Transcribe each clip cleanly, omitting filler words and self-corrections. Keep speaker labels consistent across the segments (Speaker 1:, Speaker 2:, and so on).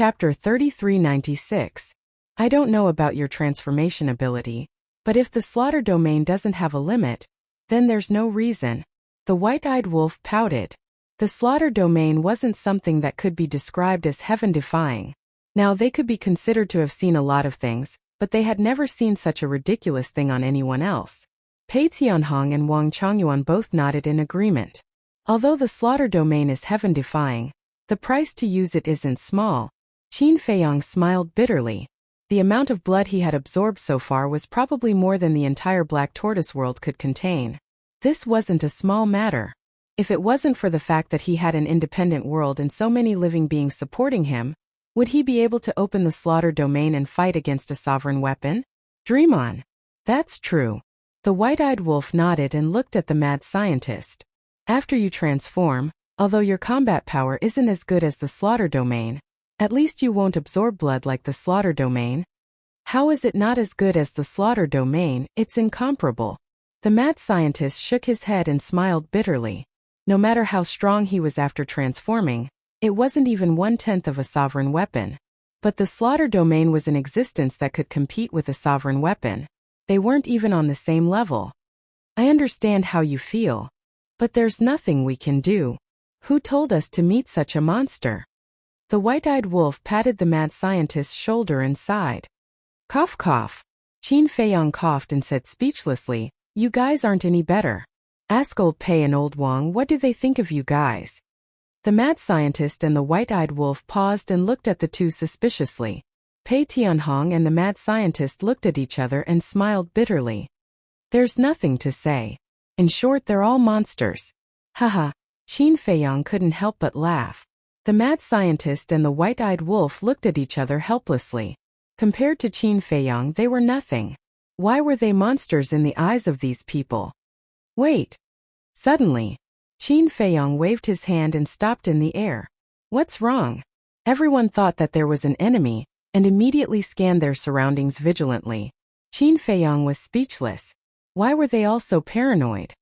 Speaker 1: Chapter 3396. I don't know about your transformation ability, but if the slaughter domain doesn't have a limit, then there's no reason. The white-eyed wolf pouted. The slaughter domain wasn't something that could be described as heaven-defying. Now they could be considered to have seen a lot of things, but they had never seen such a ridiculous thing on anyone else. Pei Tianhong and Wang Chongyuan both nodded in agreement. Although the slaughter domain is heaven-defying, the price to use it isn't small. Qin Feiyang smiled bitterly. The amount of blood he had absorbed so far was probably more than the entire Black Tortoise world could contain. This wasn't a small matter. If it wasn't for the fact that he had an independent world and so many living beings supporting him, would he be able to open the slaughter domain and fight against a sovereign weapon? Dream on. That's true. The white-eyed wolf nodded and looked at the mad scientist. After you transform, although your combat power isn't as good as the slaughter domain, at least you won't absorb blood like the slaughter domain. How is it not as good as the slaughter domain? It's incomparable. The mad scientist shook his head and smiled bitterly. No matter how strong he was after transforming, it wasn't even 1/10 of a sovereign weapon. But the slaughter domain was an existence that could compete with a sovereign weapon. They weren't even on the same level. I understand how you feel. But there's nothing we can do. Who told us to meet such a monster? The white-eyed wolf patted the mad scientist's shoulder and sighed. Cough cough. Qin Feiyang coughed and said speechlessly, you guys aren't any better. Ask old Pei and old Wang what do they think of you guys. The mad scientist and the white-eyed wolf paused and looked at the two suspiciously. Pei Tianhong and the mad scientist looked at each other and smiled bitterly. There's nothing to say. In short, they're all monsters. Haha. Qin Feiyang couldn't help but laugh. The mad scientist and the white-eyed wolf looked at each other helplessly. Compared to Qin Feiyang, they were nothing. Why were they monsters in the eyes of these people? Wait. Suddenly, Qin Feiyang waved his hand and stopped in the air. What's wrong? Everyone thought that there was an enemy, and immediately scanned their surroundings vigilantly. Qin Feiyang was speechless. Why were they all so paranoid?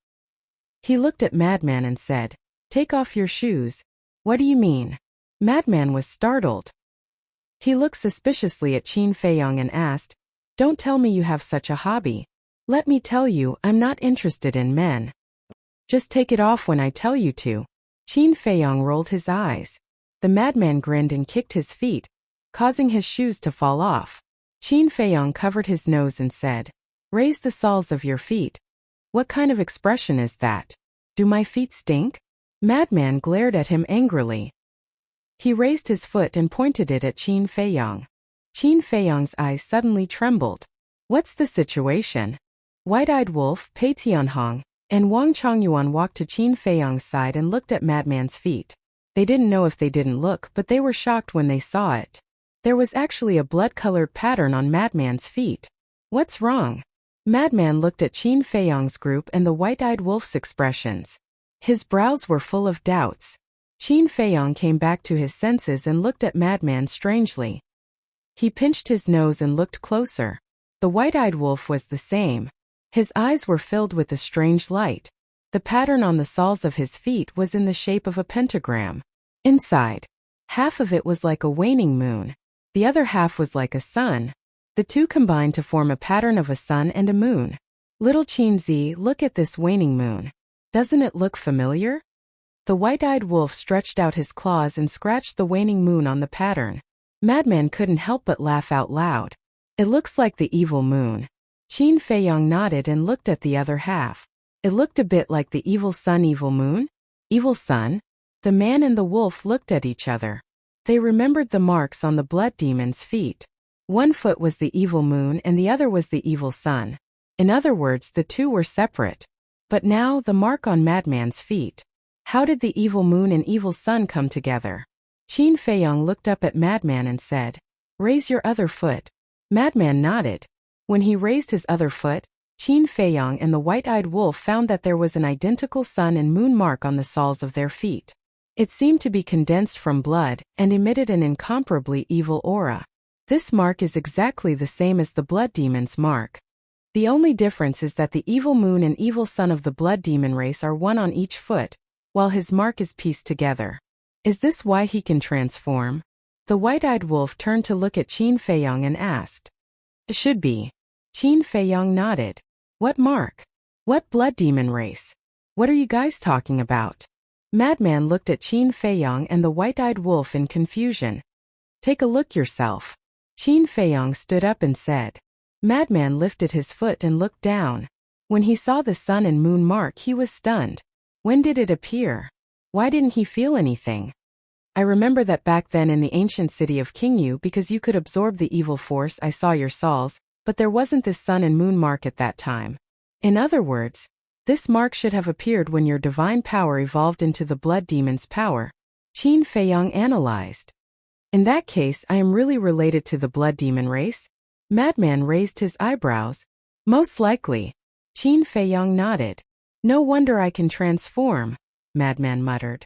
Speaker 1: He looked at Madman and said, Take off your shoes. What do you mean? Madman was startled. He looked suspiciously at Qin Feiyang and asked, Don't tell me you have such a hobby. Let me tell you, I'm not interested in men. Just take it off when I tell you to. Qin Feiyang rolled his eyes. The madman grinned and kicked his feet, causing his shoes to fall off. Qin Feiyang covered his nose and said, Raise the soles of your feet. What kind of expression is that? Do my feet stink? Madman glared at him angrily. He raised his foot and pointed it at Qin Feiyang. Qin Feiyang's eyes suddenly trembled. What's the situation? White-eyed wolf, Pei Tianhong, and Wang Chongyuan walked to Qin Feiyang's side and looked at Madman's feet. They didn't know if they didn't look, but they were shocked when they saw it. There was actually a blood-colored pattern on Madman's feet. What's wrong? Madman looked at Qin Feiyang's group and the white-eyed wolf's expressions. His brows were full of doubts. Qin Feiyang came back to his senses and looked at Madman strangely. He pinched his nose and looked closer. The white-eyed wolf was the same. His eyes were filled with a strange light. The pattern on the soles of his feet was in the shape of a pentagram. Inside, half of it was like a waning moon. The other half was like a sun. The two combined to form a pattern of a sun and a moon. Little Qin Zi, look at this waning moon. Doesn't it look familiar? The white-eyed wolf stretched out his claws and scratched the waning moon on the pattern. Madman couldn't help but laugh out loud. It looks like the evil moon. Qin Feiyang nodded and looked at the other half. It looked a bit like the evil sun, evil moon? Evil sun? The man and the wolf looked at each other. They remembered the marks on the blood demon's feet. One foot was the evil moon and the other was the evil sun. In other words, the two were separate. But now, the mark on Madman's feet. How did the evil moon and evil sun come together? Qin Feiyang looked up at Madman and said, Raise your other foot. Madman nodded. When he raised his other foot, Qin Feiyang and the white-eyed wolf found that there was an identical sun and moon mark on the soles of their feet. It seemed to be condensed from blood and emitted an incomparably evil aura. This mark is exactly the same as the blood demon's mark. The only difference is that the evil moon and evil sun of the blood demon race are one on each foot, while his mark is pieced together. Is this why he can transform? The white-eyed wolf turned to look at Qin Feiyong and asked. Should be. Qin Feiyong nodded. What mark? What blood demon race? What are you guys talking about? Madman looked at Qin Feiyong and the white-eyed wolf in confusion. Take a look yourself. Qin Feiyong stood up and said. Madman lifted his foot and looked down. When he saw the sun and moon mark, he was stunned. When did it appear? Why didn't he feel anything? I remember that back then in the ancient city of Qingyu, because you could absorb the evil force, I saw your souls, but there wasn't this sun and moon mark at that time. In other words, this mark should have appeared when your divine power evolved into the blood demon's power. Qin Feiyong analyzed. In that case, I am really related to the blood demon race? Madman raised his eyebrows. Most likely. Qin Feiyong nodded. No wonder I can transform, Madman muttered.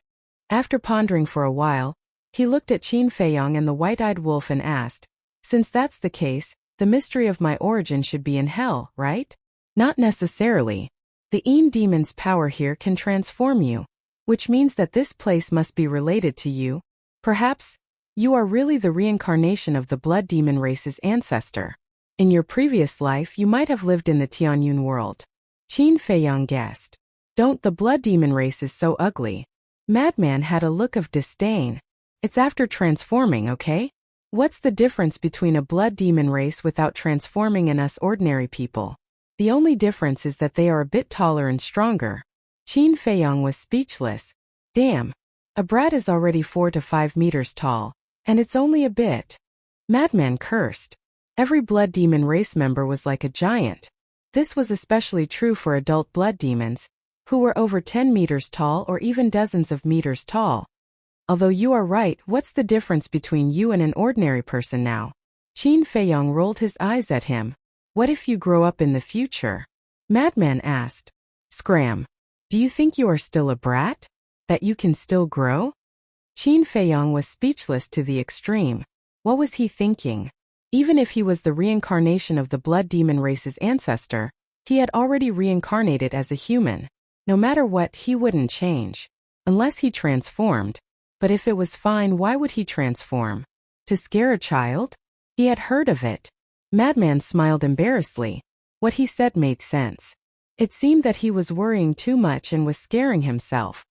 Speaker 1: After pondering for a while, he looked at Qin Feiyong and the white-eyed wolf and asked, since that's the case, the mystery of my origin should be in hell, right? Not necessarily. The Yin demon's power here can transform you, which means that this place must be related to you. Perhaps, you are really the reincarnation of the blood demon race's ancestor. In your previous life, you might have lived in the Tianyun world. Qin Feiyong guessed. Don't, the blood demon race is so ugly. Madman had a look of disdain. It's after transforming, okay? What's the difference between a blood demon race without transforming and us ordinary people? The only difference is that they are a bit taller and stronger. Qin Feiyong was speechless. Damn. A brat is already 4 to 5 meters tall, and it's only a bit. Madman cursed. Every blood demon race member was like a giant. This was especially true for adult blood demons, who were over 10 meters tall or even dozens of meters tall. Although you are right, what's the difference between you and an ordinary person now? Qin Feiyong rolled his eyes at him. What if you grow up in the future? Madman asked. Scram. Do you think you are still a brat? That you can still grow? Qin Feiyong was speechless to the extreme. What was he thinking? Even if he was the reincarnation of the blood demon race's ancestor, he had already reincarnated as a human. No matter what, he wouldn't change. Unless he transformed. But if it was fine, why would he transform? To scare a child? He had heard of it. Madman smiled embarrassedly. What he said made sense. It seemed that he was worrying too much and was scaring himself.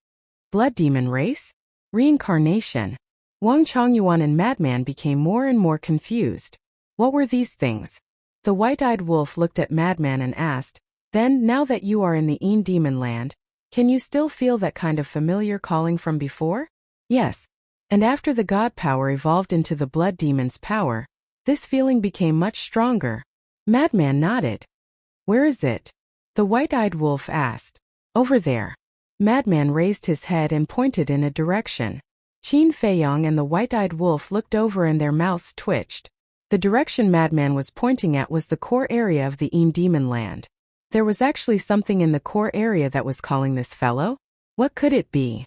Speaker 1: Blood demon race? Reincarnation. Wang Chongyuan and Madman became more and more confused. What were these things? The white-eyed wolf looked at Madman and asked, then, now that you are in the Yin demon land, can you still feel that kind of familiar calling from before? Yes. And after the god power evolved into the blood demon's power, this feeling became much stronger. Madman nodded. Where is it? The white-eyed wolf asked. Over there. Madman raised his head and pointed in a direction. Qin Feiyong and the white-eyed wolf looked over and their mouths twitched. The direction Madman was pointing at was the core area of the Yin demon land. There was actually something in the core area that was calling this fellow? What could it be?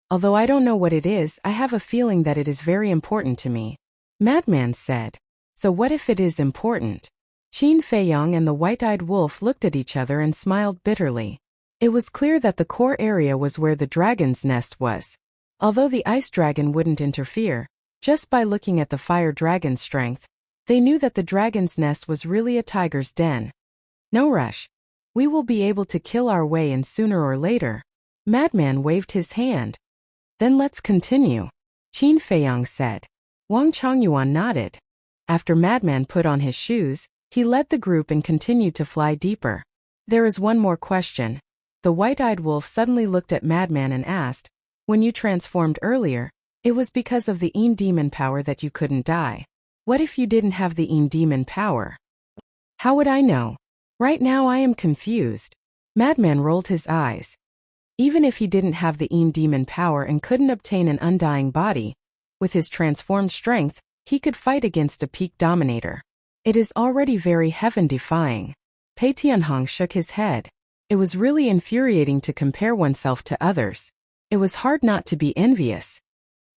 Speaker 1: Although I don't know what it is, I have a feeling that it is very important to me. Madman said. So what if it is important? Qin Feiyong and the white-eyed wolf looked at each other and smiled bitterly. It was clear that the core area was where the dragon's nest was. Although the ice dragon wouldn't interfere, just by looking at the fire dragon's strength, they knew that the dragon's nest was really a tiger's den. No rush. We will be able to kill our way in sooner or later. Madman waved his hand. Then let's continue. Qin Feiyong said. Wang Chongyuan nodded. After Madman put on his shoes, he led the group and continued to fly deeper. There is one more question. The white-eyed wolf suddenly looked at Madman and asked, when you transformed earlier, it was because of the Yin demon power that you couldn't die. What if you didn't have the Yin demon power? How would I know? Right now I am confused. Madman rolled his eyes. Even if he didn't have the Yin demon power and couldn't obtain an undying body, with his transformed strength, he could fight against a peak dominator. It is already very heaven-defying. Pei Tianhong shook his head. It was really infuriating to compare oneself to others. It was hard not to be envious.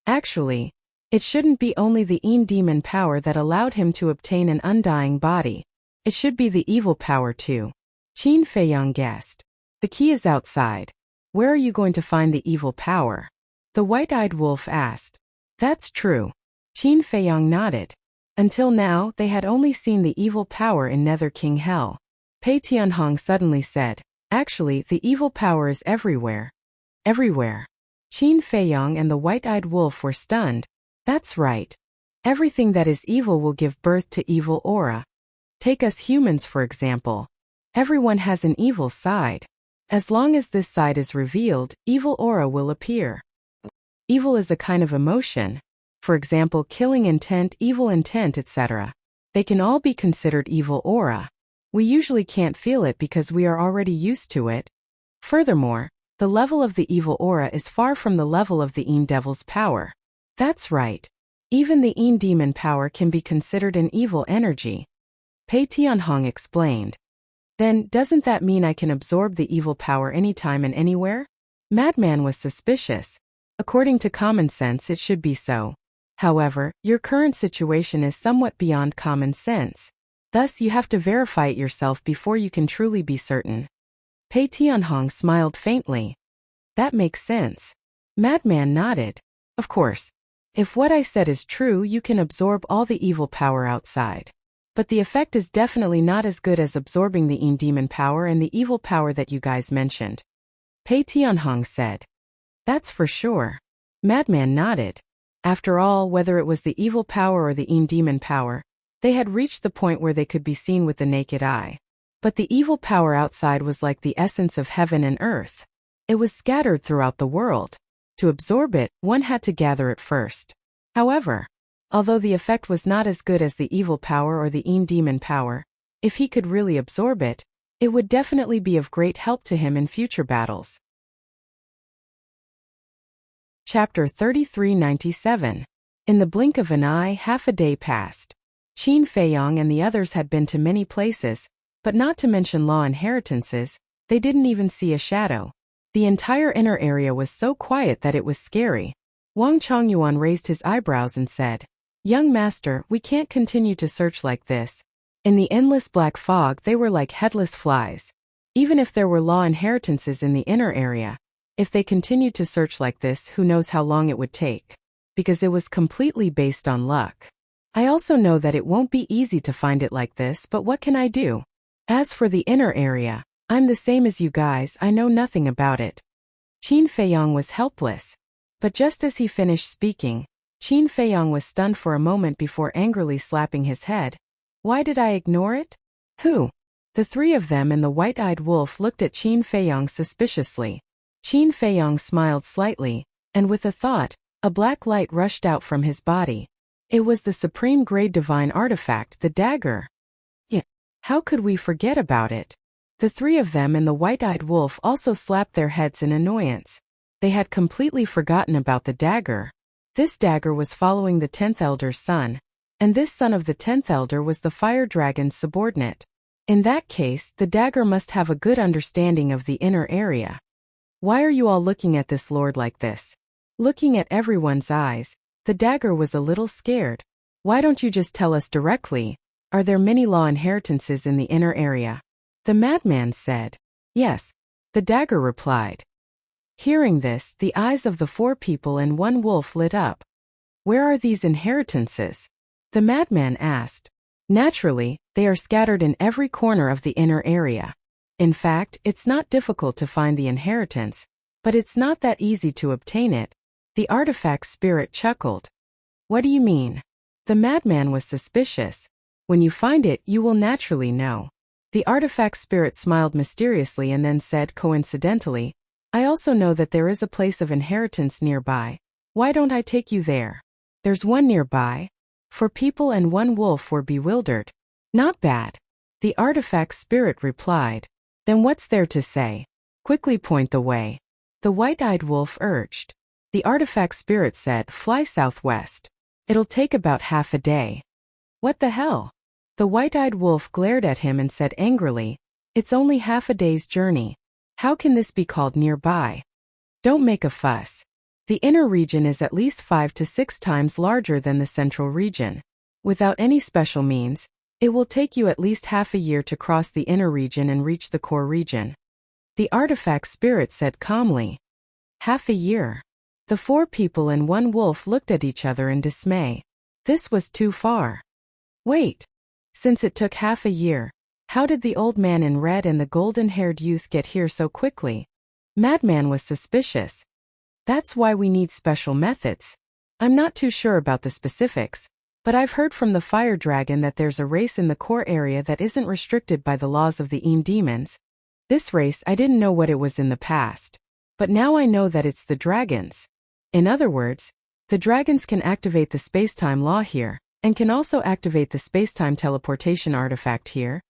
Speaker 1: Actually, it shouldn't be only the Yin demon power that allowed him to obtain an undying body. It should be the evil power too. Qin Feiyong guessed. The key is outside. Where are you going to find the evil power? The white-eyed wolf asked. That's true. Qin Feiyang nodded. Until now, they had only seen the evil power in Nether King Hell. Pei Tianhong suddenly said, "Actually, the evil power is everywhere." Everywhere. Qin Feiyang and the white-eyed wolf were stunned. That's right. Everything that is evil will give birth to evil aura. Take us humans for example. Everyone has an evil side. As long as this side is revealed, evil aura will appear. Evil is a kind of emotion. For example, killing intent, evil intent, etc. They can all be considered evil aura. We usually can't feel it because we are already used to it. Furthermore, the level of the evil aura is far from the level of the Yin Devil's power. That's right. Even the Yin Demon power can be considered an evil energy. Pei Tianhong explained. Then, doesn't that mean I can absorb the evil power anytime and anywhere? Madman was suspicious. According to common sense, it should be so. However, your current situation is somewhat beyond common sense. Thus, you have to verify it yourself before you can truly be certain. Pei Tianhong smiled faintly. That makes sense. Madman nodded. Of course. If what I said is true, you can absorb all the evil power outside. But the effect is definitely not as good as absorbing the Yin Demon power and the evil power that you guys mentioned. Pei Tianhong said. That's for sure. Madman nodded. After all, whether it was the evil power or the Yin Demon power, they had reached the point where they could be seen with the naked eye. But the evil power outside was like the essence of heaven and earth. It was scattered throughout the world. To absorb it, one had to gather it first. However, although the effect was not as good as the evil power or the Yin Demon power, if he could really absorb it, it would definitely be of great help to him in future battles. Chapter 3397. In the blink of an eye, half a day passed. Qin Feiyang and the others had been to many places, but not to mention law inheritances, they didn't even see a shadow. The entire inner area was so quiet that it was scary. Wang Chongyuan raised his eyebrows and said, "Young master, we can't continue to search like this." In the endless black fog, they were like headless flies. Even if there were law inheritances in the inner area, if they continued to search like this, who knows how long it would take? Because it was completely based on luck. I also know that it won't be easy to find it like this, but what can I do? As for the inner area, I'm the same as you guys, I know nothing about it. Qin Feiyang was helpless. But just as he finished speaking, Qin Feiyang was stunned for a moment before angrily slapping his head. Why did I ignore it? Who? The three of them and the white-eyed wolf looked at Qin Feiyang suspiciously. Qin Feiyang smiled slightly, and with a thought, a black light rushed out from his body. It was the supreme grade divine artifact, the dagger. Yeah. How could we forget about it? The three of them and the white-eyed wolf also slapped their heads in annoyance. They had completely forgotten about the dagger. This dagger was following the 10th Elder's son, and this son of the 10th Elder was the fire dragon's subordinate. In that case, the dagger must have a good understanding of the inner area. Why are you all looking at this lord like this? Looking at everyone's eyes, the dagger was a little scared. Why don't you just tell us directly? Are there many law inheritances in the inner area? The madman said. Yes. The dagger replied. Hearing this, the eyes of the four people and one wolf lit up. Where are these inheritances? The madman asked. Naturally, they are scattered in every corner of the inner area. In fact, it's not difficult to find the inheritance, but it's not that easy to obtain it. The artifact spirit chuckled. What do you mean? The madman was suspicious. When you find it, you will naturally know. The artifact spirit smiled mysteriously and then said coincidentally, I also know that there is a place of inheritance nearby. Why don't I take you there? There's one nearby. Four people and one wolf were bewildered. Not bad. The artifact spirit replied. Then what's there to say? Quickly point the way. The white-eyed wolf urged. The artifact spirit said, fly southwest. It'll take about half a day. What the hell? The white-eyed wolf glared at him and said angrily, it's only half a day's journey. How can this be called nearby? Don't make a fuss. The inner region is at least 5 to 6 times larger than the central region. Without any special means, it will take you at least half a year to cross the inner region and reach the core region. The artifact spirit said calmly. Half a year. The four people and one wolf looked at each other in dismay. This was too far. Wait. Since it took half a year, how did the old man in red and the golden-haired youth get here so quickly? Madman was suspicious. That's why we need special methods. I'm not too sure about the specifics, but I've heard from the fire dragon that there's a race in the core area that isn't restricted by the laws of the demons. This race, I didn't know what it was in the past, but now I know that it's the dragons. In other words, the dragons can activate the space-time law here, and can also activate the space-time teleportation artifact here.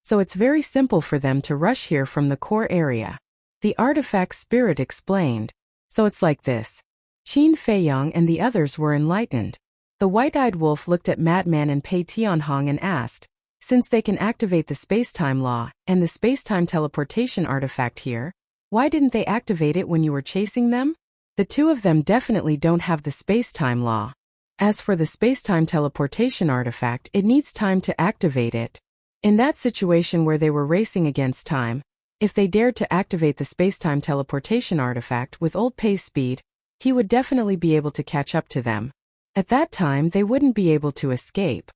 Speaker 1: So it's very simple for them to rush here from the core area. The artifact spirit explained. So it's like this. Qin Feiyang and the others were enlightened. The white-eyed wolf looked at Madman and Pei Tianhong and asked, since they can activate the space-time law and the space-time teleportation artifact here, why didn't they activate it when you were chasing them? The two of them definitely don't have the space-time law. As for the space-time teleportation artifact, it needs time to activate it. In that situation where they were racing against time, if they dared to activate the space-time teleportation artifact with old Pei's speed, he would definitely be able to catch up to them. At that time, they wouldn't be able to escape.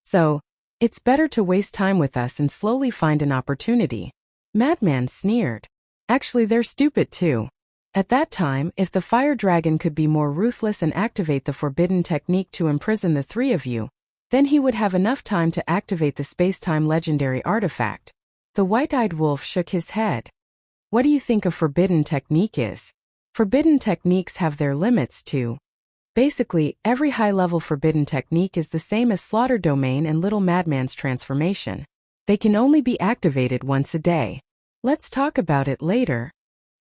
Speaker 1: So, it's better to waste time with us and slowly find an opportunity. Madman sneered. Actually, they're stupid too. At that time, if the fire dragon could be more ruthless and activate the forbidden technique to imprison the three of you, then he would have enough time to activate the space-time legendary artifact. The white-eyed wolf shook his head. What do you think a forbidden technique is? Forbidden techniques have their limits too. Basically, every high-level forbidden technique is the same as Slaughter Domain and Little Madman's transformation. They can only be activated once a day. Let's talk about it later.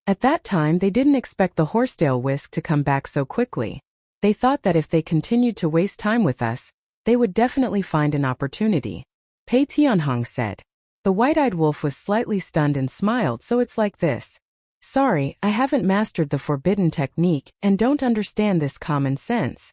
Speaker 1: At that time, they didn't expect the Horsetail Whisk to come back so quickly. They thought that if they continued to waste time with us, they would definitely find an opportunity. Pei Tianhong said. The white-eyed wolf was slightly stunned and smiled, so it's like this. Sorry, I haven't mastered the forbidden technique and don't understand this common sense.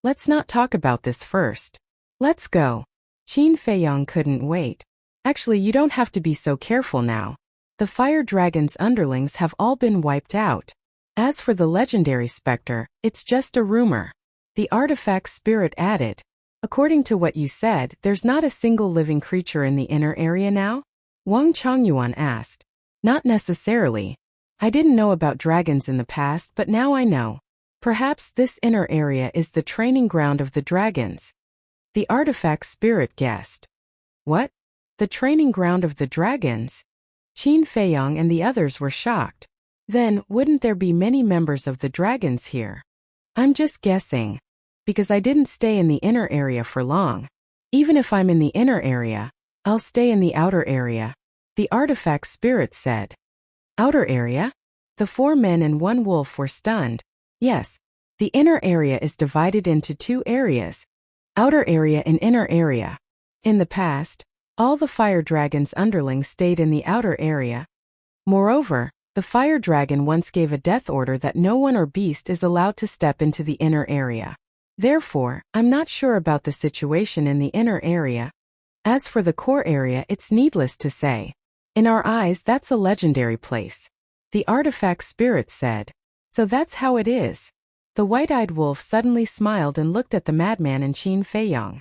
Speaker 1: Let's not talk about this first. Let's go. Qin Feiyang couldn't wait. Actually, you don't have to be so careful now. The fire dragon's underlings have all been wiped out. As for the legendary specter, it's just a rumor. The artifact spirit added. According to what you said, there's not a single living creature in the inner area now? Wang Chongyuan asked. Not necessarily. I didn't know about dragons in the past, but now I know. Perhaps this inner area is the training ground of the dragons. The artifact spirit guessed. What? The training ground of the dragons? Qin Feiyang and the others were shocked. Then, wouldn't there be many members of the dragons here? I'm just guessing. Because I didn't stay in the inner area for long. Even if I'm in the inner area, I'll stay in the outer area. The artifact spirit said. Outer area? The 4 men and 1 wolf were stunned. Yes, the inner area is divided into 2 areas. Outer area and inner area. In the past, all the fire dragon's underlings stayed in the outer area. Moreover, the fire dragon once gave a death order that no one or beast is allowed to step into the inner area. Therefore, I'm not sure about the situation in the inner area. As for the core area, it's needless to say. In our eyes, that's a legendary place. The artifact spirit said. So that's how it is. The white-eyed wolf suddenly smiled and looked at the madman and Qin Feiyang.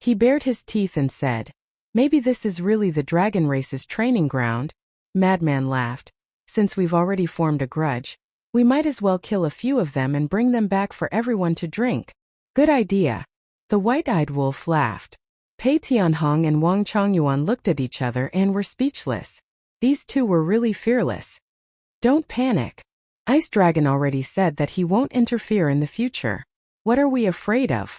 Speaker 1: He bared his teeth and said, maybe this is really the dragon race's training ground? Madman laughed. Since we've already formed a grudge, we might as well kill a few of them and bring them back for everyone to drink. Good idea. The white-eyed wolf laughed. Pei Tianhong and Wang Chongyuan looked at each other and were speechless. These two were really fearless. Don't panic. Ice Dragon already said that he won't interfere in the future. What are we afraid of?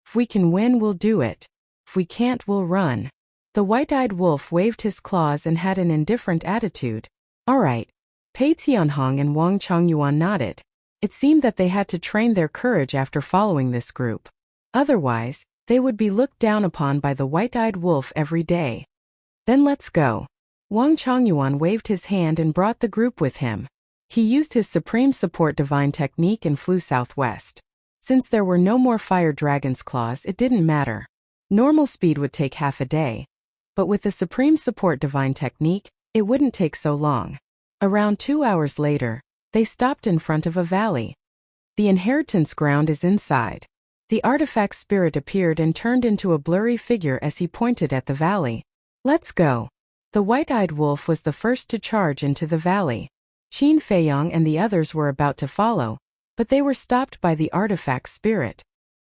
Speaker 1: If we can win, we'll do it. If we can't, we'll run. The white-eyed wolf waved his claws and had an indifferent attitude. All right. Pei Tianhong and Wang Chongyuan nodded. It seemed that they had to train their courage after following this group. Otherwise, they would be looked down upon by the white-eyed wolf every day. Then let's go. Wang Chongyuan waved his hand and brought the group with him. He used his Supreme Support Divine Technique and flew southwest. Since there were no more fire dragon's claws, it didn't matter. Normal speed would take half a day. But with the Supreme Support Divine Technique, it wouldn't take so long. Around 2 hours later, they stopped in front of a valley. The inheritance ground is inside. The artifact spirit appeared and turned into a blurry figure as he pointed at the valley. Let's go. The white-eyed wolf was the first to charge into the valley. Qin Feiyang and the others were about to follow, but they were stopped by the artifact spirit.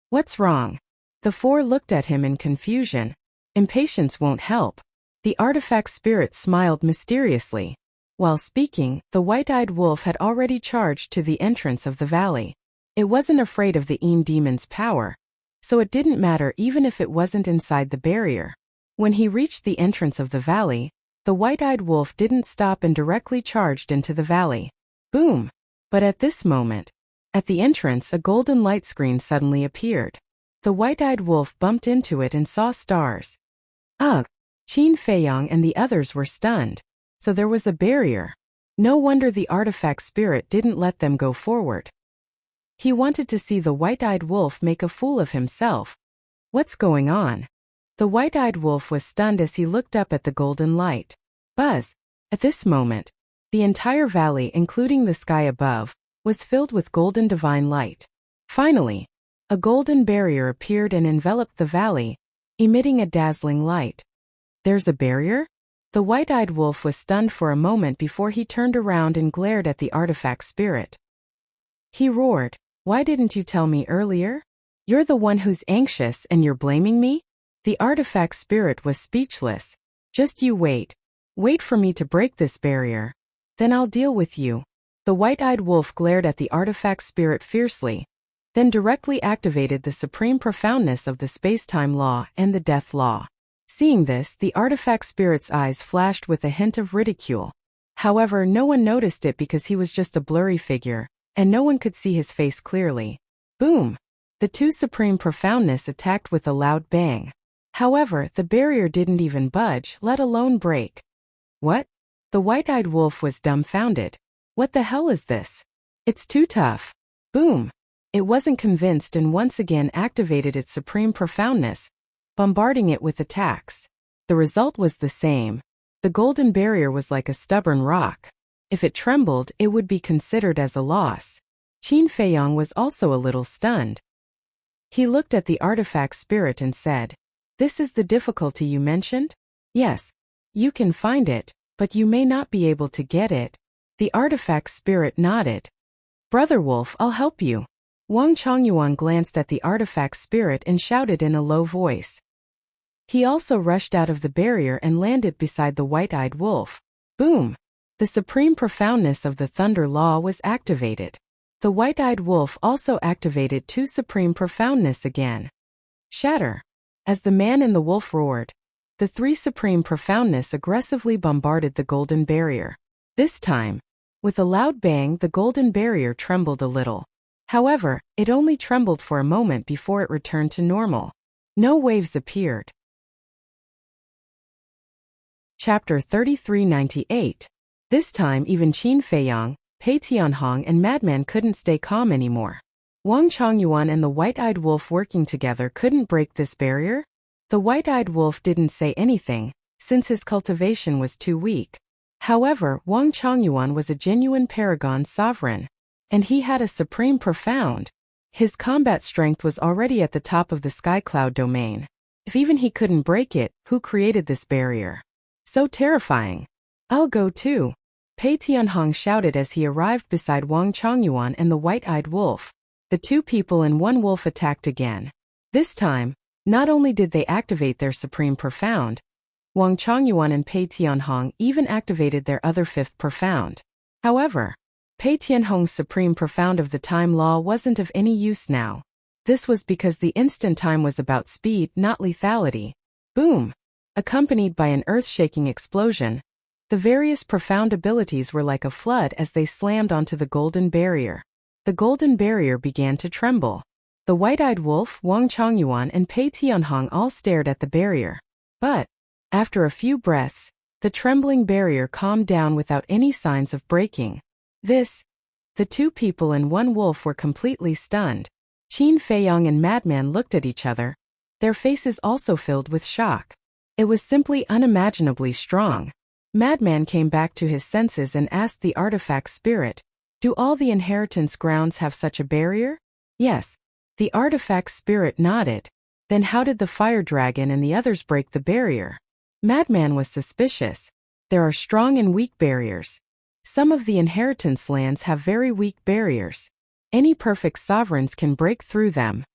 Speaker 1: What's wrong? The four looked at him in confusion. Impatience won't help. The artifact spirit smiled mysteriously. While speaking, the white-eyed wolf had already charged to the entrance of the valley. It wasn't afraid of the Een demon's power, so it didn't matter even if it wasn't inside the barrier. When he reached the entrance of the valley, the white-eyed wolf didn't stop and directly charged into the valley. Boom! But at this moment, at the entrance, a golden light screen suddenly appeared. The white-eyed wolf bumped into it and saw stars. Ugh! Qin Feiyang and the others were stunned. So there was a barrier. No wonder the artifact spirit didn't let them go forward. He wanted to see the white-eyed wolf make a fool of himself. What's going on? The white-eyed wolf was stunned as he looked up at the golden light. Buzz! At this moment, the entire valley, including the sky above, was filled with golden divine light. Finally, a golden barrier appeared and enveloped the valley, emitting a dazzling light. There's a barrier? The white-eyed wolf was stunned for a moment before he turned around and glared at the artifact spirit. He roared, "Why didn't you tell me earlier? You're the one who's anxious and you're blaming me?" The artifact spirit was speechless. "Just you wait. Wait for me to break this barrier. Then I'll deal with you." The white-eyed wolf glared at the artifact spirit fiercely, then directly activated the supreme profoundness of the space-time law and the death law. Seeing this, the artifact spirit's eyes flashed with a hint of ridicule. However, no one noticed it because he was just a blurry figure, and no one could see his face clearly. Boom! The two supreme profoundness attacked with a loud bang. However, the barrier didn't even budge, let alone break. What? The white-eyed wolf was dumbfounded. What the hell is this? It's too tough. Boom! It wasn't convinced and once again activated its supreme profoundness, bombarding it with attacks. The result was the same. The golden barrier was like a stubborn rock. If it trembled, it would be considered as a loss. Qin Feiyang was also a little stunned. He looked at the artifact spirit and said, "This is the difficulty you mentioned? Yes. You can find it, but you may not be able to get it." The artifact spirit nodded. "Brother Wolf, I'll help you." Wang Chongyuan glanced at the artifact spirit and shouted in a low voice. He also rushed out of the barrier and landed beside the white-eyed wolf. Boom! The supreme profoundness of the thunder law was activated. The white-eyed wolf also activated two supreme profoundness again. Shatter! As the man and the wolf roared, the three supreme profoundness aggressively bombarded the golden barrier. This time, with a loud bang, the golden barrier trembled a little. However, it only trembled for a moment before it returned to normal. No waves appeared. Chapter 3398. This time even Qin Feiyang, Pei Tianhong and Madman couldn't stay calm anymore. Wang Chongyuan and the white-eyed wolf working together couldn't break this barrier? The white-eyed wolf didn't say anything, since his cultivation was too weak. However, Wang Chongyuan was a genuine paragon sovereign, and he had a supreme profound. His combat strength was already at the top of the sky cloud domain. If even he couldn't break it, who created this barrier? So terrifying. I'll go too. Pei Tianhong shouted as he arrived beside Wang Chongyuan and the white-eyed wolf. The two people and one wolf attacked again. This time, not only did they activate their supreme profound, Wang Chongyuan and Pei Tianhong even activated their other fifth profound. However, Pei Tianhong's supreme profound of the time law wasn't of any use now. This was because the instant time was about speed, not lethality. Boom! Accompanied by an earth-shaking explosion, the various profound abilities were like a flood as they slammed onto the golden barrier. The golden barrier began to tremble. The white-eyed wolf, Wang Chongyuan and Pei Tianhong all stared at the barrier. But, after a few breaths, the trembling barrier calmed down without any signs of breaking. The two people and one wolf were completely stunned. Qin Feiyang and Madman looked at each other, their faces also filled with shock. It was simply unimaginably strong. Madman came back to his senses and asked the artifact spirit, "Do all the inheritance grounds have such a barrier?" "Yes. The artifact spirit nodded. Then how did the fire dragon and the others break the barrier? Madman was suspicious. There are strong and weak barriers. Some of the inheritance lands have very weak barriers. Any perfect sovereigns can break through them.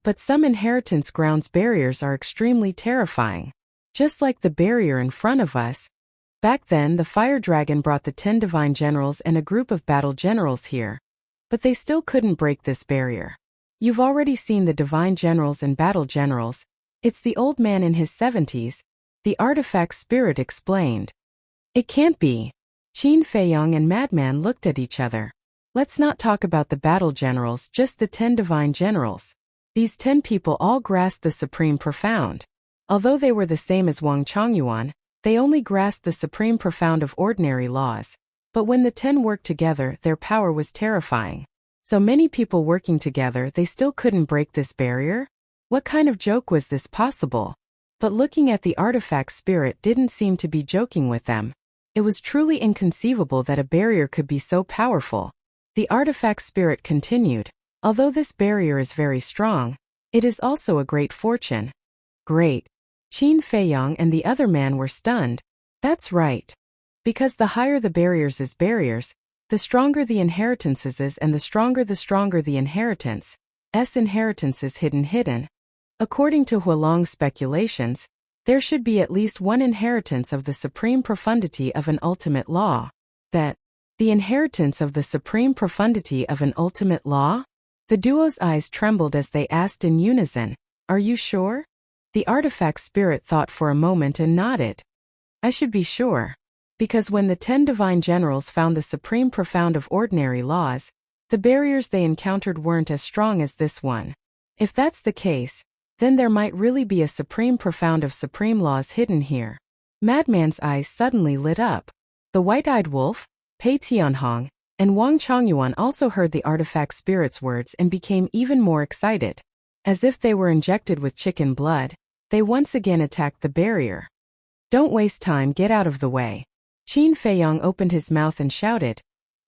Speaker 1: But some inheritance grounds barriers are extremely terrifying. Just like the barrier in front of us. Back then the fire dragon brought the 10 divine generals and a group of battle generals here. But they still couldn't break this barrier. You've already seen the divine generals and battle generals. It's the old man in his 70s, the artifact spirit explained. It can't be. Qin Feiyong and Madman looked at each other. Let's not talk about the battle generals, just the 10 divine generals. These 10 people all grasped the supreme profound. Although they were the same as Wang Chongyuan, they only grasped the supreme profound of ordinary laws. But when the 10 worked together, their power was terrifying. So many people working together, they still couldn't break this barrier? What kind of joke was this possible? But looking at the artifact spirit didn't seem to be joking with them. It was truly inconceivable that a barrier could be so powerful. The artifact spirit continued. Although this barrier is very strong, it is also a great fortune. Great. Qin Feiyong and the other man were stunned. That's right. Because the higher the barriers, the stronger the inheritances is, and the stronger the inheritance. Inheritance is hidden. According to Hualong's speculations, there should be at least one inheritance of the supreme profundity of an ultimate law. That, the inheritance of the supreme profundity of an ultimate law? The duo's eyes trembled as they asked in unison, "Are you sure?" The artifact spirit thought for a moment and nodded. I should be sure. Because when the 10 divine generals found the supreme profound of ordinary laws, the barriers they encountered weren't as strong as this one. If that's the case, then there might really be a supreme profound of supreme laws hidden here. Madman's eyes suddenly lit up. The white-eyed wolf, Pei Tianhong, and Wang Chongyuan also heard the artifact spirit's words and became even more excited. As if they were injected with chicken blood, they once again attacked the barrier. Don't waste time, get out of the way. Qin Feiyong opened his mouth and shouted,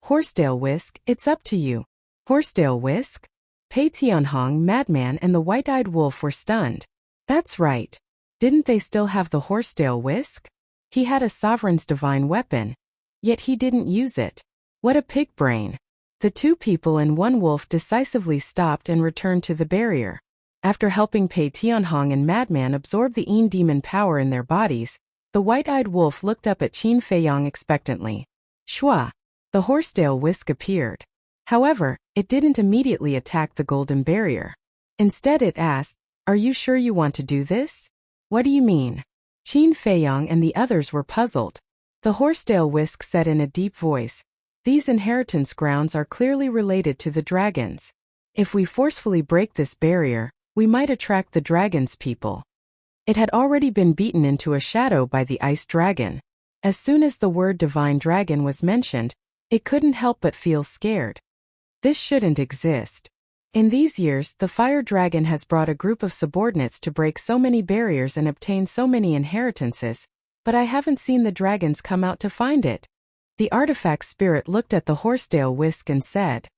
Speaker 1: "Horsetail Whisk, it's up to you." Horsetail Whisk? Pei Tianhong, Madman, and the white-eyed wolf were stunned. That's right. Didn't they still have the horsetail whisk? He had a sovereign's divine weapon. Yet he didn't use it. What a pig brain. The 2 people and 1 wolf decisively stopped and returned to the barrier. After helping Pei Tianhong and Madman absorb the Yin demon power in their bodies, the white-eyed wolf looked up at Qin Feiyong expectantly. Shua! The horsetail whisk appeared. However, it didn't immediately attack the golden barrier. Instead it asked, "Are you sure you want to do this?" What do you mean? Qin Feiyong and the others were puzzled. The horsetail whisk said in a deep voice, "These inheritance grounds are clearly related to the dragons. If we forcefully break this barrier, we might attract the dragon's people." It had already been beaten into a shadow by the ice dragon. As soon as the word divine dragon was mentioned, it couldn't help but feel scared. This shouldn't exist. In these years, the fire dragon has brought a group of subordinates to break so many barriers and obtain so many inheritances, but I haven't seen the dragons come out to find it. The artifact spirit looked at the horsetail whisk and said,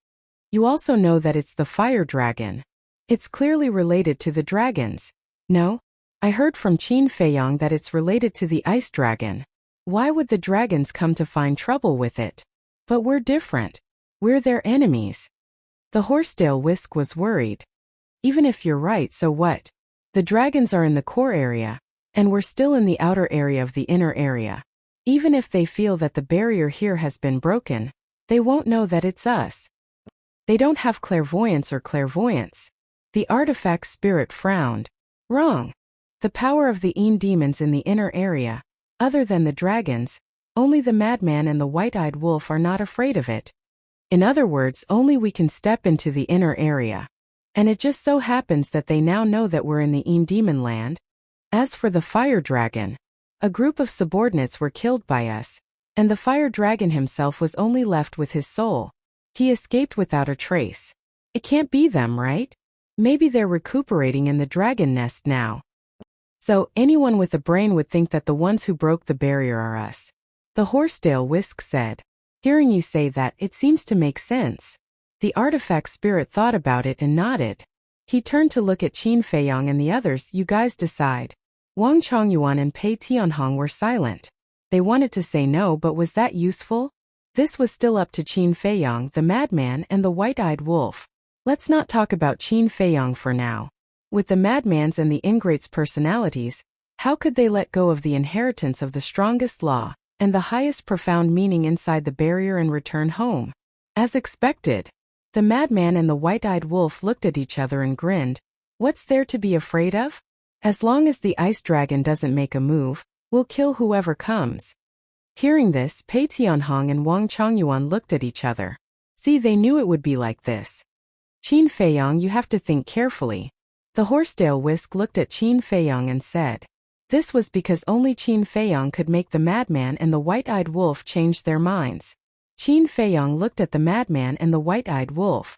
Speaker 1: "You also know that it's the fire dragon. It's clearly related to the dragons." No? I heard from Qin Feiyong that it's related to the ice dragon. Why would the dragons come to find trouble with it? But we're different. We're their enemies. The horsetail whisk was worried. Even if you're right, so what? The dragons are in the core area, and we're still in the outer area of the inner area. Even if they feel that the barrier here has been broken, they won't know that it's us. They don't have clairvoyance or clairvoyance. The artifact spirit frowned. Wrong. The power of the Yin demons in the inner area, other than the dragons, only the madman and the white-eyed wolf are not afraid of it. In other words, only we can step into the inner area. And it just so happens that they now know that we're in the Yin demon land. As for the fire dragon, a group of subordinates were killed by us, and the fire dragon himself was only left with his soul. He escaped without a trace. It can't be them, right? Maybe they're recuperating in the dragon nest now. So, anyone with a brain would think that the ones who broke the barrier are us. The horsetail whisk said. Hearing you say that, it seems to make sense. The artifact spirit thought about it and nodded. He turned to look at Qin Feiyang and the others. You guys decide. Wang Chongyuan and Pei Tianhong were silent. They wanted to say no, but was that useful? This was still up to Qin Feiyang, the madman, and the white-eyed wolf. Let's not talk about Qin Feiyang for now. With the madman's and the ingrate's personalities, how could they let go of the inheritance of the strongest law and the highest profound meaning inside the barrier and return home? As expected, the madman and the white-eyed wolf looked at each other and grinned. What's there to be afraid of? As long as the ice dragon doesn't make a move, we'll kill whoever comes. Hearing this, Pei Tianhong and Wang Chongyuan looked at each other. See, they knew it would be like this. Qin Feiyang, you have to think carefully. The horsetail whisk looked at Qin Feiyang and said. This was because only Qin Feiyang could make the madman and the white-eyed wolf change their minds. Qin Feiyang looked at the madman and the white-eyed wolf.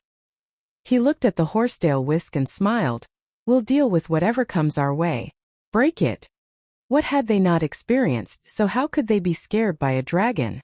Speaker 1: He looked at the horsetail whisk and smiled. We'll deal with whatever comes our way. Break it. What had they not experienced, so how could they be scared by a dragon?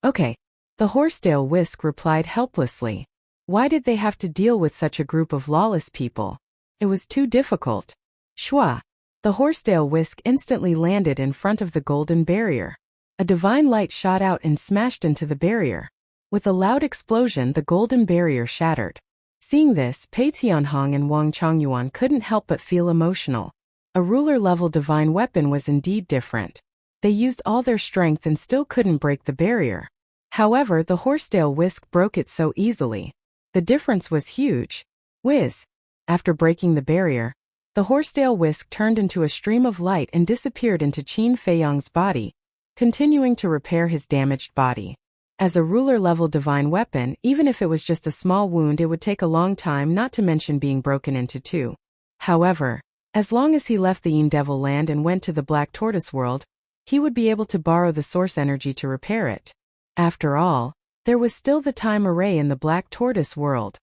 Speaker 1: Okay. The horsetail whisk replied helplessly. Why did they have to deal with such a group of lawless people? It was too difficult. Shua. The horsetail whisk instantly landed in front of the golden barrier. A divine light shot out and smashed into the barrier. With a loud explosion, the golden barrier shattered. Seeing this, Pei Tianhong and Wang Chongyuan couldn't help but feel emotional. A ruler-level divine weapon was indeed different. They used all their strength and still couldn't break the barrier. However, the horsetail whisk broke it so easily. The difference was huge. Whiz! After breaking the barrier, the horsetail whisk turned into a stream of light and disappeared into Qin Feiyang's body, continuing to repair his damaged body. As a ruler-level divine weapon, even if it was just a small wound, it would take a long time, not to mention being broken into two. However, as long as he left the Yin Devil land and went to the Black Tortoise world, he would be able to borrow the source energy to repair it. After all, there was still the time array in the Black Tortoise world.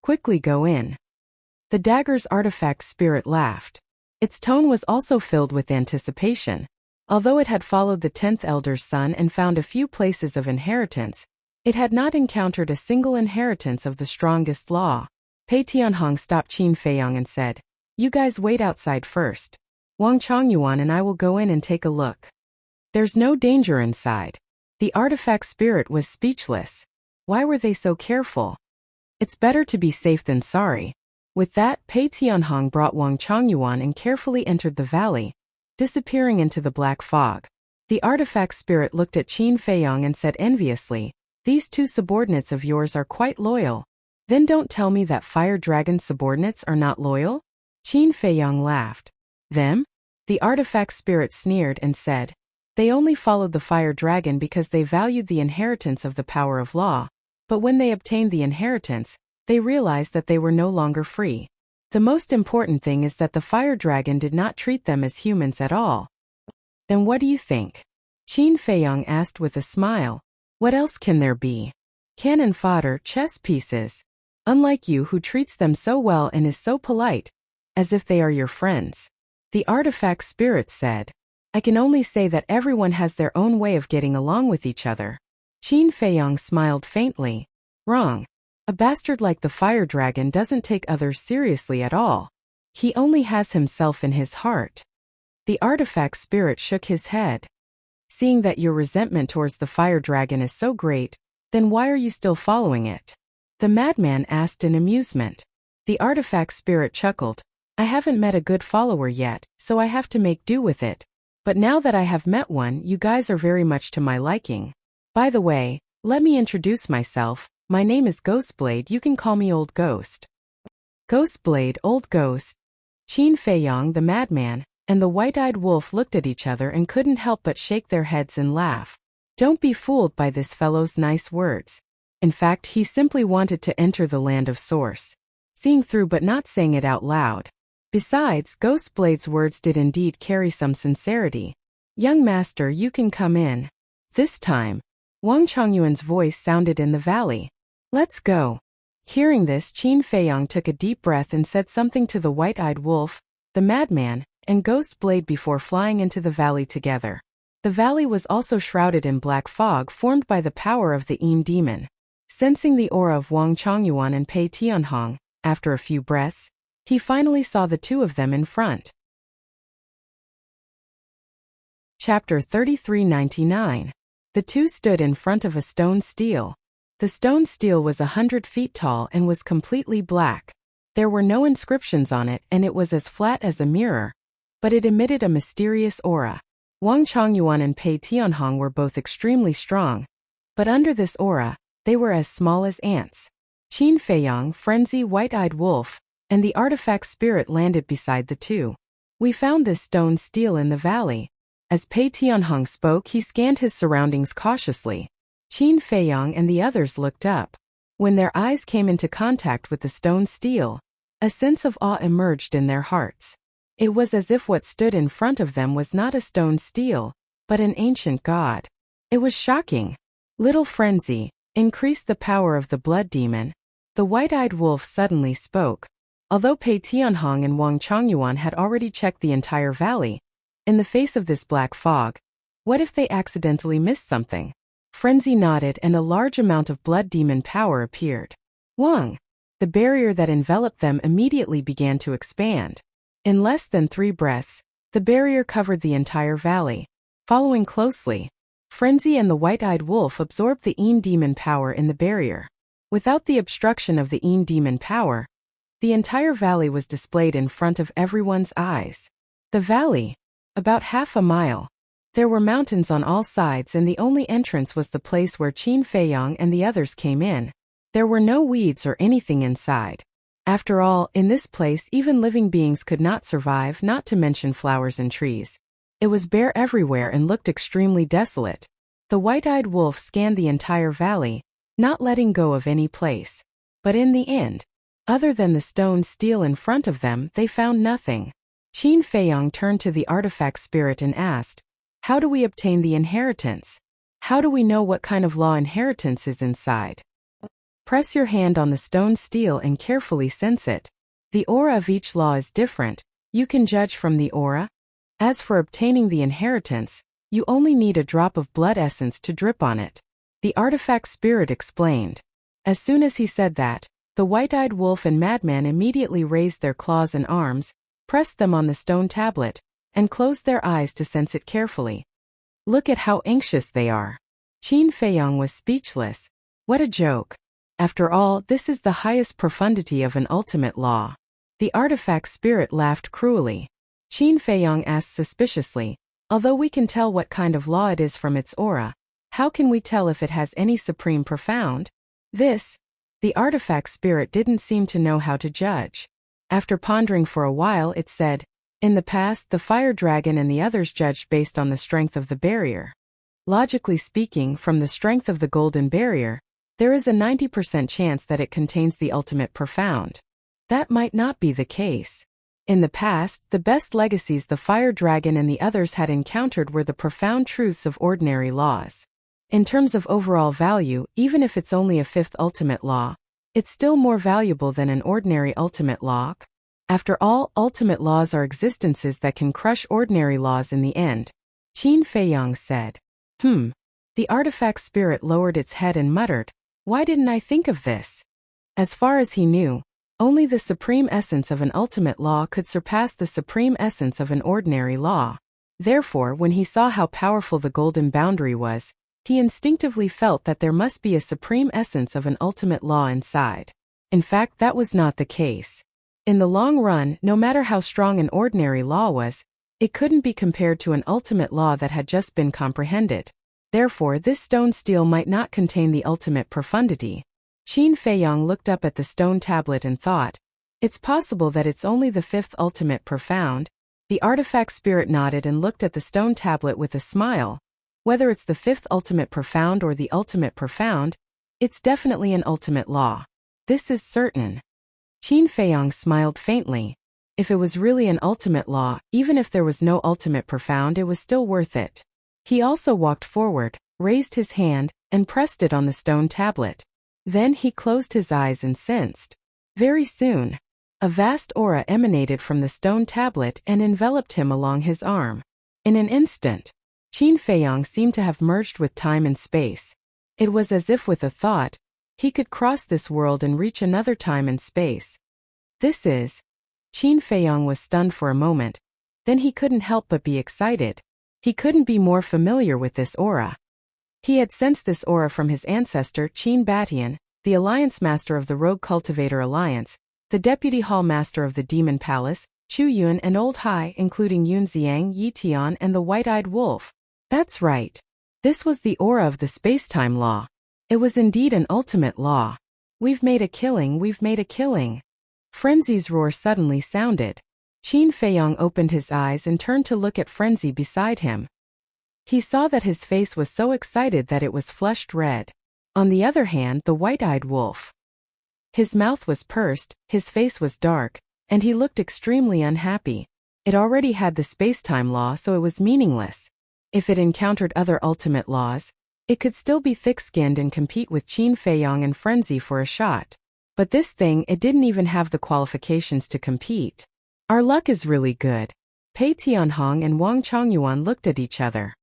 Speaker 1: Quickly go in. The dagger's artifact spirit laughed. Its tone was also filled with anticipation. Although it had followed the 10th elder's son and found a few places of inheritance, it had not encountered a single inheritance of the strongest law. Pei Tianhong stopped Qin Feiyang and said, You guys wait outside first. Wang Chongyuan and I will go in and take a look. There's no danger inside. The artifact spirit was speechless. Why were they so careful? It's better to be safe than sorry. With that, Pei Tianhong brought Wang Chongyuan and carefully entered the valley, disappearing into the black fog. The artifact spirit looked at Qin Feiyang and said enviously, These two subordinates of yours are quite loyal. Then don't tell me that fire dragon subordinates are not loyal? Qin Feiyang laughed. Them? The artifact spirit sneered and said, They only followed the fire dragon because they valued the inheritance of the power of law, but when they obtained the inheritance, they realized that they were no longer free. The most important thing is that the fire dragon did not treat them as humans at all. Then what do you think? Qin Feiyang asked with a smile. What else can there be? Cannon fodder, chess pieces. Unlike you who treats them so well and is so polite, as if they are your friends. The artifact spirit said. I can only say that everyone has their own way of getting along with each other. Qin Feiyang smiled faintly. Wrong. A bastard like the fire dragon doesn't take others seriously at all. He only has himself in his heart. The artifact spirit shook his head. Seeing that your resentment towards the fire dragon is so great, then why are you still following it? The madman asked in amusement. The artifact spirit chuckled. I haven't met a good follower yet, so I have to make do with it. But now that I have met one, you guys are very much to my liking. By the way, let me introduce myself. My name is Ghostblade, you can call me Old Ghost. Ghostblade, Old Ghost. Qin Feiyang, the madman, and the white-eyed wolf looked at each other and couldn't help but shake their heads and laugh. Don't be fooled by this fellow's nice words. In fact, he simply wanted to enter the land of source. Seeing through but not saying it out loud. Besides, Ghostblade's words did indeed carry some sincerity. Young master, you can come in. This time, Wang Chongyuan's voice sounded in the valley. Let's go. Hearing this, Qin Feiyang took a deep breath and said something to the white-eyed wolf, the madman, and Ghostblade before flying into the valley together. The valley was also shrouded in black fog formed by the power of the Yin demon. Sensing the aura of Wang Chongyuan and Pei Tianhong, after a few breaths, he finally saw the two of them in front. Chapter 3399. The two stood in front of a stone stele. The stone stele was 100 feet tall and was completely black. There were no inscriptions on it and it was as flat as a mirror, but it emitted a mysterious aura. Wang Chongyuan and Pei Tianhong were both extremely strong, but under this aura, they were as small as ants. Qin Feiyang, Frenzy, White-Eyed Wolf, and the artifact spirit landed beside the two. We found this stone stele in the valley. As Pei Tianhong spoke, he scanned his surroundings cautiously. Qin Feiyang and the others looked up. When their eyes came into contact with the stone stele, a sense of awe emerged in their hearts. It was as if what stood in front of them was not a stone stele, but an ancient god. It was shocking. Little Frenzy, increase the power of the blood demon. The white-eyed wolf suddenly spoke. Although Pei Tianhong and Wang Chongyuan had already checked the entire valley, in the face of this black fog, what if they accidentally missed something? Frenzy nodded and a large amount of blood demon power appeared. Wang! The barrier that enveloped them immediately began to expand. In less than 3 breaths, the barrier covered the entire valley. Following closely, Frenzy and the white-eyed wolf absorbed the Yin demon power in the barrier. Without the obstruction of the Yin demon power, the entire valley was displayed in front of everyone's eyes. The valley, about half a mile. There were mountains on all sides and the only entrance was the place where Qin Feiyang and the others came in. There were no weeds or anything inside. After all, in this place even living beings could not survive, not to mention flowers and trees. It was bare everywhere and looked extremely desolate. The white-eyed wolf scanned the entire valley, not letting go of any place. But in the end, other than the stone stele in front of them, they found nothing. Qin Feiyang turned to the artifact spirit and asked, "How do we obtain the inheritance? How do we know what kind of law inheritance is inside?" Press your hand on the stone stele and carefully sense it. The aura of each law is different. You can judge from the aura. As for obtaining the inheritance, you only need a drop of blood essence to drip on it. The artifact spirit explained. As soon as he said that, the white-eyed wolf and madman immediately raised their claws and arms, pressed them on the stone tablet, and closed their eyes to sense it carefully. Look at how anxious they are. Qin Feiyang was speechless. What a joke. After all, this is the highest profundity of an ultimate law. The artifact spirit laughed cruelly. Qin Feiyang asked suspiciously, although we can tell what kind of law it is from its aura, how can we tell if it has any supreme profound? The artifact spirit didn't seem to know how to judge. After pondering for a while, it said, in the past, the fire dragon and the others judged based on the strength of the barrier. Logically speaking, from the strength of the golden barrier, there is a 90% chance that it contains the ultimate profound. That might not be the case. In the past, the best legacies the fire dragon and the others had encountered were the profound truths of ordinary laws. In terms of overall value, even if it's only a 5th ultimate law, it's still more valuable than an ordinary ultimate law. After all, ultimate laws are existences that can crush ordinary laws in the end. Qin Feiyang said. The artifact spirit lowered its head and muttered, "Why didn't I think of this?" As far as he knew, only the supreme essence of an ultimate law could surpass the supreme essence of an ordinary law. Therefore, when he saw how powerful the golden boundary was, he instinctively felt that there must be a supreme essence of an ultimate law inside. In fact, that was not the case. In the long run, no matter how strong an ordinary law was, it couldn't be compared to an ultimate law that had just been comprehended. Therefore, this stone stele might not contain the ultimate profundity. Qin Feiyang looked up at the stone tablet and thought, it's possible that it's only the 5th ultimate profound. The artifact spirit nodded and looked at the stone tablet with a smile. Whether it's the 5th ultimate profound or the ultimate profound, it's definitely an ultimate law. This is certain. Qin Feiyang smiled faintly. If it was really an ultimate law, even if there was no ultimate profound, it was still worth it. He also walked forward, raised his hand, and pressed it on the stone tablet. Then he closed his eyes and sensed. Very soon, a vast aura emanated from the stone tablet and enveloped him along his arm. In an instant, Qin Feiyang seemed to have merged with time and space. It was as if with a thought, He could cross this world and reach another time and space. This is... Qin Feiyong was stunned for a moment. Then he couldn't help but be excited. He couldn't be more familiar with this aura. He had sensed this aura from his ancestor Qin Batian, the Alliance Master of the Rogue Cultivator Alliance, the Deputy Hall Master of the Demon Palace, Chu Yun and Old Hai, including Yun Xiang, Yi Tian and the White-Eyed Wolf. That's right. This was the aura of the space-time law. It was indeed an ultimate law. We've made a killing, we've made a killing. Frenzy's roar suddenly sounded. Qin Feiyong opened his eyes and turned to look at Frenzy beside him. He saw that his face was so excited that it was flushed red. On the other hand, the White-Eyed Wolf. His mouth was pursed, his face was dark, and he looked extremely unhappy. It already had the space-time law, so it was meaningless. If it encountered other ultimate laws, it could still be thick-skinned and compete with Qin Feiyong and Frenzy for a shot. But this thing, it didn't even have the qualifications to compete. Our luck is really good. Pei Tianhong and Wang Chongyuan looked at each other.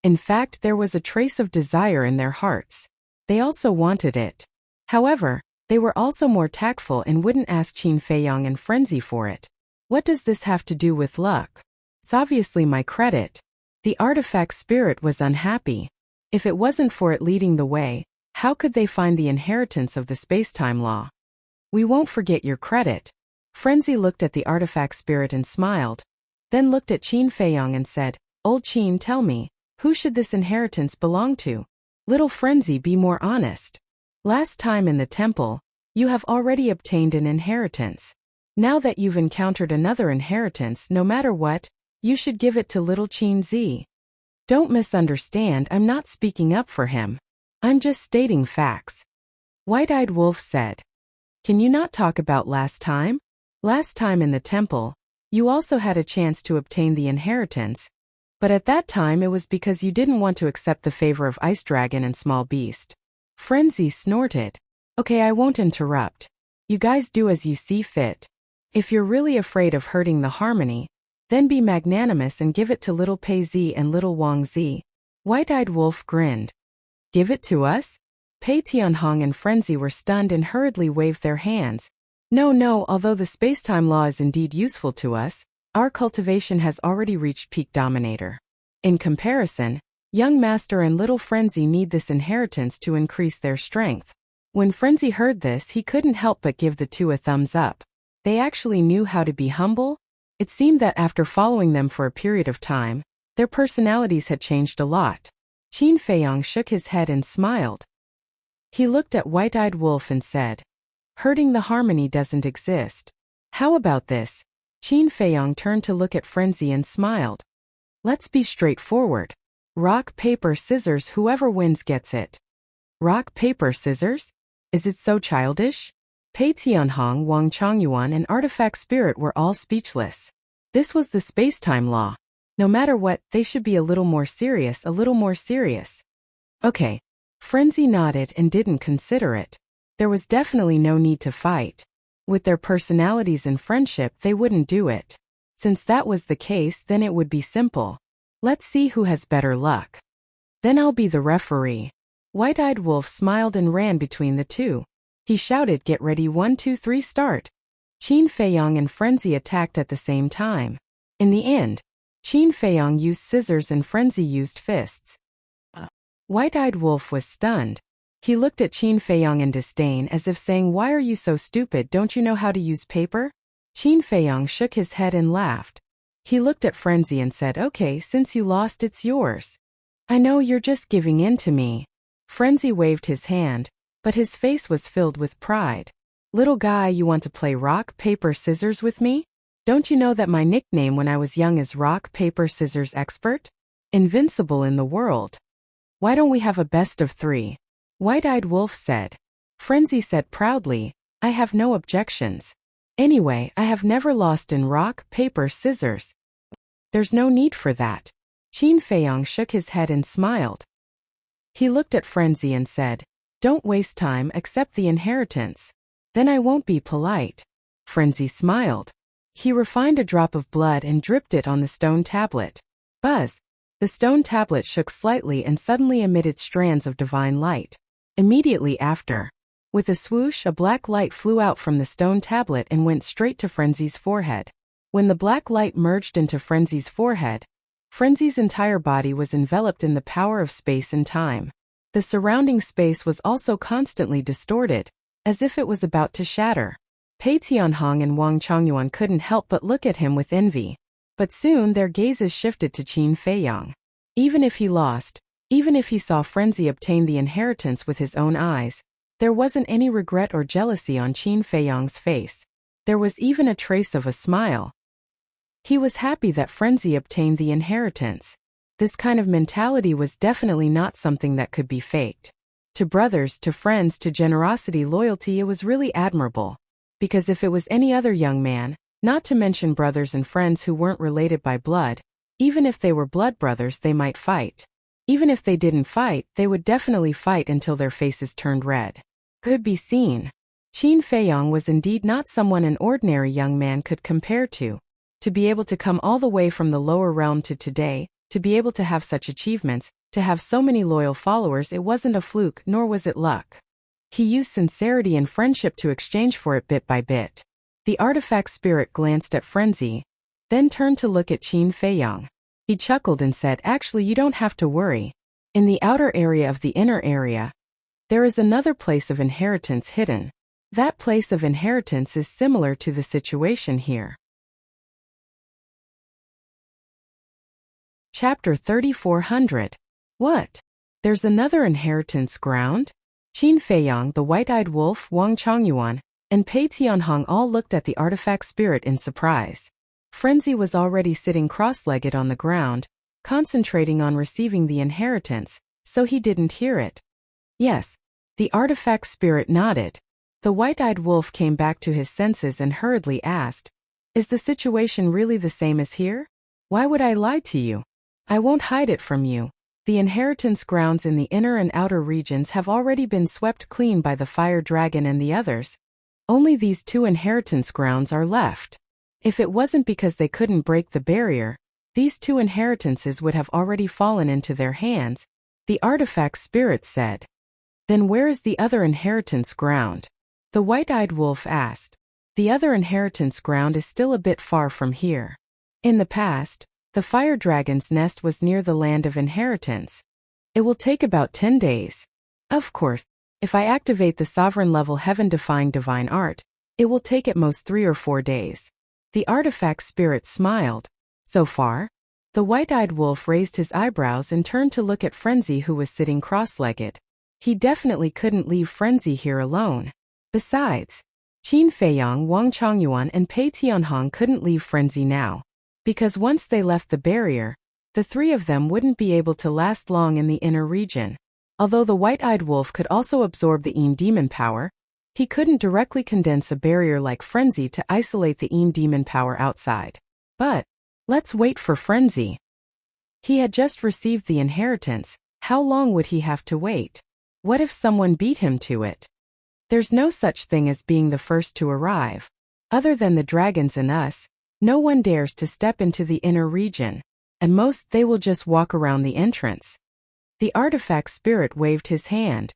Speaker 1: In fact, there was a trace of desire in their hearts. They also wanted it. However, they were also more tactful and wouldn't ask Qin Feiyong and Frenzy for it. What does this have to do with luck? It's obviously my credit. The artifact spirit was unhappy. If it wasn't for it leading the way, how could they find the inheritance of the space-time law? We won't forget your credit. Frenzy looked at the artifact spirit and smiled, then looked at Qin Feiyong and said, Old Qin, tell me, who should this inheritance belong to? Little Frenzy, be more honest. Last time in the temple, you have already obtained an inheritance. Now that you've encountered another inheritance, no matter what, you should give it to little Qin Zi. Don't misunderstand, I'm not speaking up for him. I'm just stating facts. White-Eyed Wolf said. Can you not talk about last time? Last time in the temple, you also had a chance to obtain the inheritance, but at that time it was because you didn't want to accept the favor of Ice Dragon and Small Beast. Frenzy snorted. Okay, I won't interrupt. You guys do as you see fit. If you're really afraid of hurting the harmony, then be magnanimous and give it to little Pei Zi and little Wang Zi. White-Eyed Wolf grinned. Give it to us? Pei Tianhong and Frenzy were stunned and hurriedly waved their hands. No, although the space-time law is indeed useful to us, our cultivation has already reached peak dominator. In comparison, young Master and little Frenzy need this inheritance to increase their strength. When Frenzy heard this, he couldn't help but give the two a thumbs up. They actually knew how to be humble. It seemed that after following them for a period of time, their personalities had changed a lot. Qin Feiyong shook his head and smiled. He looked at White-Eyed Wolf and said, Hurting the harmony doesn't exist. How about this? Qin Feiyong turned to look at Frenzy and smiled. Let's be straightforward. Rock, paper, scissors, whoever wins gets it. Rock, paper, scissors? Is it so childish? Pei Tianhong, Wang Chongyuan and Artifact Spirit were all speechless. This was the space-time law. No matter what, they should be a little more serious, a little more serious. Okay. Frenzy nodded and didn't consider it. There was definitely no need to fight. With their personalities and friendship, they wouldn't do it. Since that was the case, then it would be simple. Let's see who has better luck. Then I'll be the referee. White-Eyed Wolf smiled and ran between the two. He shouted, Get ready, 1, 2, 3, start. Qin Feiyong and Frenzy attacked at the same time. In the end, Qin Feiyong used scissors and Frenzy used fists. White-Eyed Wolf was stunned. He looked at Qin Feiyong in disdain as if saying, Why are you so stupid, don't you know how to use paper? Qin Feiyong shook his head and laughed. He looked at Frenzy and said, Okay, since you lost, it's yours. I know you're just giving in to me. Frenzy waved his hand, but his face was filled with pride. Little guy, you want to play rock, paper, scissors with me? Don't you know that my nickname when I was young is Rock, Paper, Scissors Expert? Invincible in the world. Why don't we have a best of 3? White-Eyed Wolf said. Frenzy said proudly, I have no objections. Anyway, I have never lost in rock, paper, scissors. There's no need for that. Qin Feiyong shook his head and smiled. He looked at Frenzy and said, Don't waste time, accept the inheritance. Then I won't be polite. Frenzy smiled. He refined a drop of blood and dripped it on the stone tablet. Buzz! The stone tablet shook slightly and suddenly emitted strands of divine light. Immediately after, With a swoosh, a black light flew out from the stone tablet and went straight to Frenzy's forehead. When the black light merged into Frenzy's forehead, Frenzy's entire body was enveloped in the power of space and time. The surrounding space was also constantly distorted, as if it was about to shatter. Pei Tianhong and Wang Chongyuan couldn't help but look at him with envy. But soon their gazes shifted to Qin Feiyang. Even if he lost, even if he saw Frenzy obtain the inheritance with his own eyes, there wasn't any regret or jealousy on Qin Feiyang's face. There was even a trace of a smile. He was happy that Frenzy obtained the inheritance. This kind of mentality was definitely not something that could be faked. To brothers, to friends, to generosity, loyalty, it was really admirable. Because if it was any other young man, not to mention brothers and friends who weren't related by blood, even if they were blood brothers, they might fight. Even if they didn't fight, they would definitely fight until their faces turned red. Could be seen. Qin Feiyang was indeed not someone an ordinary young man could compare to. To be able to come all the way from the lower realm to today, to be able to have such achievements, to have so many loyal followers, it wasn't a fluke, nor was it luck. He used sincerity and friendship to exchange for it bit by bit. The artifact spirit glanced at Frenzy, then turned to look at Qin Feiyang. He chuckled and said, "Actually, you don't have to worry. In the outer area of the inner area, there is another place of inheritance hidden. That place of inheritance is similar to the situation here." Chapter 3400. What? There's another inheritance ground? Qin Feiyang, the white-eyed wolf, Wang Chongyuan, and Pei Tianhong all looked at the artifact spirit in surprise. Frenzy was already sitting cross-legged on the ground, concentrating on receiving the inheritance, so he didn't hear it. Yes, the artifact spirit nodded. The white-eyed wolf came back to his senses and hurriedly asked, "Is the situation really the same as here? Why would I lie to you? I won't hide it from you. The inheritance grounds in the inner and outer regions have already been swept clean by the fire dragon and the others. Only these two inheritance grounds are left. If it wasn't because they couldn't break the barrier, these two inheritances would have already fallen into their hands," the artifact spirit said. "Then where is the other inheritance ground?" the white-eyed wolf asked. "The other inheritance ground is still a bit far from here. In the past, the fire dragon's nest was near the land of inheritance. It will take about 10 days. Of course, if I activate the sovereign-level heaven-defying divine art, it will take at most 3 or 4 days." The artifact spirit smiled. "So far?" The white-eyed wolf raised his eyebrows and turned to look at Frenzy, who was sitting cross-legged. He definitely couldn't leave Frenzy here alone. Besides, Qin Feiyang, Wang Chongyuan, and Pei Tianhong couldn't leave Frenzy now. Because once they left the barrier, the three of them wouldn't be able to last long in the inner region. Although the white-eyed wolf could also absorb the Een demon power, he couldn't directly condense a barrier like Frenzy to isolate the Een demon power outside. But let's wait for Frenzy. He had just received the inheritance. How long would he have to wait? What if someone beat him to it? There's no such thing as being the first to arrive. Other than the dragons and us, no one dares to step into the inner region. At most, they will just walk around the entrance. The artifact spirit waved his hand.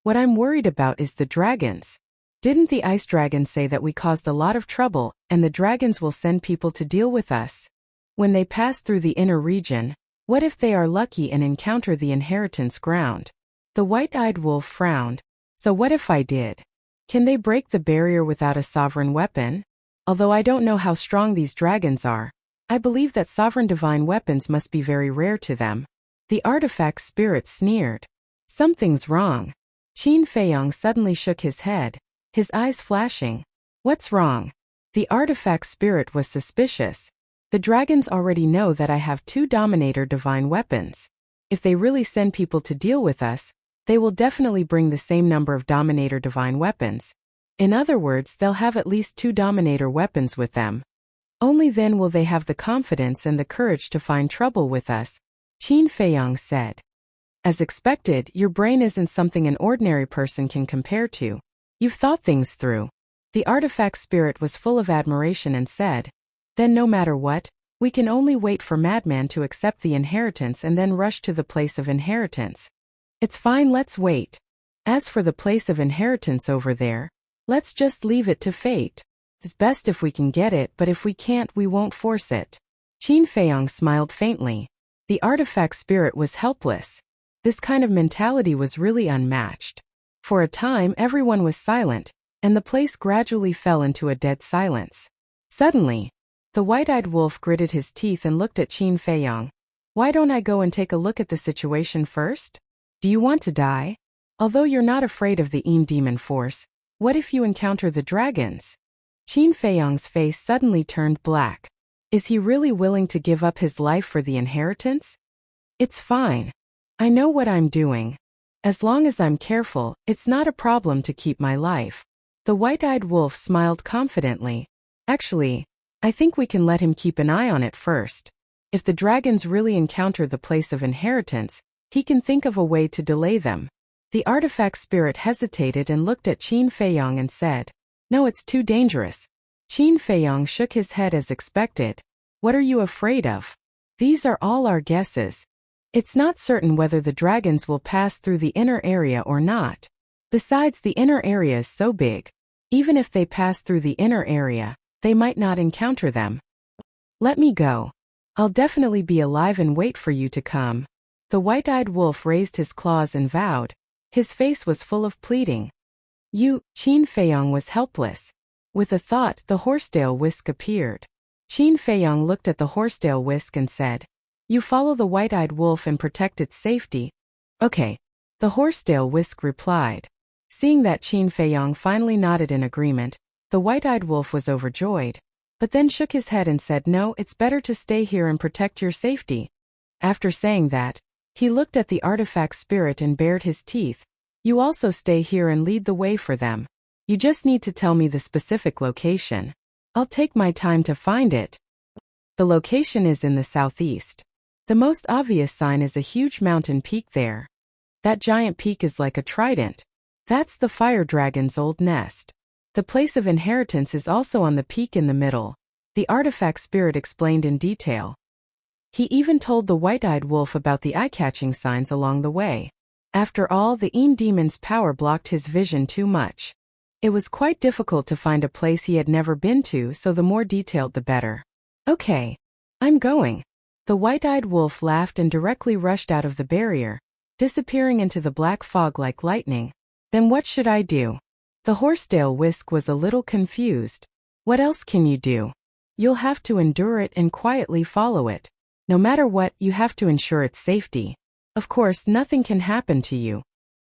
Speaker 1: "What I'm worried about is the dragons. Didn't the ice dragon say that we caused a lot of trouble, and the dragons will send people to deal with us? When they pass through the inner region, what if they are lucky and encounter the inheritance ground?" The white-eyed wolf frowned. "So what if I did? Can they break the barrier without a sovereign weapon? Although I don't know how strong these dragons are, I believe that sovereign divine weapons must be very rare to them." The artifact spirit sneered. "Something's wrong." Qin Feiyang suddenly shook his head, his eyes flashing. "What's wrong?" The artifact spirit was suspicious. "The dragons already know that I have 2 Dominator divine weapons. If they really send people to deal with us, they will definitely bring the same number of Dominator divine weapons. In other words, they'll have at least 2 Dominator weapons with them. Only then will they have the confidence and the courage to find trouble with us," Qin Feiyang said. "As expected, your brain isn't something an ordinary person can compare to. You've thought things through." The artifact spirit was full of admiration and said, "Then no matter what, we can only wait for Madman to accept the inheritance and then rush to the place of inheritance." "It's fine, let's wait." As for the place of inheritance over there, let's just leave it to fate. It's best if we can get it, but if we can't, we won't force it. Qin Feiyang smiled faintly. The artifact spirit was helpless. This kind of mentality was really unmatched. For a time, everyone was silent, and the place gradually fell into a dead silence. Suddenly, the white-eyed wolf gritted his teeth and looked at Qin Feiyang. Why don't I go and take a look at the situation first? Do you want to die? Although you're not afraid of the demon force, what if you encounter the dragons? Qin Feiyang's face suddenly turned black. Is he really willing to give up his life for the inheritance? It's fine. I know what I'm doing. As long as I'm careful, it's not a problem to keep my life. The white-eyed wolf smiled confidently. Actually, I think we can let him keep an eye on it first. If the dragons really encounter the place of inheritance, he can think of a way to delay them. The artifact spirit hesitated and looked at Qin Feiyang and said, "No, it's too dangerous." Qin Feiyang shook his head as expected. What are you afraid of? These are all our guesses. It's not certain whether the dragons will pass through the inner area or not. Besides, the inner area is so big. Even if they pass through the inner area, they might not encounter them. Let me go. I'll definitely be alive and wait for you to come. The white-eyed wolf raised his claws and vowed. His face was full of pleading. Qin Feiyang was helpless. With a thought, the horsetail whisk appeared. Qin Feiyang looked at the horsetail whisk and said, "You follow the white-eyed wolf and protect its safety." "Okay," the horsetail whisk replied. Seeing that Qin Feiyang finally nodded in agreement, the white-eyed wolf was overjoyed, but then shook his head and said, "No, it's better to stay here and protect your safety." After saying that, he looked at the artifact spirit and bared his teeth. "You also stay here and lead the way for them. You just need to tell me the specific location. I'll take my time to find it." The location is in the southeast. The most obvious sign is a huge mountain peak there. That giant peak is like a trident. That's the fire dragon's old nest. The place of inheritance is also on the peak in the middle. The artifact spirit explained in detail. He even told the white-eyed wolf about the eye-catching signs along the way. After all, the demon's power blocked his vision too much. It was quite difficult to find a place he had never been to, so the more detailed the better. "Okay, I'm going." The white-eyed wolf laughed and directly rushed out of the barrier, disappearing into the black fog like lightning. "Then what should I do?" The horsetail whisk was a little confused. "What else can you do? You'll have to endure it and quietly follow it. No matter what, you have to ensure its safety. Of course, nothing can happen to you."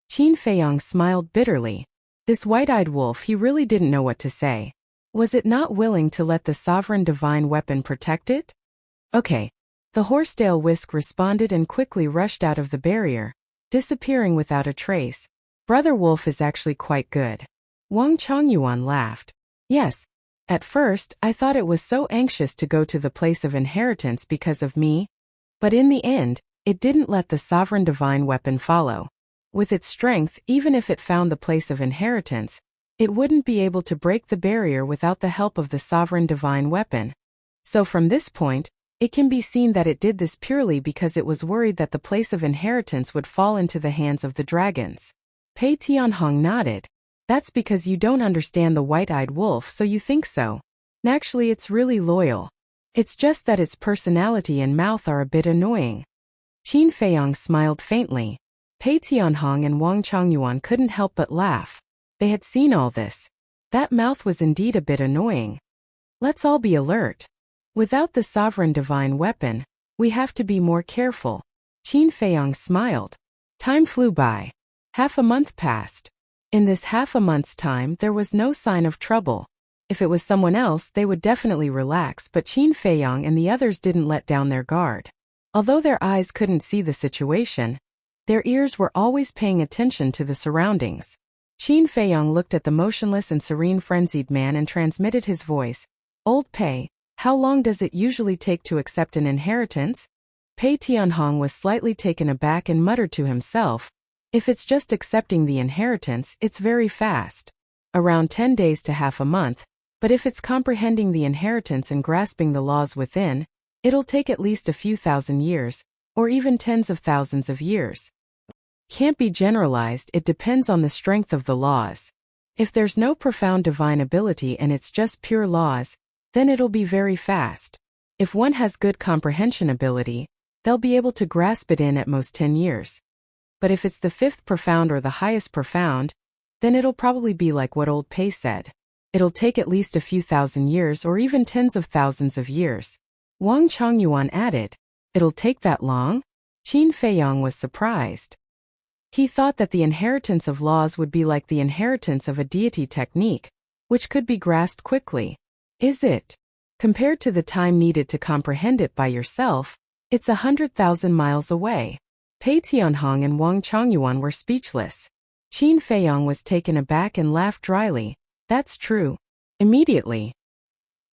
Speaker 1: Qin Feiyang smiled bitterly. This white-eyed wolf, he really didn't know what to say. Was it not willing to let the sovereign divine weapon protect it? "Okay." The horsetail whisk responded and quickly rushed out of the barrier, disappearing without a trace. "Brother Wolf is actually quite good." Wang Chongyuan laughed. "Yes. At first, I thought it was so anxious to go to the place of inheritance because of me. But in the end, it didn't let the sovereign divine weapon follow. With its strength, even if it found the place of inheritance, it wouldn't be able to break the barrier without the help of the sovereign divine weapon. So from this point, it can be seen that it did this purely because it was worried that the place of inheritance would fall into the hands of the dragons." Pei Tianhong nodded. "That's because you don't understand the white-eyed wolf, so you think so. Actually, it's really loyal. It's just that its personality and mouth are a bit annoying." Qin Feiyang smiled faintly. Pei Tianhong and Wang Chongyuan couldn't help but laugh. They had seen all this. That mouth was indeed a bit annoying. "Let's all be alert. Without the sovereign divine weapon, we have to be more careful." Qin Feiyang smiled. Time flew by. Half a month passed. In this half a month's time, there was no sign of trouble. If it was someone else, they would definitely relax, but Qin Feiyang and the others didn't let down their guard. Although their eyes couldn't see the situation, their ears were always paying attention to the surroundings. Qin Feiyang looked at the motionless and serene frenzied man and transmitted his voice. "Old Pei, how long does it usually take to accept an inheritance?" Pei Tianhong was slightly taken aback and muttered to himself, "If it's just accepting the inheritance, it's very fast. Around 10 days to half a month, but if it's comprehending the inheritance and grasping the laws within, it'll take at least a few thousand years, or even tens of thousands of years." can't be generalized, it depends on the strength of the laws. If there's no profound divine ability and it's just pure laws, then it'll be very fast. If one has good comprehension ability, they'll be able to grasp it in at most 10 years. But if it's the fifth profound or the highest profound, then it'll probably be like what old Pei said. It'll take at least a few thousand years or even tens of thousands of years. Wang Chongyuan added, "It'll take that long?" Qin Feiyang was surprised. He thought that the inheritance of laws would be like the inheritance of a deity technique, which could be grasped quickly. Is it? Compared to the time needed to comprehend it by yourself, it's 100,000 miles away. Pei Tianhong and Wang Chongyuan were speechless. Qin Feiyang was taken aback and laughed dryly. That's true. Immediately.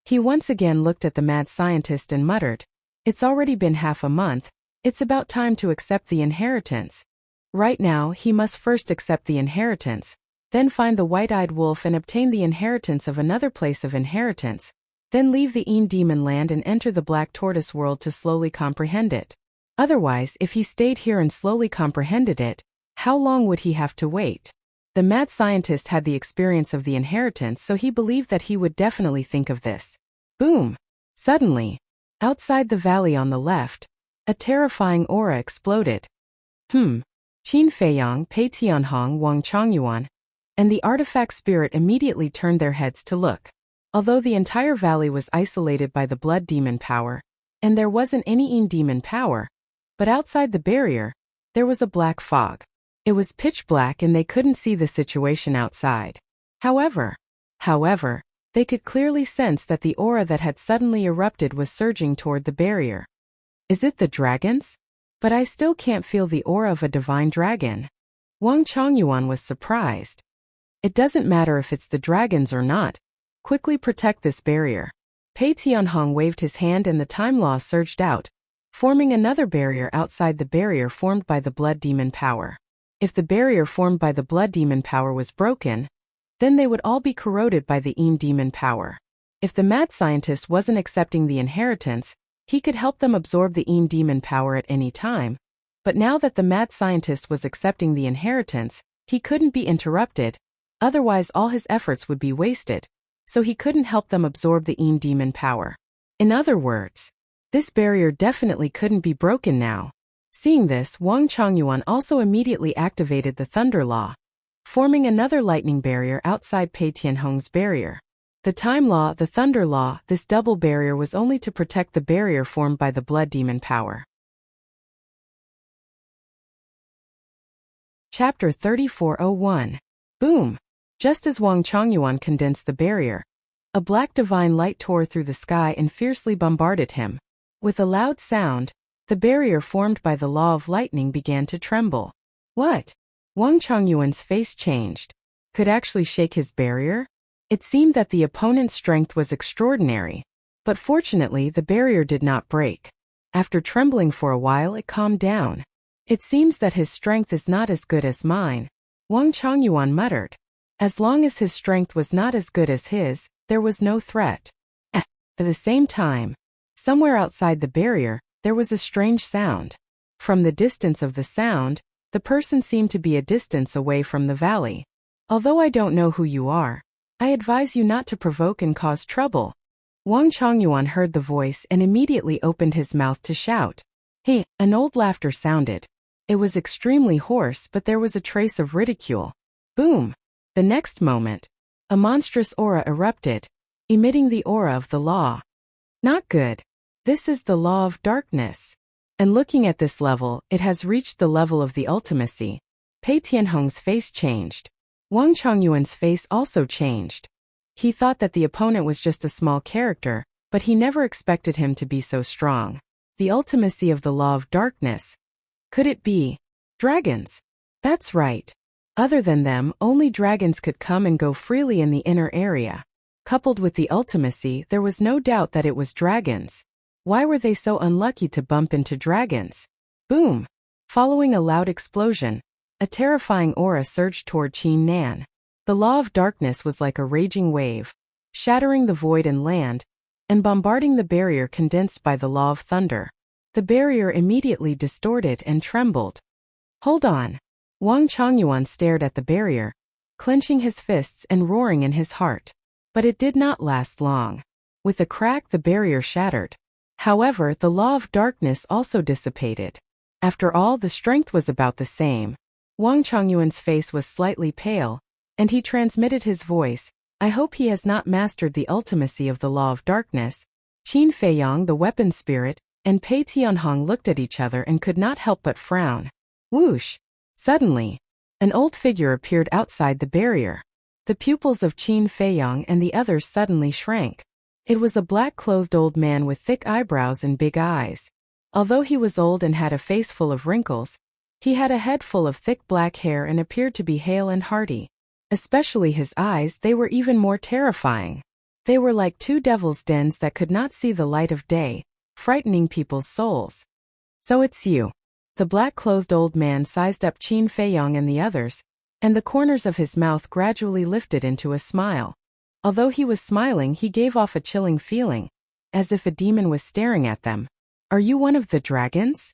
Speaker 1: He once again looked at the mad scientist and muttered, "It's already been half a month, it's about time to accept the inheritance." Right now, he must first accept the inheritance, then find the white-eyed wolf and obtain the inheritance of another place of inheritance, then leave the Een demon land and enter the black tortoise world to slowly comprehend it. Otherwise, if he stayed here and slowly comprehended it, how long would he have to wait? The mad scientist had the experience of the inheritance, so he believed that he would definitely think of this. Boom! Suddenly, outside the valley on the left, a terrifying aura exploded. Qin Feiyang, Pei Tianhong, Wang Chongyuan, and the artifact spirit immediately turned their heads to look. Although the entire valley was isolated by the blood demon power, and there wasn't any Een demon power, but outside the barrier, there was a black fog. It was pitch black and they couldn't see the situation outside. However, they could clearly sense that the aura that had suddenly erupted was surging toward the barrier. Is it the dragons? But I still can't feel the aura of a divine dragon. Wang Chongyuan was surprised. It doesn't matter if it's the dragons or not. Quickly protect this barrier. Pei Tianhong waved his hand and the time law surged out, forming another barrier outside the barrier formed by the blood demon power. If the barrier formed by the blood demon power was broken, then they would all be corroded by the Een demon power. If the mad scientist wasn't accepting the inheritance, he could help them absorb the Een demon power at any time. But now that the mad scientist was accepting the inheritance, he couldn't be interrupted, otherwise all his efforts would be wasted, so he couldn't help them absorb the Een demon power. In other words, this barrier definitely couldn't be broken now. Seeing this, Wang Chongyuan also immediately activated the Thunder Law, forming another lightning barrier outside Pei Tianhong's barrier. The Time Law, the Thunder Law, this double barrier was only to protect the barrier formed by the blood demon power. Chapter 3401. Boom! Just as Wang Chongyuan condensed the barrier, a black divine light tore through the sky and fiercely bombarded him. With a loud sound, the barrier formed by the law of lightning began to tremble. What? Wang Chongyuan's face changed. Could actually shake his barrier? It seemed that the opponent's strength was extraordinary, but fortunately the barrier did not break. After trembling for a while, it calmed down. It seems that his strength is not as good as mine, Wang Chongyuan muttered. As long as his strength was not as good as his, there was no threat. At the same time, somewhere outside the barrier, there was a strange sound. From the distance of the sound, the person seemed to be a distance away from the valley. Although I don't know who you are, I advise you not to provoke and cause trouble. Wang Chongyuan heard the voice and immediately opened his mouth to shout. Hey, an old laughter sounded. It was extremely hoarse, but there was a trace of ridicule. Boom! The next moment, a monstrous aura erupted, emitting the aura of the law. Not good. This is the law of darkness. And looking at this level, it has reached the level of the ultimacy. Pei Tianhong's face changed. Wang Chongyuan's face also changed. He thought that the opponent was just a small character, but he never expected him to be so strong. The ultimacy of the law of darkness. Could it be dragons? That's right. Other than them, only dragons could come and go freely in the inner area. Coupled with the ultimacy, there was no doubt that it was dragons. Why were they so unlucky to bump into dragons? Boom! Following a loud explosion, a terrifying aura surged toward Qin Nan. The law of darkness was like a raging wave, shattering the void and land, and bombarding the barrier condensed by the law of thunder. The barrier immediately distorted and trembled. Hold on. Wang Chongyuan stared at the barrier, clenching his fists and roaring in his heart. But it did not last long. With a crack, the barrier shattered. However, the law of darkness also dissipated. After all, the strength was about the same. Wang Chongyuan's face was slightly pale, and he transmitted his voice, "I hope he has not mastered the ultimacy of the law of darkness." Qin Feiyang, the weapon spirit, and Pei Tianhong looked at each other and could not help but frown. Whoosh! Suddenly, an old figure appeared outside the barrier. The pupils of Qin Feiyang and the others suddenly shrank. It was a black-clothed old man with thick eyebrows and big eyes. Although he was old and had a face full of wrinkles, he had a head full of thick black hair and appeared to be hale and hearty. Especially his eyes, they were even more terrifying. They were like two devil's dens that could not see the light of day, frightening people's souls. "So it's you." The black-clothed old man sized up Qin Feiyang and the others, and the corners of his mouth gradually lifted into a smile. Although he was smiling, he gave off a chilling feeling, as if a demon was staring at them. "Are you one of the dragons?"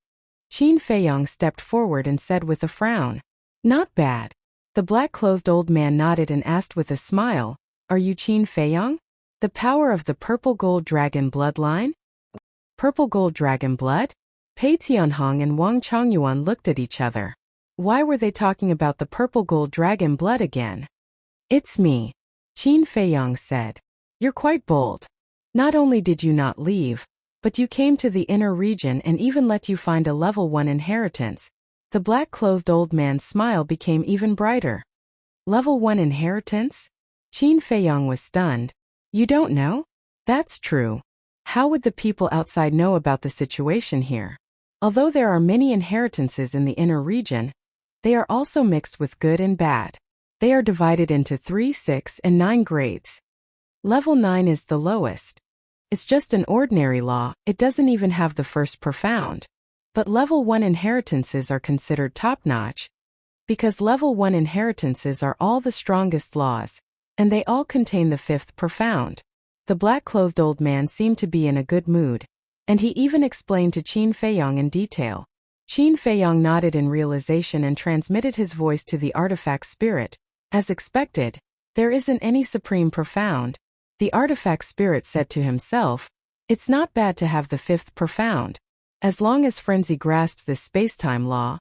Speaker 1: Qin Feiyang stepped forward and said with a frown. "Not bad." The black-clothed old man nodded and asked with a smile, "Are you Qin Feiyang? The power of the purple gold dragon bloodline?" Purple gold dragon blood? Pei Tianhong and Wang Chongyuan looked at each other. Why were they talking about the purple gold dragon blood again? "It's me," Qin Feiyang said. "You're quite bold. Not only did you not leave, but you came to the inner region and even let you find a level 1 inheritance." The black-clothed old man's smile became even brighter. "Level 1 inheritance?" Qin Feiyang was stunned. "You don't know?" "That's true. How would the people outside know about the situation here? Although there are many inheritances in the inner region, they are also mixed with good and bad. They are divided into 3, 6, and 9 grades. Level 9 is the lowest. It's just an ordinary law, it doesn't even have the first profound. But level 1 inheritances are considered top-notch, because level 1 inheritances are all the strongest laws, and they all contain the 5th profound. The black-clothed old man seemed to be in a good mood, and he even explained to Qin Feiyang in detail. Qin Feiyang nodded in realization and transmitted his voice to the artifact spirit. As expected, there isn't any supreme profound. The artifact spirit said to himself, "It's not bad to have the 5th profound. As long as Frenzy grasps this space-time law,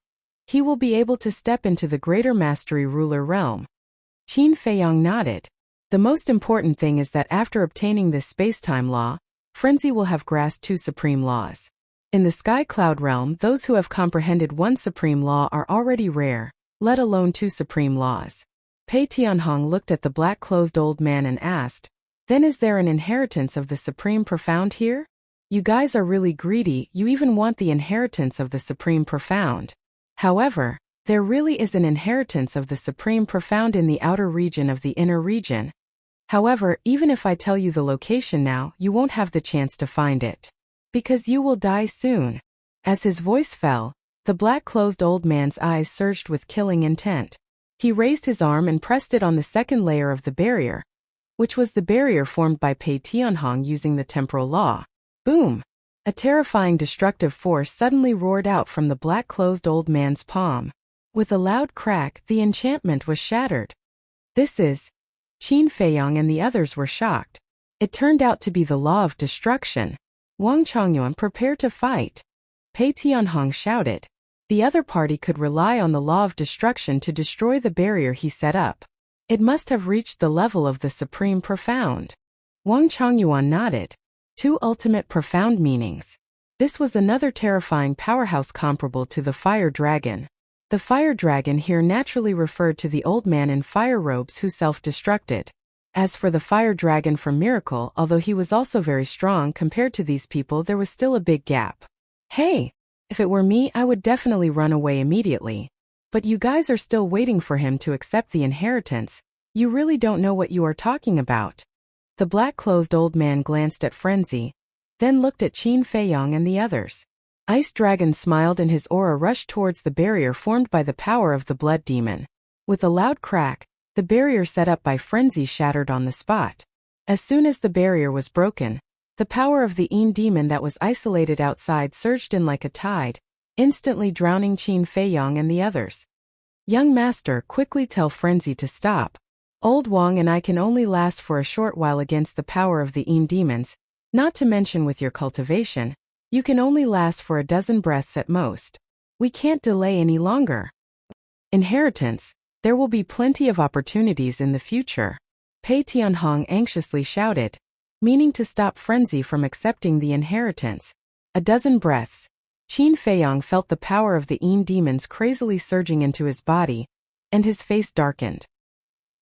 Speaker 1: he will be able to step into the greater mastery ruler realm." Qin Feiyang nodded. The most important thing is that after obtaining this space-time law, Frenzy will have grasped 2 supreme laws. In the Sky Cloud realm, those who have comprehended 1 supreme law are already rare, let alone 2 supreme laws. Pei Tianhong looked at the black-clothed old man and asked, "Then is there an inheritance of the supreme profound here? You guys are really greedy, you even want the inheritance of the supreme profound." However, there really is an inheritance of the supreme profound in the outer region of the inner region. However, even if I tell you the location now, you won't have the chance to find it. Because you will die soon. As his voice fell, the black-clothed old man's eyes surged with killing intent. He raised his arm and pressed it on the second layer of the barrier, which was the barrier formed by Pei Tianhong using the temporal law. Boom! A terrifying destructive force suddenly roared out from the black-clothed old man's palm. With a loud crack, the enchantment was shattered. "This is..." Qin Feiyang and the others were shocked. It turned out to be the law of destruction. Wang Chongyuan, prepare to fight. Pei Tianhong shouted. The other party could rely on the law of destruction to destroy the barrier he set up. It must have reached the level of the supreme profound. Wang Chongyuan nodded. 2 ultimate profound meanings. This was another terrifying powerhouse comparable to the fire dragon. The fire dragon here naturally referred to the old man in fire robes who self-destructed. As for the fire dragon from Miracle, although he was also very strong compared to these people, there was still a big gap. Hey! If it were me, I would definitely run away immediately. But you guys are still waiting for him to accept the inheritance. You really don't know what you are talking about. The black-clothed old man glanced at Frenzy, then looked at Qin Feiyang and the others. Ice Dragon smiled and his aura rushed towards the barrier formed by the power of the blood demon. With a loud crack, the barrier set up by Frenzy shattered on the spot. As soon as the barrier was broken, the power of the Een demon that was isolated outside surged in like a tide, instantly drowning Qin Feiyang and the others. Young master, quickly tell Frenzy to stop. Old Wang and I can only last for a short while against the power of the demons, not to mention with your cultivation, you can only last for a dozen breaths at most. We can't delay any longer. Inheritance, there will be plenty of opportunities in the future. Pei Tianhong anxiously shouted, meaning to stop Frenzy from accepting the inheritance. A dozen breaths. Qin Feiyang felt the power of the demons crazily surging into his body, and his face darkened.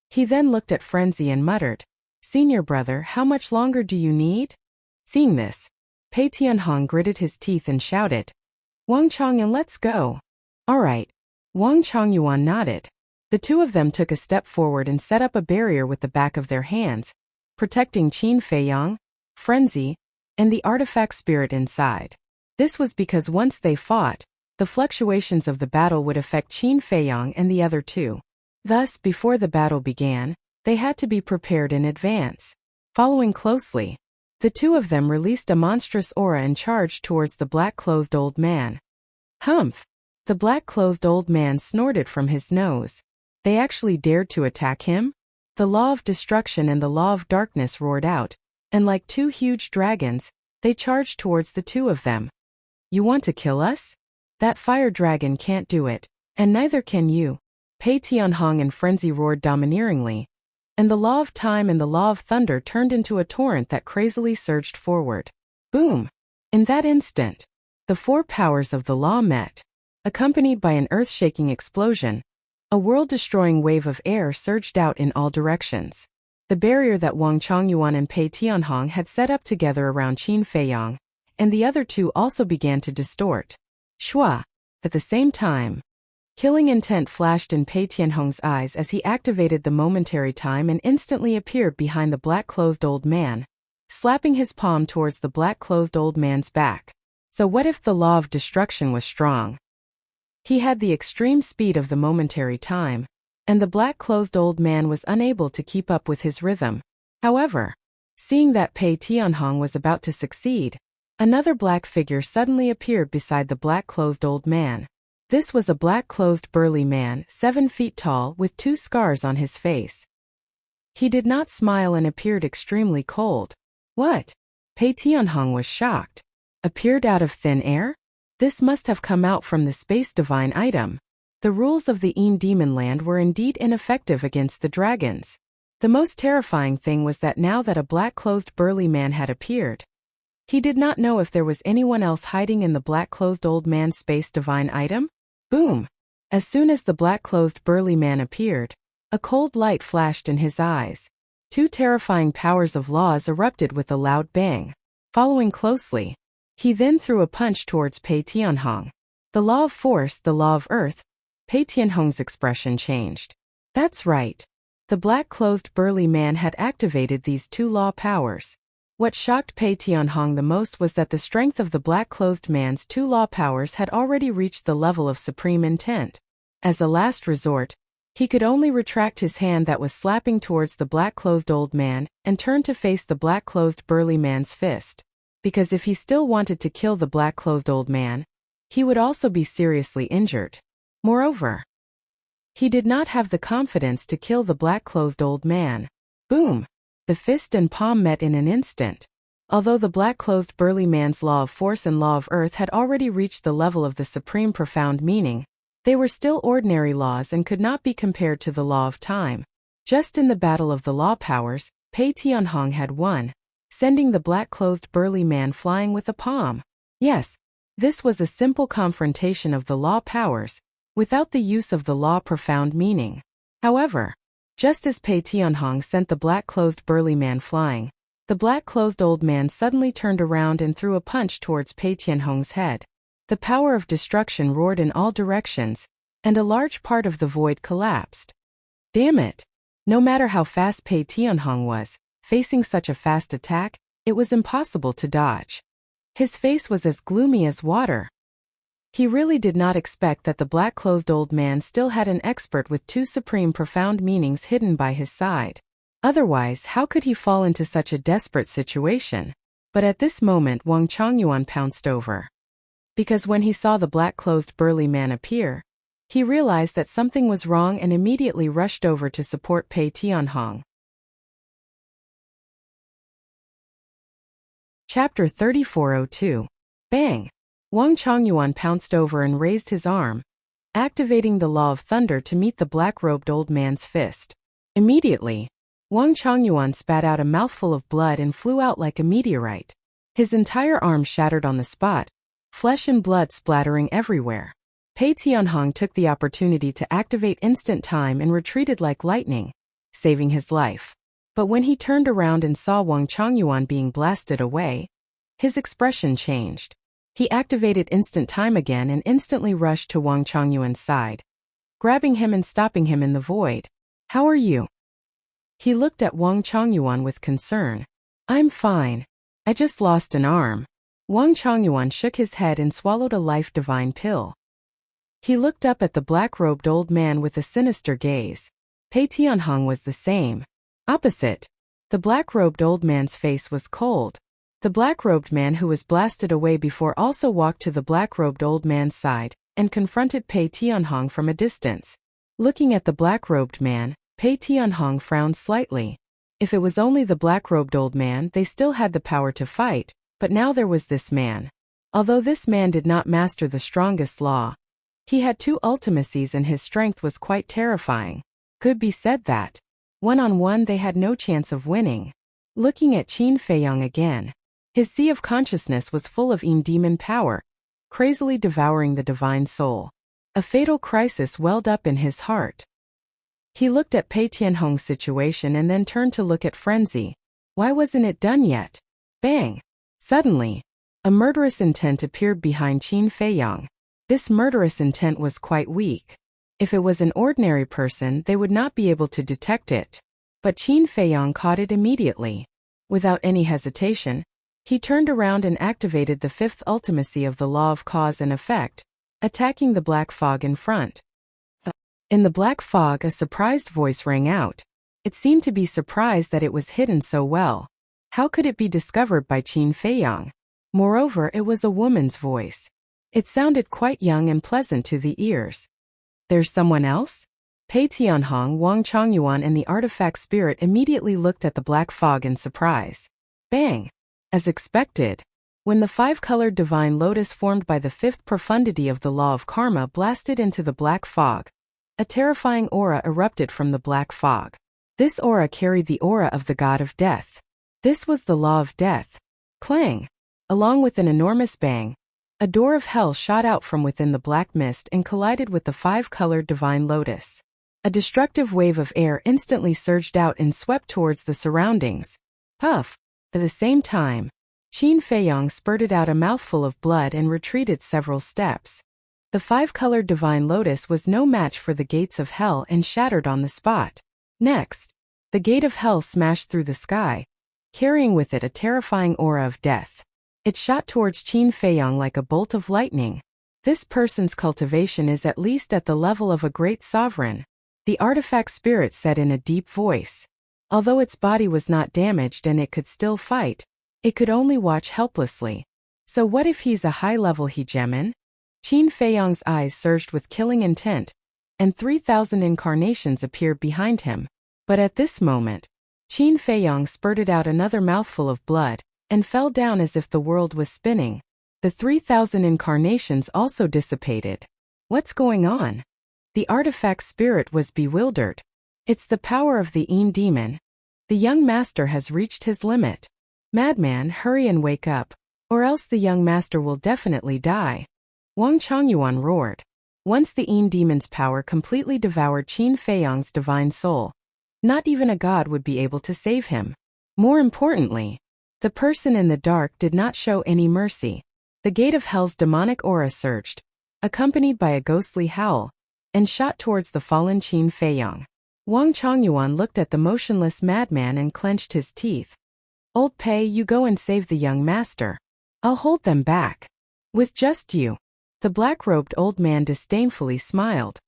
Speaker 1: He then looked at Frenzy and muttered, "Senior brother, how much longer do you need?" Seeing this, Pei Tianhong gritted his teeth and shouted, "Wang Chongyuan, let's go." "All right." Wang Chongyuan nodded. The two of them took a step forward and set up a barrier with the back of their hands, protecting Qin Feiyang, Frenzy, and the artifact spirit inside. This was because once they fought, the fluctuations of the battle would affect Qin Feiyang and the other two. Thus, before the battle began, they had to be prepared in advance. Following closely, the two of them released a monstrous aura and charged towards the black-clothed old man. Humph! The black-clothed old man snorted from his nose. They actually dared to attack him? The law of destruction and the law of darkness roared out, and like two huge dragons, they charged towards the two of them. "You want to kill us? That fire dragon can't do it, and neither can you." Pei Tianhong and Frenzy roared domineeringly, and the law of time and the law of thunder turned into a torrent that crazily surged forward. Boom! In that instant, the four powers of the law met. Accompanied by an earth-shaking explosion, a world-destroying wave of air surged out in all directions. The barrier that Wang Chongyuan and Pei Tianhong had set up together around Qin Feiyang, and the other two also began to distort. Shua! At the same time, killing intent flashed in Pei Tianhong's eyes as he activated the momentary time and instantly appeared behind the black-clothed old man, slapping his palm towards the black-clothed old man's back. So what if the law of destruction was strong? He had the extreme speed of the momentary time, and the black-clothed old man was unable to keep up with his rhythm. However, seeing that Pei Tianhong was about to succeed, another black figure suddenly appeared beside the black-clothed old man. This was a black-clothed burly man, 7 feet tall, with 2 scars on his face. He did not smile and appeared extremely cold. What? Pei Tianhong was shocked. Appeared out of thin air? This must have come out from the space divine item. The rules of the Demon Land were indeed ineffective against the dragons. The most terrifying thing was that now that a black-clothed burly man had appeared, he did not know if there was anyone else hiding in the black-clothed old man's space divine item. Boom! As soon as the black-clothed burly man appeared, a cold light flashed in his eyes. 2 terrifying powers of laws erupted with a loud bang. Following closely, he then threw a punch towards Pei Tianhong. The law of force, the law of earth. Pei Tianhong's expression changed. That's right. The black-clothed burly man had activated these 2 law powers. What shocked Pei Tianhong the most was that the strength of the black-clothed man's 2 law powers had already reached the level of supreme intent. As a last resort, he could only retract his hand that was slapping towards the black-clothed old man and turn to face the black-clothed burly man's fist. Because if he still wanted to kill the black-clothed old man, he would also be seriously injured. Moreover, he did not have the confidence to kill the black-clothed old man. Boom! The fist and palm met in an instant. Although the black-clothed burly man's law of force and law of earth had already reached the level of the supreme profound meaning, they were still ordinary laws and could not be compared to the law of time. Just in the battle of the law powers, Pei Tianhong had won, sending the black-clothed burly man flying with a palm. Yes, this was a simple confrontation of the law powers, without the use of the law profound meaning. However, just as Pei Tianhong sent the black-clothed burly man flying, the black-clothed old man suddenly turned around and threw a punch towards Pei Tianhong's head. The power of destruction roared in all directions, and a large part of the void collapsed. Damn it! No matter how fast Pei Tianhong was, facing such a fast attack, it was impossible to dodge. His face was as gloomy as water. He really did not expect that the black-clothed old man still had an expert with 2 supreme profound meanings hidden by his side. Otherwise, how could he fall into such a desperate situation? But at this moment Wang Chongyuan pounced over. Because when he saw the black-clothed burly man appear, He realized that something was wrong and immediately rushed over to support Pei Tianhong. Chapter 3402. Bang! Wang Chongyuan pounced over and raised his arm, activating the law of thunder to meet the black-robed old man's fist. Immediately, Wang Chongyuan spat out a mouthful of blood and flew out like a meteorite. His entire arm shattered on the spot, flesh and blood splattering everywhere. Pei Tianhong took the opportunity to activate instant time and retreated like lightning, saving his life. But when he turned around and saw Wang Chongyuan being blasted away, his expression changed. He activated instant time again and instantly rushed to Wang Chongyuan's side, grabbing him and stopping him in the void. "How are you?" He looked at Wang Chongyuan with concern. "I'm fine. I just lost an arm." Wang Chongyuan shook his head and swallowed a life-divine pill. He looked up at the black-robed old man with a sinister gaze. Pei Tianhong was the same. Opposite, the black-robed old man's face was cold. The black-robed man who was blasted away before also walked to the black-robed old man's side and confronted Pei Tianhong from a distance. Looking at the black-robed man, Pei Tianhong frowned slightly. If it was only the black-robed old man, they still had the power to fight, but now there was this man. Although this man did not master the strongest law, he had two ultimacies and his strength was quite terrifying. Could be said that, one-on-one they had no chance of winning. Looking at Qin Feiyang again, his sea of consciousness was full of demon power, crazily devouring the divine soul. A fatal crisis welled up in his heart. He looked at Pei Tianhong's situation and then turned to look at Frenzy. Why wasn't it done yet? Bang! Suddenly, a murderous intent appeared behind Qin Feiyang. This murderous intent was quite weak. If it was an ordinary person, they would not be able to detect it. But Qin Feiyang caught it immediately. Without any hesitation, he turned around and activated the fifth ultimacy of the law of cause and effect, attacking the black fog in front. In the black fog, a surprised voice rang out. It seemed to be surprised that it was hidden so well. How could it be discovered by Qin Feiyang? Moreover, it was a woman's voice. It sounded quite young and pleasant to the ears. "There's someone else?" Pei Tianhong, Wang Chongyuan and the artifact spirit immediately looked at the black fog in surprise. Bang! As expected, when the five-colored divine lotus formed by the fifth profundity of the law of karma blasted into the black fog, a terrifying aura erupted from the black fog. This aura carried the aura of the god of death. This was the law of death. Clang! Along with an enormous bang, a door of hell shot out from within the black mist and collided with the five-colored divine lotus. A destructive wave of air instantly surged out and swept towards the surroundings. Puff! At the same time, Qin Feiyang spurted out a mouthful of blood and retreated several steps. The five-colored divine lotus was no match for the gates of hell and shattered on the spot. Next, the gate of hell smashed through the sky, carrying with it a terrifying aura of death. It shot towards Qin Feiyang like a bolt of lightning. This person's cultivation is at least at the level of a great sovereign, the artifact spirit said in a deep voice. Although its body was not damaged and it could still fight, it could only watch helplessly. So what if he's a high-level hegemon? Qin Feiyang's eyes surged with killing intent, and 3,000 incarnations appeared behind him. But at this moment, Qin Feiyang spurted out another mouthful of blood, and fell down as if the world was spinning. The 3,000 incarnations also dissipated. What's going on? The artifact spirit was bewildered. It's the power of the demon. The young master has reached his limit. Madman, hurry and wake up, or else the young master will definitely die. Wang Chongyuan roared. Once the demon's power completely devoured Qin Feiyang's divine soul, not even a god would be able to save him. More importantly, the person in the dark did not show any mercy. The gate of hell's demonic aura surged, accompanied by a ghostly howl, and shot towards the fallen Qin Feiyang. Wang Chongyuan looked at the motionless madman and clenched his teeth. Old Pei, you go and save the young master. I'll hold them back. With just you. The black-robed old man disdainfully smiled.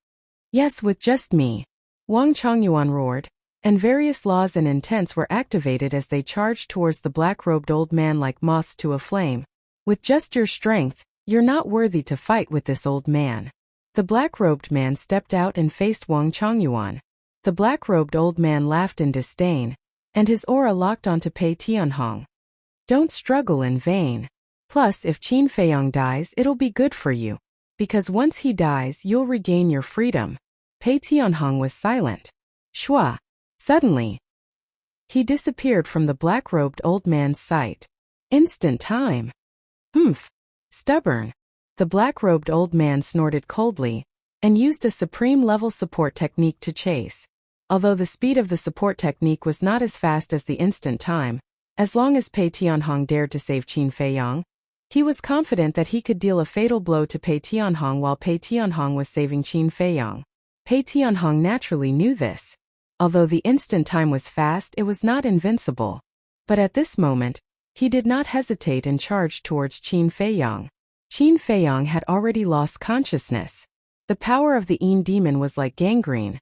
Speaker 1: Yes, with just me. Wang Chongyuan roared, and various laws and intents were activated as they charged towards the black-robed old man like moths to a flame. With just your strength, you're not worthy to fight with this old man. The black-robed man stepped out and faced Wang Chongyuan. The black-robed old man laughed in disdain, and his aura locked onto Pei Tianhong. Don't struggle in vain. Plus, if Qin Feiyong dies, it'll be good for you. Because once he dies, you'll regain your freedom. Pei Tianhong was silent. Shua. Suddenly, he disappeared from the black-robed old man's sight. Instant time. Humph. Stubborn. The black-robed old man snorted coldly and used a supreme-level support technique to chase. Although the speed of the support technique was not as fast as the instant time, as long as Pei Tianhong dared to save Qin Feiyong, he was confident that he could deal a fatal blow to Pei Tianhong while Pei Tianhong was saving Qin Feiyong. Pei Tianhong naturally knew this. Although the instant time was fast, it was not invincible. But at this moment, he did not hesitate and charged towards Qin Feiyong. Qin Feiyong had already lost consciousness. The power of the Yin demon was like gangrene,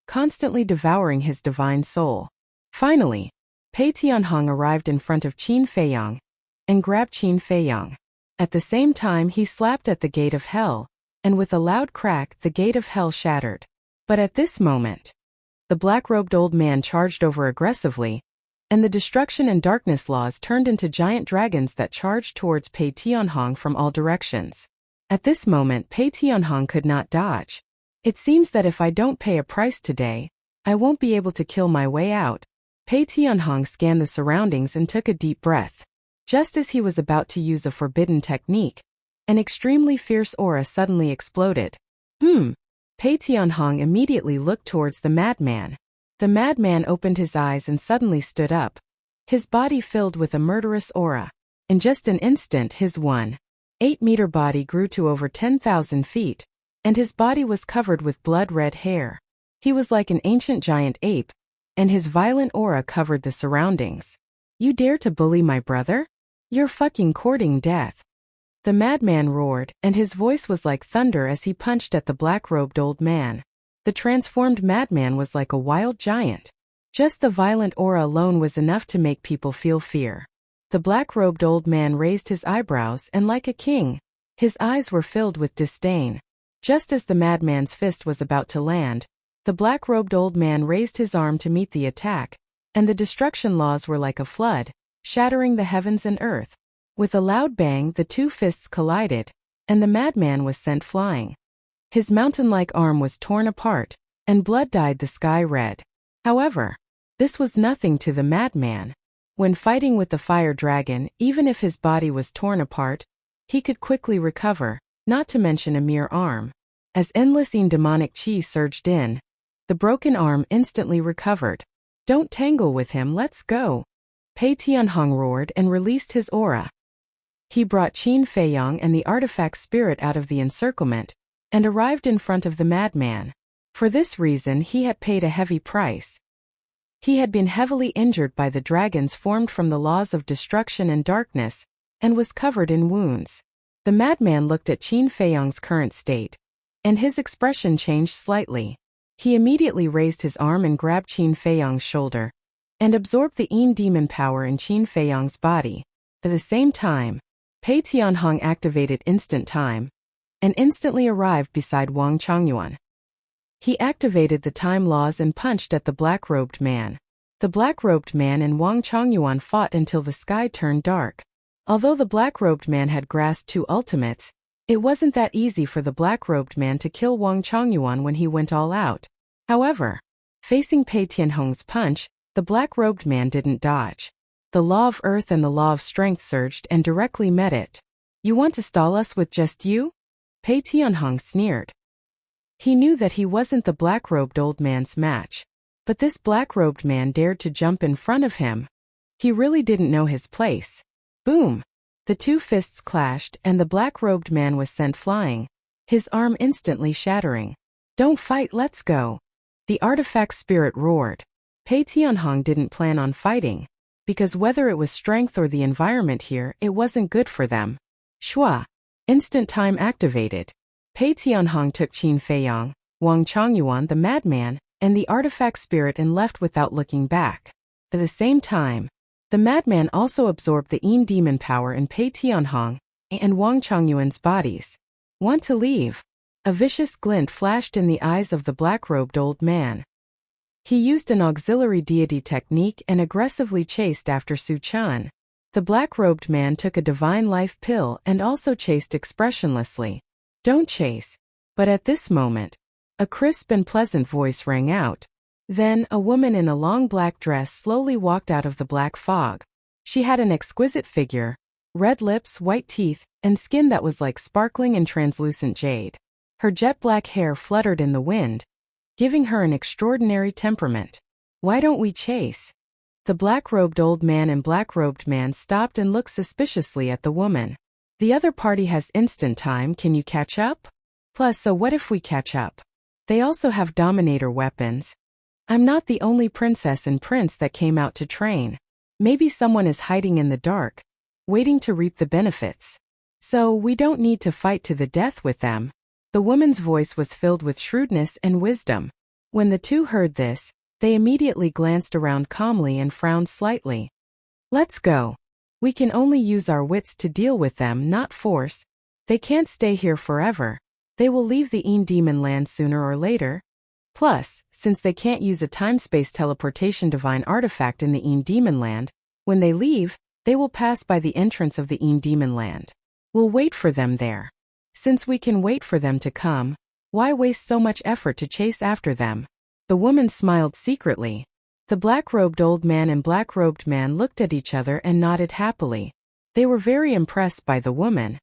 Speaker 1: constantly devouring his divine soul. Finally, Pei Tianhong arrived in front of Qin Feiyong and grabbed Qin Feiyong. At the same time, he slapped at the gate of hell, and with a loud crack, the gate of hell shattered. But at this moment, the black-robed old man charged over aggressively, and the destruction and darkness laws turned into giant dragons that charged towards Pei Tianhong from all directions. At this moment, Pei Tianhong could not dodge. It seems that if I don't pay a price today, I won't be able to kill my way out. Pei Tianhong scanned the surroundings and took a deep breath. Just as he was about to use a forbidden technique, an extremely fierce aura suddenly exploded. Pei Tianhong immediately looked towards the madman. The madman opened his eyes and suddenly stood up, his body filled with a murderous aura. In just an instant, his 1.8-meter body grew to over 10,000 feet, and his body was covered with blood-red hair. He was like an ancient giant ape, and his violent aura covered the surroundings. You dare to bully my brother? You're fucking courting death. The madman roared, and his voice was like thunder as he punched at the black-robed old man. The transformed madman was like a wild giant. Just the violent aura alone was enough to make people feel fear. The black-robed old man raised his eyebrows and like a king, his eyes were filled with disdain. Just as the madman's fist was about to land, the black-robed old man raised his arm to meet the attack, and the destruction laws were like a flood, shattering the heavens and earth. With a loud bang, the two fists collided, and the madman was sent flying. His mountain-like arm was torn apart, and blood dyed the sky red. However, this was nothing to the madman. When fighting with the fire dragon, even if his body was torn apart, he could quickly recover, not to mention a mere arm. As endless demonic chi surged in, the broken arm instantly recovered. Don't tangle with him, let's go. Pei Tianhong roared and released his aura. He brought Qin Feiyong and the artifact spirit out of the encirclement, and arrived in front of the madman. For this reason, he had paid a heavy price. He had been heavily injured by the dragons formed from the laws of destruction and darkness, and was covered in wounds. The madman looked at Qin Feiyong's current state, and his expression changed slightly. He immediately raised his arm and grabbed Qin Feiyong's shoulder, and absorbed the Yin demon power in Qin Feiyong's body. At the same time, Pei Tianhong activated instant time, and instantly arrived beside Wang Chongyuan. He activated the time laws and punched at the black-robed man. The black-robed man and Wang Chongyuan fought until the sky turned dark. Although the black-robed man had grasped two ultimates, it wasn't that easy for the black-robed man to kill Wang Chongyuan when he went all out. However, facing Pei Tianhong's punch, the black-robed man didn't dodge. The law of earth and the law of strength surged and directly met it. You want to stall us with just you? Pei Tianhong sneered. He knew that he wasn't the black-robed old man's match. But this black-robed man dared to jump in front of him. He really didn't know his place. Boom! The two fists clashed and the black-robed man was sent flying, his arm instantly shattering. Don't fight, let's go. The artifact spirit roared. Pei Tianhong didn't plan on fighting, because whether it was strength or the environment here, it wasn't good for them. Shua! Instant time activated. Pei Tianhong took Qin Feiyong, Wang Chongyuan the madman, and the artifact spirit and left without looking back. At the same time, the madman also absorbed the Yin demon power in Pei Tianhong and Wang Chongyuan's bodies. Want to leave? A vicious glint flashed in the eyes of the black-robed old man. He used an auxiliary deity technique and aggressively chased after Su Chan. The black-robed man took a divine life pill and also chased expressionlessly. Don't chase. But at this moment, a crisp and pleasant voice rang out. Then, a woman in a long black dress slowly walked out of the black fog. She had an exquisite figure, red lips, white teeth, and skin that was like sparkling and translucent jade. Her jet-black hair fluttered in the wind, giving her an extraordinary temperament. Why don't we chase? The black-robed old man and black-robed man stopped and looked suspiciously at the woman. The other party has instant time, can you catch up? Plus, so what if we catch up? They also have dominator weapons. I'm not the only princess and prince that came out to train. Maybe someone is hiding in the dark, waiting to reap the benefits. So, we don't need to fight to the death with them. The woman's voice was filled with shrewdness and wisdom. When the two heard this, they immediately glanced around calmly and frowned slightly. Let's go. We can only use our wits to deal with them, not force. They can't stay here forever. They will leave the Demon Land sooner or later. Plus, since they can't use a time-space teleportation divine artifact in the Demon Land, when they leave, they will pass by the entrance of the Demon Land. We'll wait for them there. Since we can wait for them to come, why waste so much effort to chase after them? The woman smiled secretly. The black-robed old man and black-robed man looked at each other and nodded happily. They were very impressed by the woman.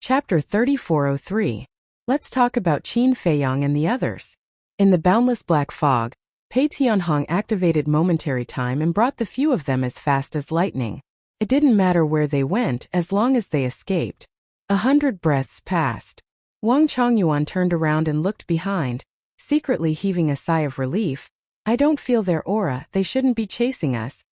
Speaker 1: Chapter 3403. Let's talk about Qin Feiyang and the others. In the boundless black fog, Pei Tianhong activated momentary time and brought the few of them as fast as lightning. It didn't matter where they went as long as they escaped. 100 breaths passed. Wang Chongyuan turned around and looked behind, secretly heaving a sigh of relief. I don't feel their aura, they shouldn't be chasing us.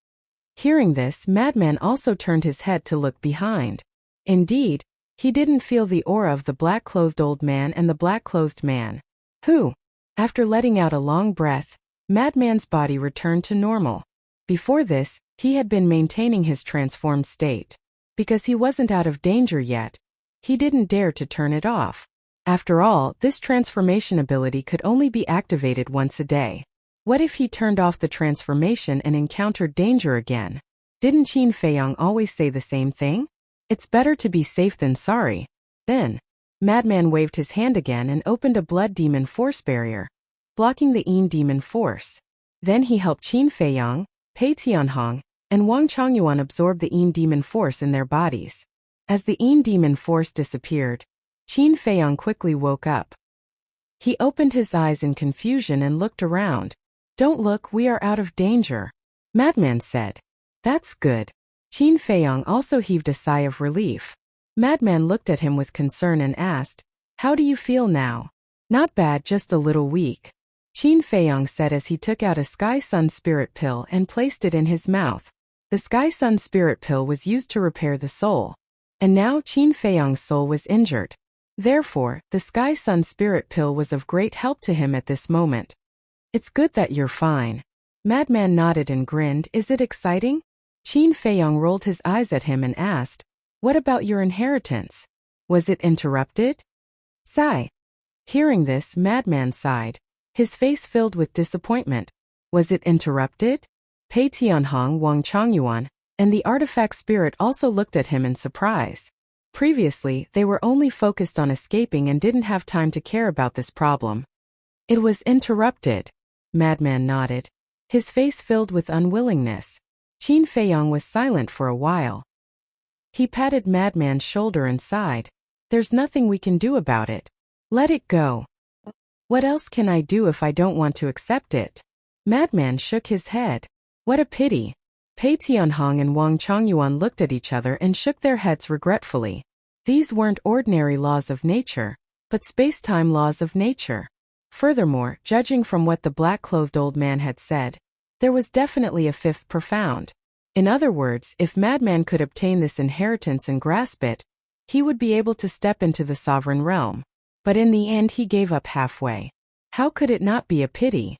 Speaker 1: Hearing this, Madman also turned his head to look behind. Indeed, he didn't feel the aura of the black-clothed old man and the black-clothed man. Who? After letting out a long breath, Madman's body returned to normal. Before this, he had been maintaining his transformed state. Because he wasn't out of danger yet, he didn't dare to turn it off. After all, this transformation ability could only be activated once a day. What if he turned off the transformation and encountered danger again? Didn't Qin Feiyang always say the same thing? It's better to be safe than sorry. Then, Madman waved his hand again and opened a blood demon force barrier, blocking the demon force. Then he helped Qin Feiyang, Pei Tianhong, and Wang Chongyuan absorb the demon force in their bodies. As the demon force disappeared, Qin Feiyang quickly woke up. He opened his eyes in confusion and looked around. Don't look, we are out of danger, Madman said. That's good. Qin Feiyang also heaved a sigh of relief. Madman looked at him with concern and asked, how do you feel now? Not bad, just a little weak, Qin Feiyang said as he took out a Sky Sun Spirit Pill and placed it in his mouth. The Sky Sun Spirit Pill was used to repair the soul. And now Qin Feiyang's soul was injured. Therefore, the Sky Sun Spirit Pill was of great help to him at this moment. It's good that you're fine. Madman nodded and grinned. Is it exciting? Qin Feiyang rolled his eyes at him and asked, what about your inheritance? Was it interrupted? Sigh. Hearing this, Madman sighed, his face filled with disappointment. Was it interrupted? Pei Tianhong, Wang Chongyuan, and the artifact spirit also looked at him in surprise. Previously, they were only focused on escaping and didn't have time to care about this problem. It was interrupted. Madman nodded, his face filled with unwillingness. Qin Feiyang was silent for a while. He patted Madman's shoulder and sighed. There's nothing we can do about it. Let it go. What else can I do if I don't want to accept it? Madman shook his head. What a pity. Pei Tianhong and Wang Chongyuan looked at each other and shook their heads regretfully. These weren't ordinary laws of nature, but space-time laws of nature. Furthermore, judging from what the black-clothed old man had said, there was definitely a fifth profound. In other words, if Madman could obtain this inheritance and grasp it, he would be able to step into the sovereign realm. But in the end he gave up halfway. How could it not be a pity?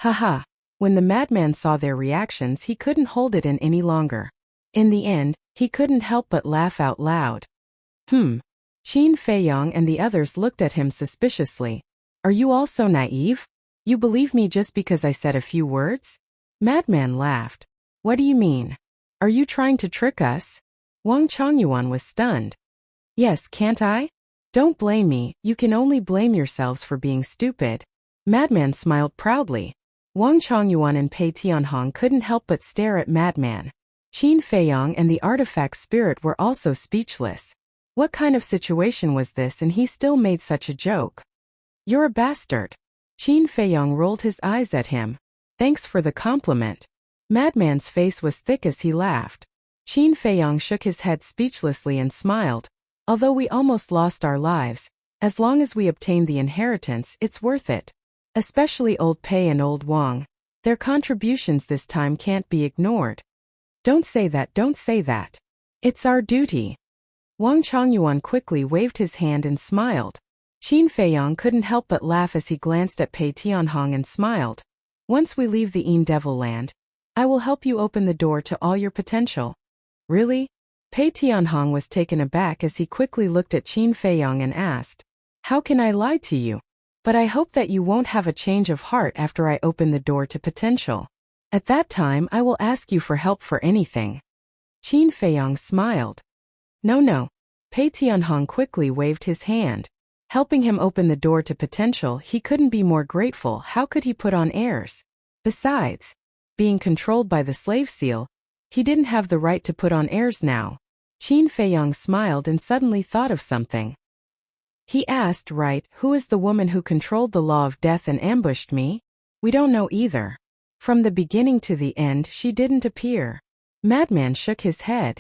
Speaker 1: Haha. When the Madman saw their reactions, he couldn't hold it in any longer. In the end, he couldn't help but laugh out loud. Qin Feiyong and the others looked at him suspiciously. Are you all so naive? You believe me just because I said a few words? Madman laughed. What do you mean? Are you trying to trick us? Wang Chongyuan was stunned. Yes, can't I? Don't blame me, you can only blame yourselves for being stupid. Madman smiled proudly. Wang Chongyuan and Pei Tianhong couldn't help but stare at Madman. Qin Feiyong and the artifact spirit were also speechless. What kind of situation was this, and he still made such a joke? You're a bastard. Qin Feiyong rolled his eyes at him. Thanks for the compliment. Madman's face was thick as he laughed. Qin Feiyong shook his head speechlessly and smiled. Although we almost lost our lives, as long as we obtain the inheritance, it's worth it. Especially old Pei and old Wang. Their contributions this time can't be ignored. Don't say that, don't say that. It's our duty. Wang Chongyuan quickly waved his hand and smiled. Qin Feiyong couldn't help but laugh as he glanced at Pei Tianhong and smiled. Once we leave the Devil Land, I will help you open the door to all your potential. Really? Pei Tianhong was taken aback as he quickly looked at Qin Feiyong and asked, how can I lie to you? But I hope that you won't have a change of heart after I open the door to potential. At that time I will ask you for help for anything. Qin Feiyong smiled. No. Pei Tianhong quickly waved his hand. Helping him open the door to potential, he couldn't be more grateful. How could he put on airs? Besides, being controlled by the slave seal, he didn't have the right to put on airs now. Qin Feiyong smiled and suddenly thought of something. He asked, right, who is the woman who controlled the law of death and ambushed me? We don't know either. From the beginning to the end, she didn't appear. Madman shook his head.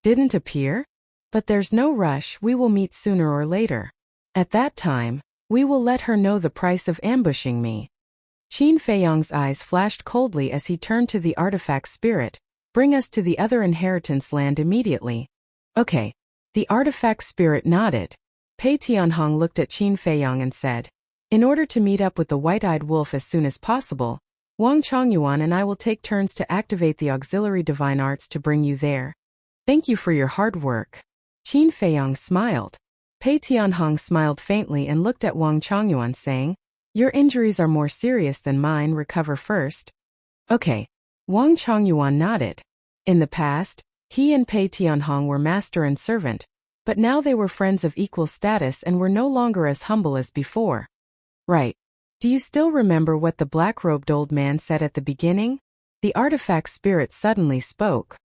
Speaker 1: Didn't appear? But there's no rush, we will meet sooner or later. At that time, we will let her know the price of ambushing me. Qin Feiyong's eyes flashed coldly as he turned to the artifact spirit. Bring us to the other inheritance land immediately. Okay. The artifact spirit nodded. Pei Tianhong looked at Qin Feiyong and said, in order to meet up with the white-eyed wolf as soon as possible, Wang Chongyuan and I will take turns to activate the auxiliary divine arts to bring you there. Thank you for your hard work. Qin Feiyong smiled. Pei Tianhong smiled faintly and looked at Wang Chongyuan saying, your injuries are more serious than mine, recover first. Okay. Wang Chongyuan nodded. In the past, he and Pei Tianhong were master and servant, but now they were friends of equal status and were no longer as humble as before. Right. Do you still remember what the black-robed old man said at the beginning? The artifact spirit suddenly spoke.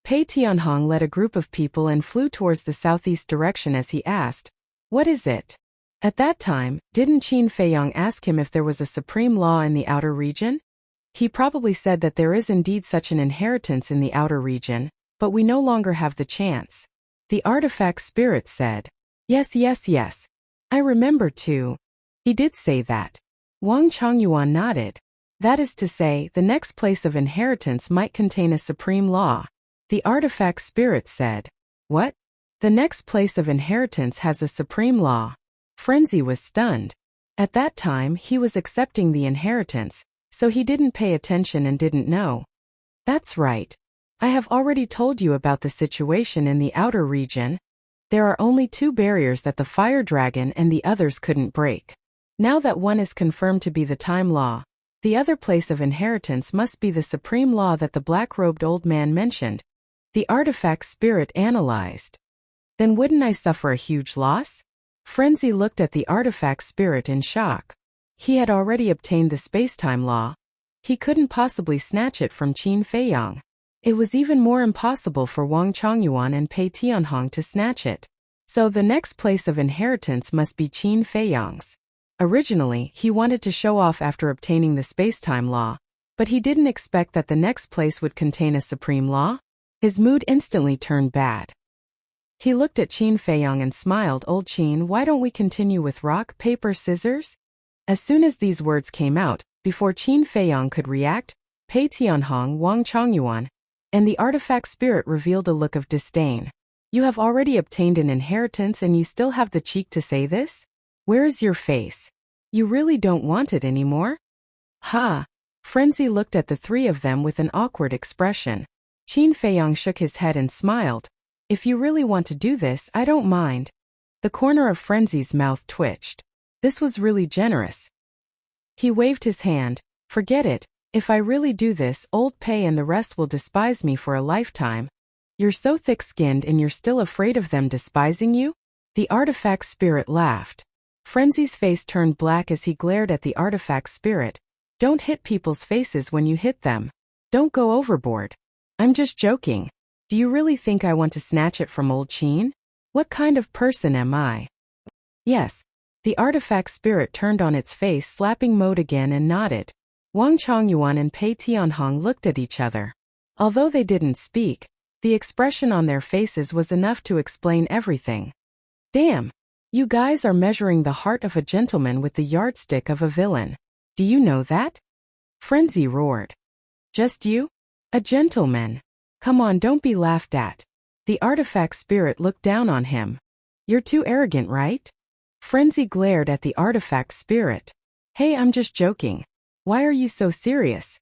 Speaker 1: Pei Tianhong led a group of people and flew towards the southeast direction as he asked, what is it? At that time, didn't Qin Feiyong ask him if there was a supreme law in the outer region? He probably said that there is indeed such an inheritance in the outer region, but we no longer have the chance. The artifact spirit said, yes. I remember too. He did say that. Wang Chongyuan nodded. That is to say, the next place of inheritance might contain a supreme law. The artifact spirit said, what? The next place of inheritance has a supreme law. Frenzy was stunned. At that time he was accepting the inheritance, so he didn't pay attention and didn't know. That's right. I have already told you about the situation in the outer region. There are only 2 barriers that the fire dragon and the others couldn't break. Now that one is confirmed to be the time law, the other place of inheritance must be the supreme law that the black-robed old man mentioned. The artifact spirit analyzed. Then wouldn't I suffer a huge loss? Frenzy looked at the artifact spirit in shock. He had already obtained the space-time law. He couldn't possibly snatch it from Qin Feiyong. It was even more impossible for Wang Chongyuan and Pei Tianhong to snatch it. So the next place of inheritance must be Qin Feiyong's. Originally, he wanted to show off after obtaining the space-time law, but he didn't expect that the next place would contain a supreme law. His mood instantly turned bad. He looked at Qin Feiyong and smiled. Old Qin, why don't we continue with rock, paper, scissors? As soon as these words came out, before Qin Feiyong could react, Pei Tianhong, Wang Chongyuan, and the artifact spirit revealed a look of disdain. You have already obtained an inheritance and you still have the cheek to say this? Where is your face? You really don't want it anymore? Ha! Frenzy looked at the 3 of them with an awkward expression. Qin Feiyong shook his head and smiled. If you really want to do this, I don't mind. The corner of Frenzy's mouth twitched. This was really generous. He waved his hand. Forget it. If I really do this, Old Pay and the rest will despise me for a lifetime. You're so thick-skinned and you're still afraid of them despising you? The artifact spirit laughed. Frenzy's face turned black as he glared at the artifact spirit. Don't hit people's faces when you hit them. Don't go overboard. I'm just joking. Do you really think I want to snatch it from old Qin? What kind of person am I? Yes. The artifact spirit turned on its face slapping mode again and nodded. Wang Chongyuan and Pei Tianhong looked at each other. Although they didn't speak, the expression on their faces was enough to explain everything. Damn! You guys are measuring the heart of a gentleman with the yardstick of a villain. Do you know that? Frenzy roared. Just you? A gentleman? Come on, don't be laughed at. The artifact spirit looked down on him. You're too arrogant, right? Frenzy glared at the artifact spirit. Hey, I'm just joking. Why are you so serious?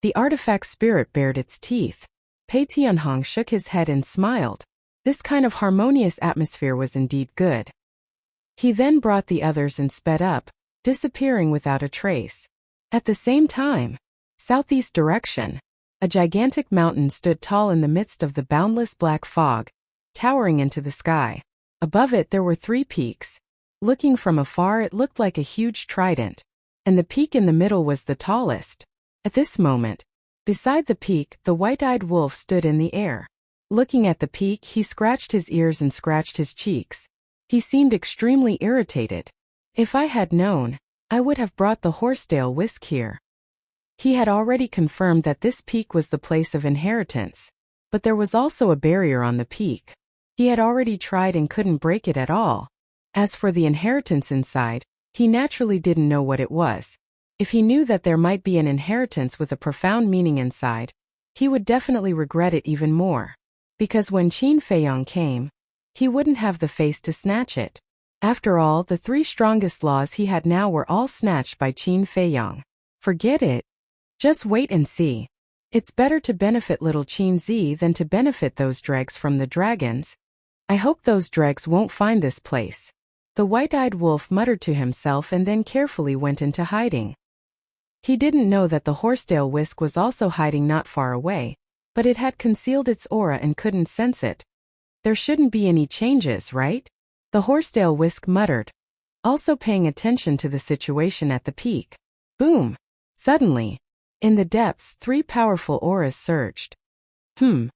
Speaker 1: The artifact spirit bared its teeth. Pei Tianhong shook his head and smiled. This kind of harmonious atmosphere was indeed good. He then brought the others and sped up, disappearing without a trace. At the same time, southeast direction, a gigantic mountain stood tall in the midst of the boundless black fog, towering into the sky. Above it there were 3 peaks. Looking from afar it looked like a huge trident, and the peak in the middle was the tallest. At this moment, beside the peak, the white-eyed wolf stood in the air. Looking at the peak, he scratched his ears and scratched his cheeks. He seemed extremely irritated. If I had known, I would have brought the horsetail whisk here. He had already confirmed that this peak was the place of inheritance, but there was also a barrier on the peak. He had already tried and couldn't break it at all. As for the inheritance inside, he naturally didn't know what it was. If he knew that there might be an inheritance with a profound meaning inside, he would definitely regret it even more. Because when Qin Feiyong came, he wouldn't have the face to snatch it. After all, the 3 strongest laws he had now were all snatched by Qin Feiyong. Forget it. Just wait and see. It's better to benefit little Qin Zi than to benefit those dregs from the dragons. I hope those dregs won't find this place. The white-eyed wolf muttered to himself and then carefully went into hiding. He didn't know that the horsetail whisk was also hiding not far away, but it had concealed its aura and couldn't sense it. There shouldn't be any changes, right? The horsetail whisk muttered, also paying attention to the situation at the peak. Boom! Suddenly, in the depths, 3 powerful auras surged. The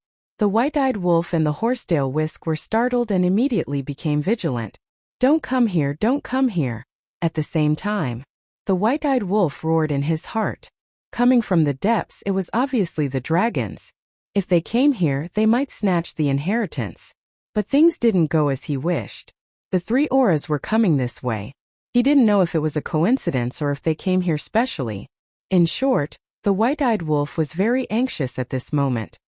Speaker 1: white-eyed wolf and the horsetail whisk were startled and immediately became vigilant. Don't come here, don't come here. At the same time, the white-eyed wolf roared in his heart. Coming from the depths, it was obviously the dragons. If they came here, they might snatch the inheritance. But things didn't go as he wished. The 3 auras were coming this way. He didn't know if it was a coincidence or if they came here specially. In short, the white-eyed wolf was very anxious at this moment.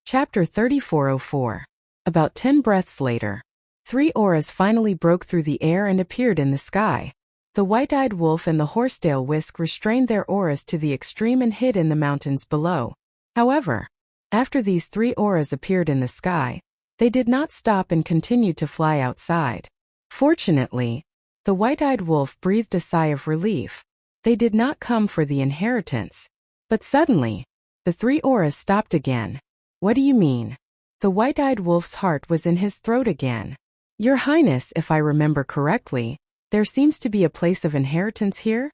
Speaker 1: Chapter 3404. About 10 breaths later, 3 auras finally broke through the air and appeared in the sky. The white-eyed wolf and the horsetail whisk restrained their auras to the extreme and hid in the mountains below. However, after these 3 auras appeared in the sky, they did not stop and continued to fly outside. Fortunately, the white-eyed wolf breathed a sigh of relief. They did not come for the inheritance. But suddenly, the 3 auras stopped again. What do you mean? The white-eyed wolf's heart was in his throat again. Your Highness, if I remember correctly, there seems to be a place of inheritance here?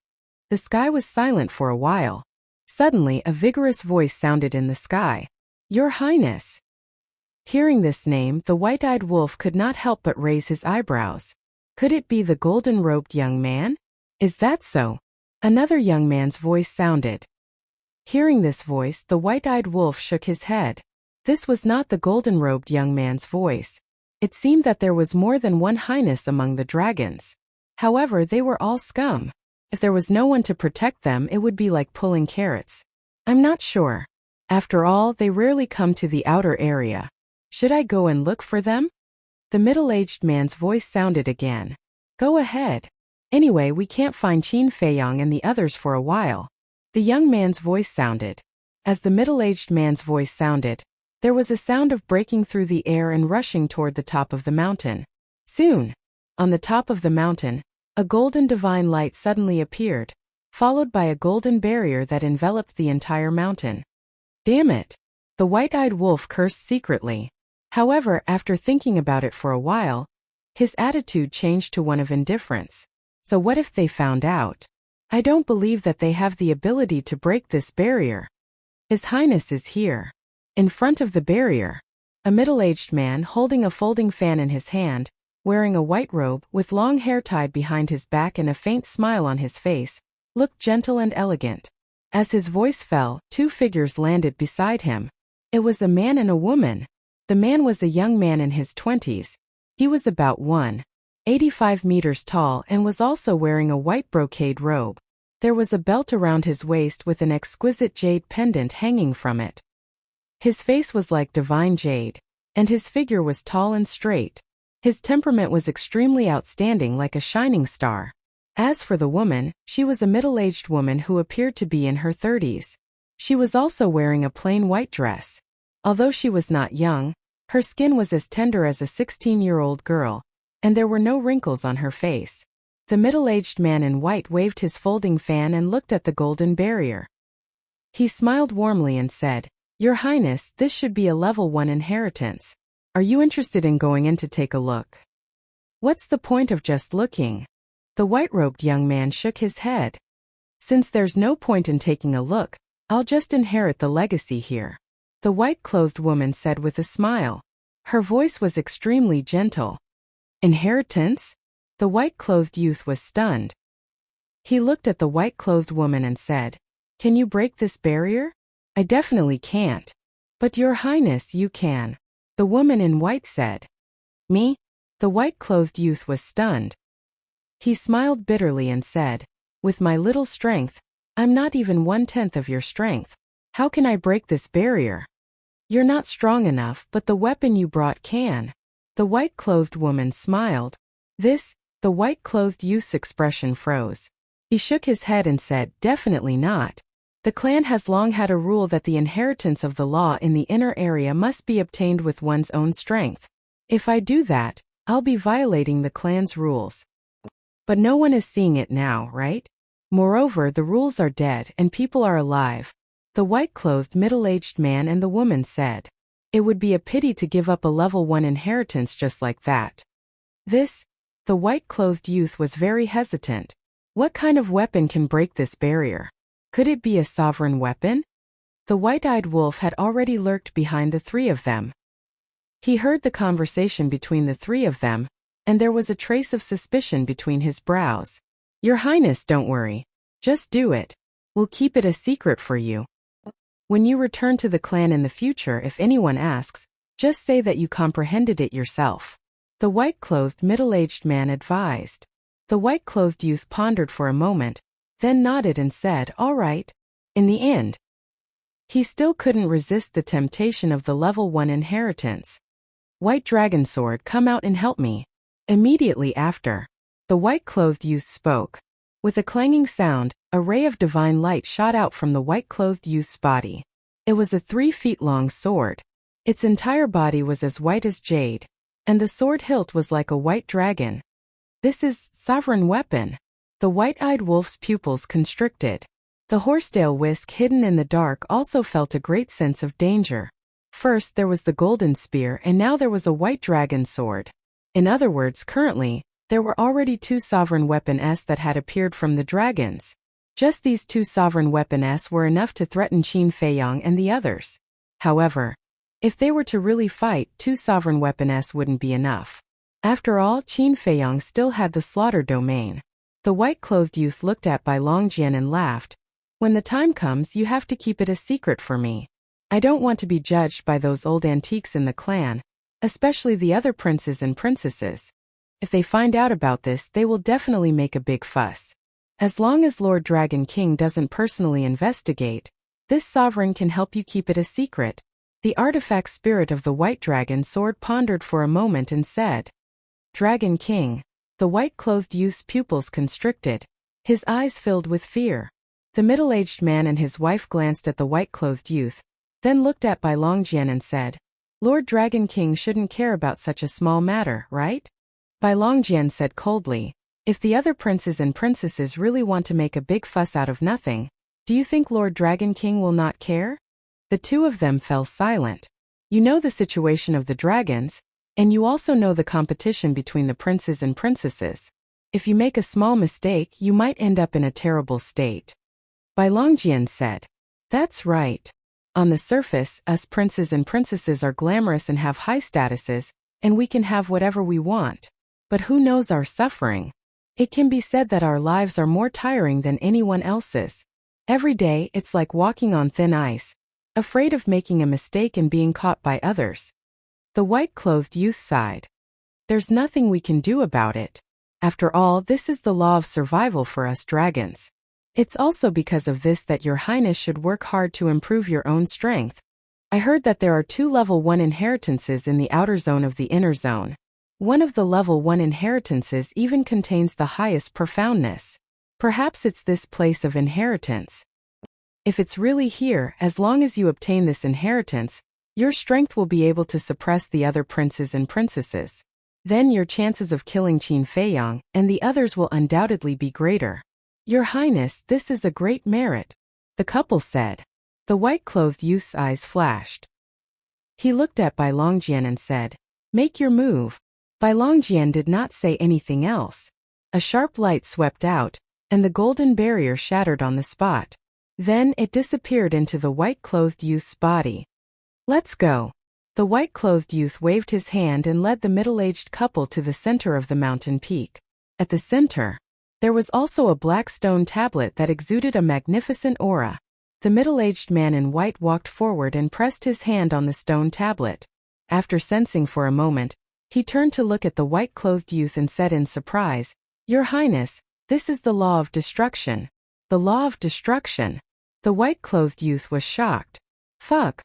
Speaker 1: The sky was silent for a while. Suddenly, a vigorous voice sounded in the sky. Your Highness. Hearing this name, the white-eyed wolf could not help but raise his eyebrows. Could it be the golden-robed young man? Is that so? Another young man's voice sounded. Hearing this voice, the white-eyed wolf shook his head. This was not the golden-robed young man's voice. It seemed that there was more than one highness among the dragons. However, they were all scum. If there was no one to protect them, it would be like pulling carrots. I'm not sure. After all, they rarely come to the outer area. Should I go and look for them? The middle-aged man's voice sounded again. Go ahead. Anyway, we can't find Qin Feiyong and the others for a while. The young man's voice sounded. As the middle-aged man's voice sounded, there was a sound of breaking through the air and rushing toward the top of the mountain. Soon, on the top of the mountain, a golden divine light suddenly appeared, followed by a golden barrier that enveloped the entire mountain. Damn it! The white-eyed wolf cursed secretly. However, after thinking about it for a while, his attitude changed to one of indifference. So what if they found out? I don't believe that they have the ability to break this barrier. His Highness is here. In front of the barrier, a middle-aged man holding a folding fan in his hand, wearing a white robe with long hair tied behind his back and a faint smile on his face, looked gentle and elegant. As his voice fell, two figures landed beside him. It was a man and a woman. The man was a young man in his 20s. He was about 1.85 meters tall and was also wearing a white brocade robe. There was a belt around his waist with an exquisite jade pendant hanging from it. His face was like divine jade, and his figure was tall and straight. His temperament was extremely outstanding, like a shining star. As for the woman, she was a middle-aged woman who appeared to be in her 30s. She was also wearing a plain white dress. Although she was not young, her skin was as tender as a 16-year-old girl, and there were no wrinkles on her face. The middle-aged man in white waved his folding fan and looked at the golden barrier. He smiled warmly and said, "Your Highness, this should be a level 1 inheritance. Are you interested in going in to take a look?" "What's the point of just looking?" The white-robed young man shook his head. "Since there's no point in taking a look, I'll just inherit the legacy here," the white-clothed woman said with a smile. Her voice was extremely gentle. "Inheritance?" The white-clothed youth was stunned. He looked at the white-clothed woman and said, "Can you break this barrier?" "I definitely can't." "But Your Highness, you can," the woman in white said. "Me?" The white-clothed youth was stunned. He smiled bitterly and said, "With my little strength, I'm not even 1/10 of your strength. How can I break this barrier?" "You're not strong enough, but the weapon you brought can." The white-clothed woman smiled. The white-clothed youth's expression froze. He shook his head and said, "Definitely not. The clan has long had a rule that the inheritance of the law in the inner area must be obtained with one's own strength. If I do that, I'll be violating the clan's rules. But no one is seeing it now, right? Moreover, the rules are dead and people are alive," the white-clothed middle-aged man and the woman said. "It would be a pity to give up a level 1 inheritance just like that." The white-clothed youth was very hesitant. What kind of weapon can break this barrier? Could it be a sovereign weapon? The white-eyed wolf had already lurked behind the three of them. He heard the conversation between the three of them, and there was a trace of suspicion between his brows. "Your Highness, don't worry. Just do it. We'll keep it a secret for you. When you return to the clan in the future, if anyone asks, just say that you comprehended it yourself," the white-clothed middle-aged man advised. The white-clothed youth pondered for a moment, then nodded and said, "All right." In the end, he still couldn't resist the temptation of the level 1 inheritance. "White dragon sword, come out and help me." Immediately after, the white-clothed youth spoke. With a clanging sound, a ray of divine light shot out from the white-clothed youth's body. It was a 3-feet-long sword. Its entire body was as white as jade, and the sword hilt was like a white dragon. "This is sovereign weapon." The white-eyed wolf's pupils constricted. The horsetail whisk hidden in the dark also felt a great sense of danger. First there was the golden spear and now there was a white dragon sword. In other words, currently, there were already 2 sovereign weapons that had appeared from the dragons. Just these 2 sovereign weapons were enough to threaten Qin Feiyang and the others. However, if they were to really fight, 2 sovereign weapons wouldn't be enough. After all, Qin Feiyang still had the slaughter domain. The white-clothed youth looked at Bai Longjian and laughed. "When the time comes, you have to keep it a secret for me. I don't want to be judged by those old antiques in the clan, especially the other princes and princesses. If they find out about this, they will definitely make a big fuss. As long as Lord Dragon King doesn't personally investigate, this sovereign can help you keep it a secret." The artifact spirit of the white dragon sword pondered for a moment and said, "Dragon King." The white-clothed youth's pupils constricted. His eyes filled with fear. The middle-aged man and his wife glanced at the white-clothed youth, then looked at Bai Longjian and said, Lord Dragon King shouldn't care about such a small matter, right? Bai Longjian said coldly, if the other princes and princesses really want to make a big fuss out of nothing, do you think Lord Dragon King will not care? The two of them fell silent. You know the situation of the dragons, and you also know the competition between the princes and princesses. If you make a small mistake, you might end up in a terrible state. Bai Longjian said, that's right. On the surface, us princes and princesses are glamorous and have high statuses, and we can have whatever we want. But who knows our suffering? It can be said that our lives are more tiring than anyone else's. Every day, it's like walking on thin ice, afraid of making a mistake and being caught by others. The white-clothed youth sighed. There's nothing we can do about it. After all, this is the law of survival for us dragons. It's also because of this that your highness should work hard to improve your own strength. I heard that there are 2 level 1 inheritances in the outer zone of the inner zone. One of the level 1 inheritances even contains the highest profoundness. Perhaps it's this place of inheritance. If it's really here, as long as you obtain this inheritance, your strength will be able to suppress the other princes and princesses. Then your chances of killing Qin Feiyang and the others will undoubtedly be greater. Your Highness, this is a great merit, the couple said. The white-clothed youth's eyes flashed. He looked at Bai Longjian and said, make your move. Bai Longjian did not say anything else. A sharp light swept out, and the golden barrier shattered on the spot. Then it disappeared into the white-clothed youth's body. Let's go. The white-clothed youth waved his hand and led the middle-aged couple to the center of the mountain peak. At the center, there was also a black stone tablet that exuded a magnificent aura. The middle-aged man in white walked forward and pressed his hand on the stone tablet. After sensing for a moment, he turned to look at the white-clothed youth and said in surprise, Your Highness, this is the law of destruction. The law of destruction. The white-clothed youth was shocked. Fuck.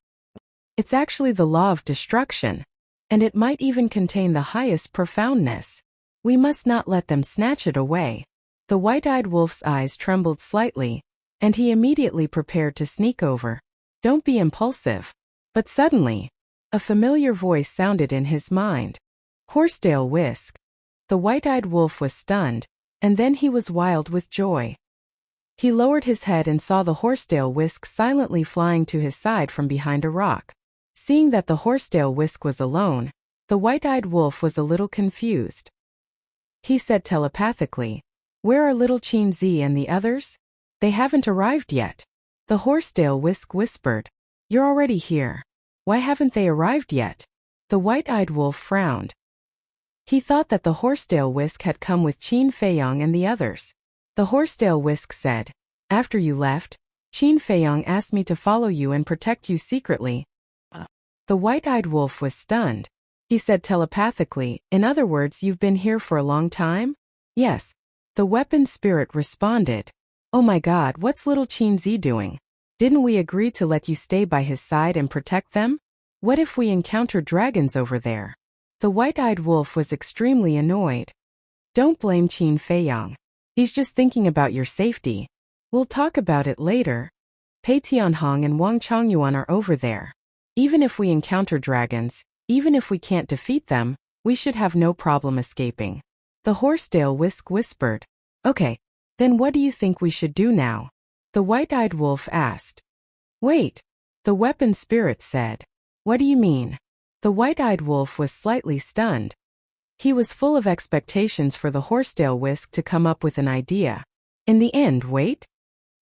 Speaker 1: It's actually the law of destruction. And it might even contain the highest profoundness. We must not let them snatch it away. The white-eyed wolf's eyes trembled slightly, and he immediately prepared to sneak over. Don't be impulsive. But suddenly, a familiar voice sounded in his mind. Horsedale Whisk. The white-eyed wolf was stunned, and then he was wild with joy. He lowered his head and saw the Horsedale Whisk silently flying to his side from behind a rock. Seeing that the Horsedale Whisk was alone, the white-eyed wolf was a little confused. He said telepathically, Where are little Qin Zi and the others? They haven't arrived yet. The Horsedale Whisk whispered, You're already here. Why haven't they arrived yet? The white-eyed wolf frowned. He thought that the Horsedale Whisk had come with Qin Feiyang and the others. The Horsedale Whisk said, After you left, Qin Feiyang asked me to follow you and protect you secretly. The white-eyed wolf was stunned. He said telepathically, In other words, you've been here for a long time? Yes. The weapon spirit responded. Oh my God, what's little Qin Zi doing? Didn't we agree to let you stay by his side and protect them? What if we encounter dragons over there? The white-eyed wolf was extremely annoyed. Don't blame Qin Feiyang. He's just thinking about your safety. We'll talk about it later. Pei Tianhong and Wang Changyuan are over there. Even if we encounter dragons, even if we can't defeat them, we should have no problem escaping. The Horsedale Whisk whispered. Okay, then what do you think we should do now? The white-eyed wolf asked. Wait. The weapon spirit said. What do you mean? The white-eyed wolf was slightly stunned. He was full of expectations for the Horsedale Whisk to come up with an idea. In the end, wait?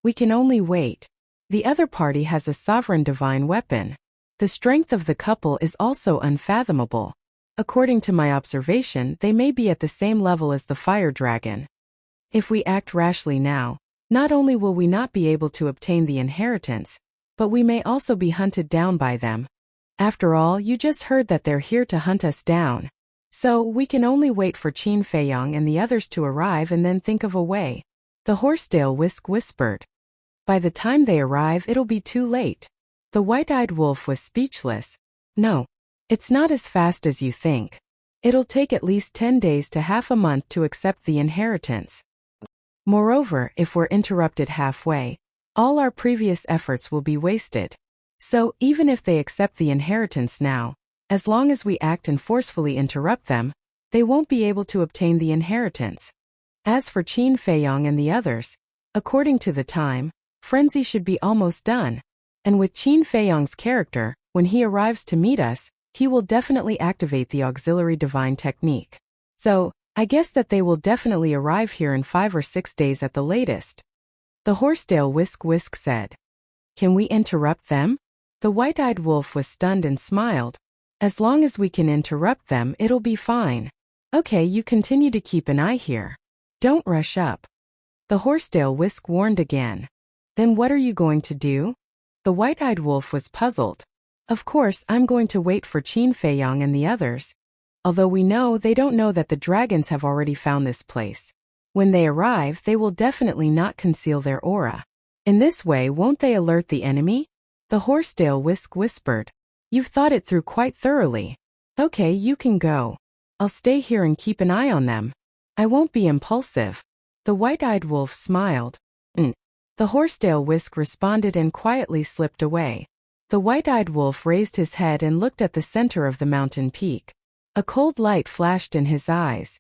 Speaker 1: We can only wait. The other party has a sovereign divine weapon. The strength of the couple is also unfathomable. According to my observation, they may be at the same level as the fire dragon. If we act rashly now, not only will we not be able to obtain the inheritance, but we may also be hunted down by them. After all, you just heard that they're here to hunt us down. So, we can only wait for Qin Feiyang and the others to arrive and then think of a way. The Horsedale Whisk whispered. By the time they arrive, it'll be too late. The white-eyed wolf was speechless. No. It's not as fast as you think. It'll take at least 10 days to half a month to accept the inheritance. Moreover, if we're interrupted halfway, all our previous efforts will be wasted. So, even if they accept the inheritance now, as long as we act and forcefully interrupt them, they won't be able to obtain the inheritance. As for Qin Feiyang and the others, according to the time, frenzy should be almost done. And with Qin Feiyang's character, when he arrives to meet us, he will definitely activate the auxiliary divine technique. So, I guess that they will definitely arrive here in 5 or 6 days at the latest. The Horsetail Whisk said. Can we interrupt them? The white-eyed wolf was stunned and smiled. As long as we can interrupt them, it'll be fine. Okay, you continue to keep an eye here. Don't rush up. The Horsetail Whisk warned again. Then what are you going to do? The white-eyed wolf was puzzled. Of course, I'm going to wait for Qin Feiyang and the others. Although we know they don't know that the dragons have already found this place. When they arrive, they will definitely not conceal their aura. In this way, won't they alert the enemy? The Horsetail Whisk whispered. You've thought it through quite thoroughly. Okay, you can go. I'll stay here and keep an eye on them. I won't be impulsive. The white-eyed wolf smiled. The Horsetail Whisk responded and quietly slipped away. The white-eyed wolf raised his head and looked at the center of the mountain peak. A cold light flashed in his eyes.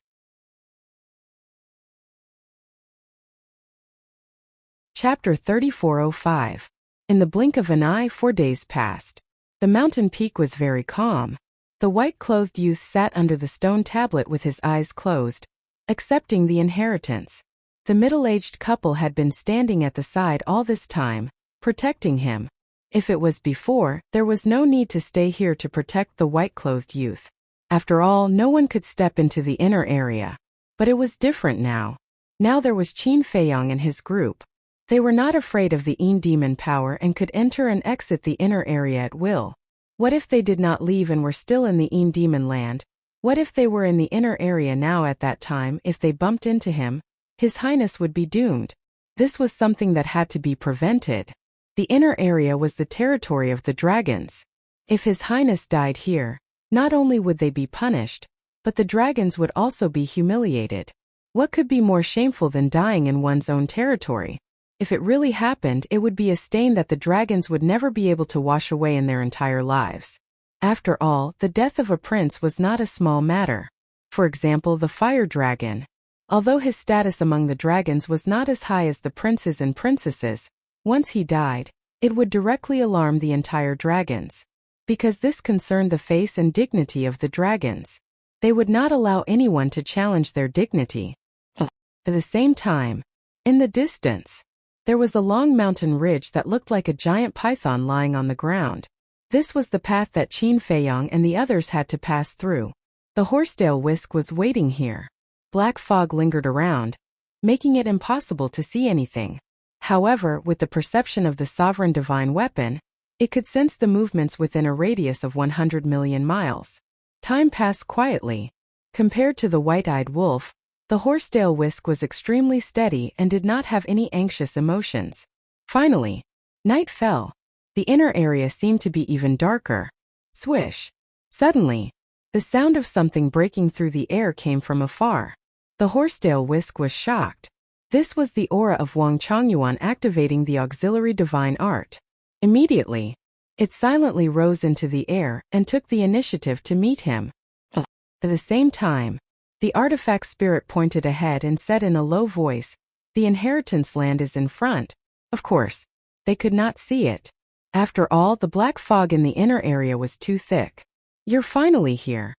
Speaker 1: Chapter 3405. In the blink of an eye, 4 days passed. The mountain peak was very calm. The white-clothed youth sat under the stone tablet with his eyes closed, accepting the inheritance. The middle-aged couple had been standing at the side all this time, protecting him. If it was before, there was no need to stay here to protect the white-clothed youth. After all, no one could step into the inner area. But it was different now. Now there was Qin Feiyang and his group. They were not afraid of the Yin demon power and could enter and exit the inner area at will. What if they did not leave and were still in the Yin demon land? What if they were in the inner area now at that time? If they bumped into him, His Highness would be doomed. This was something that had to be prevented. The inner area was the territory of the dragons. If His Highness died here, not only would they be punished, but the dragons would also be humiliated. What could be more shameful than dying in one's own territory? If it really happened, it would be a stain that the dragons would never be able to wash away in their entire lives. After all, the death of a prince was not a small matter. For example, the fire dragon. Although his status among the dragons was not as high as the princes and princesses, once he died, it would directly alarm the entire dragons. Because this concerned the face and dignity of the dragons. They would not allow anyone to challenge their dignity. At the same time, in the distance, there was a long mountain ridge that looked like a giant python lying on the ground. This was the path that Qin Feiyang and the others had to pass through. The Horsetail Whisk was waiting here. Black fog lingered around, making it impossible to see anything. However, with the perception of the sovereign divine weapon, it could sense the movements within a radius of 100 million miles. Time passed quietly. Compared to the white-eyed wolf, the Horsetail Whisk was extremely steady and did not have any anxious emotions. Finally, night fell. The inner area seemed to be even darker. Swish. Suddenly, the sound of something breaking through the air came from afar. The Horsetail Whisk was shocked. This was the aura of Wang Chongyuan activating the auxiliary divine art. Immediately, it silently rose into the air and took the initiative to meet him. At the same time, the artifact spirit pointed ahead and said in a low voice, "The inheritance land is in front." Of course, they could not see it. After all, the black fog in the inner area was too thick. "You're finally here.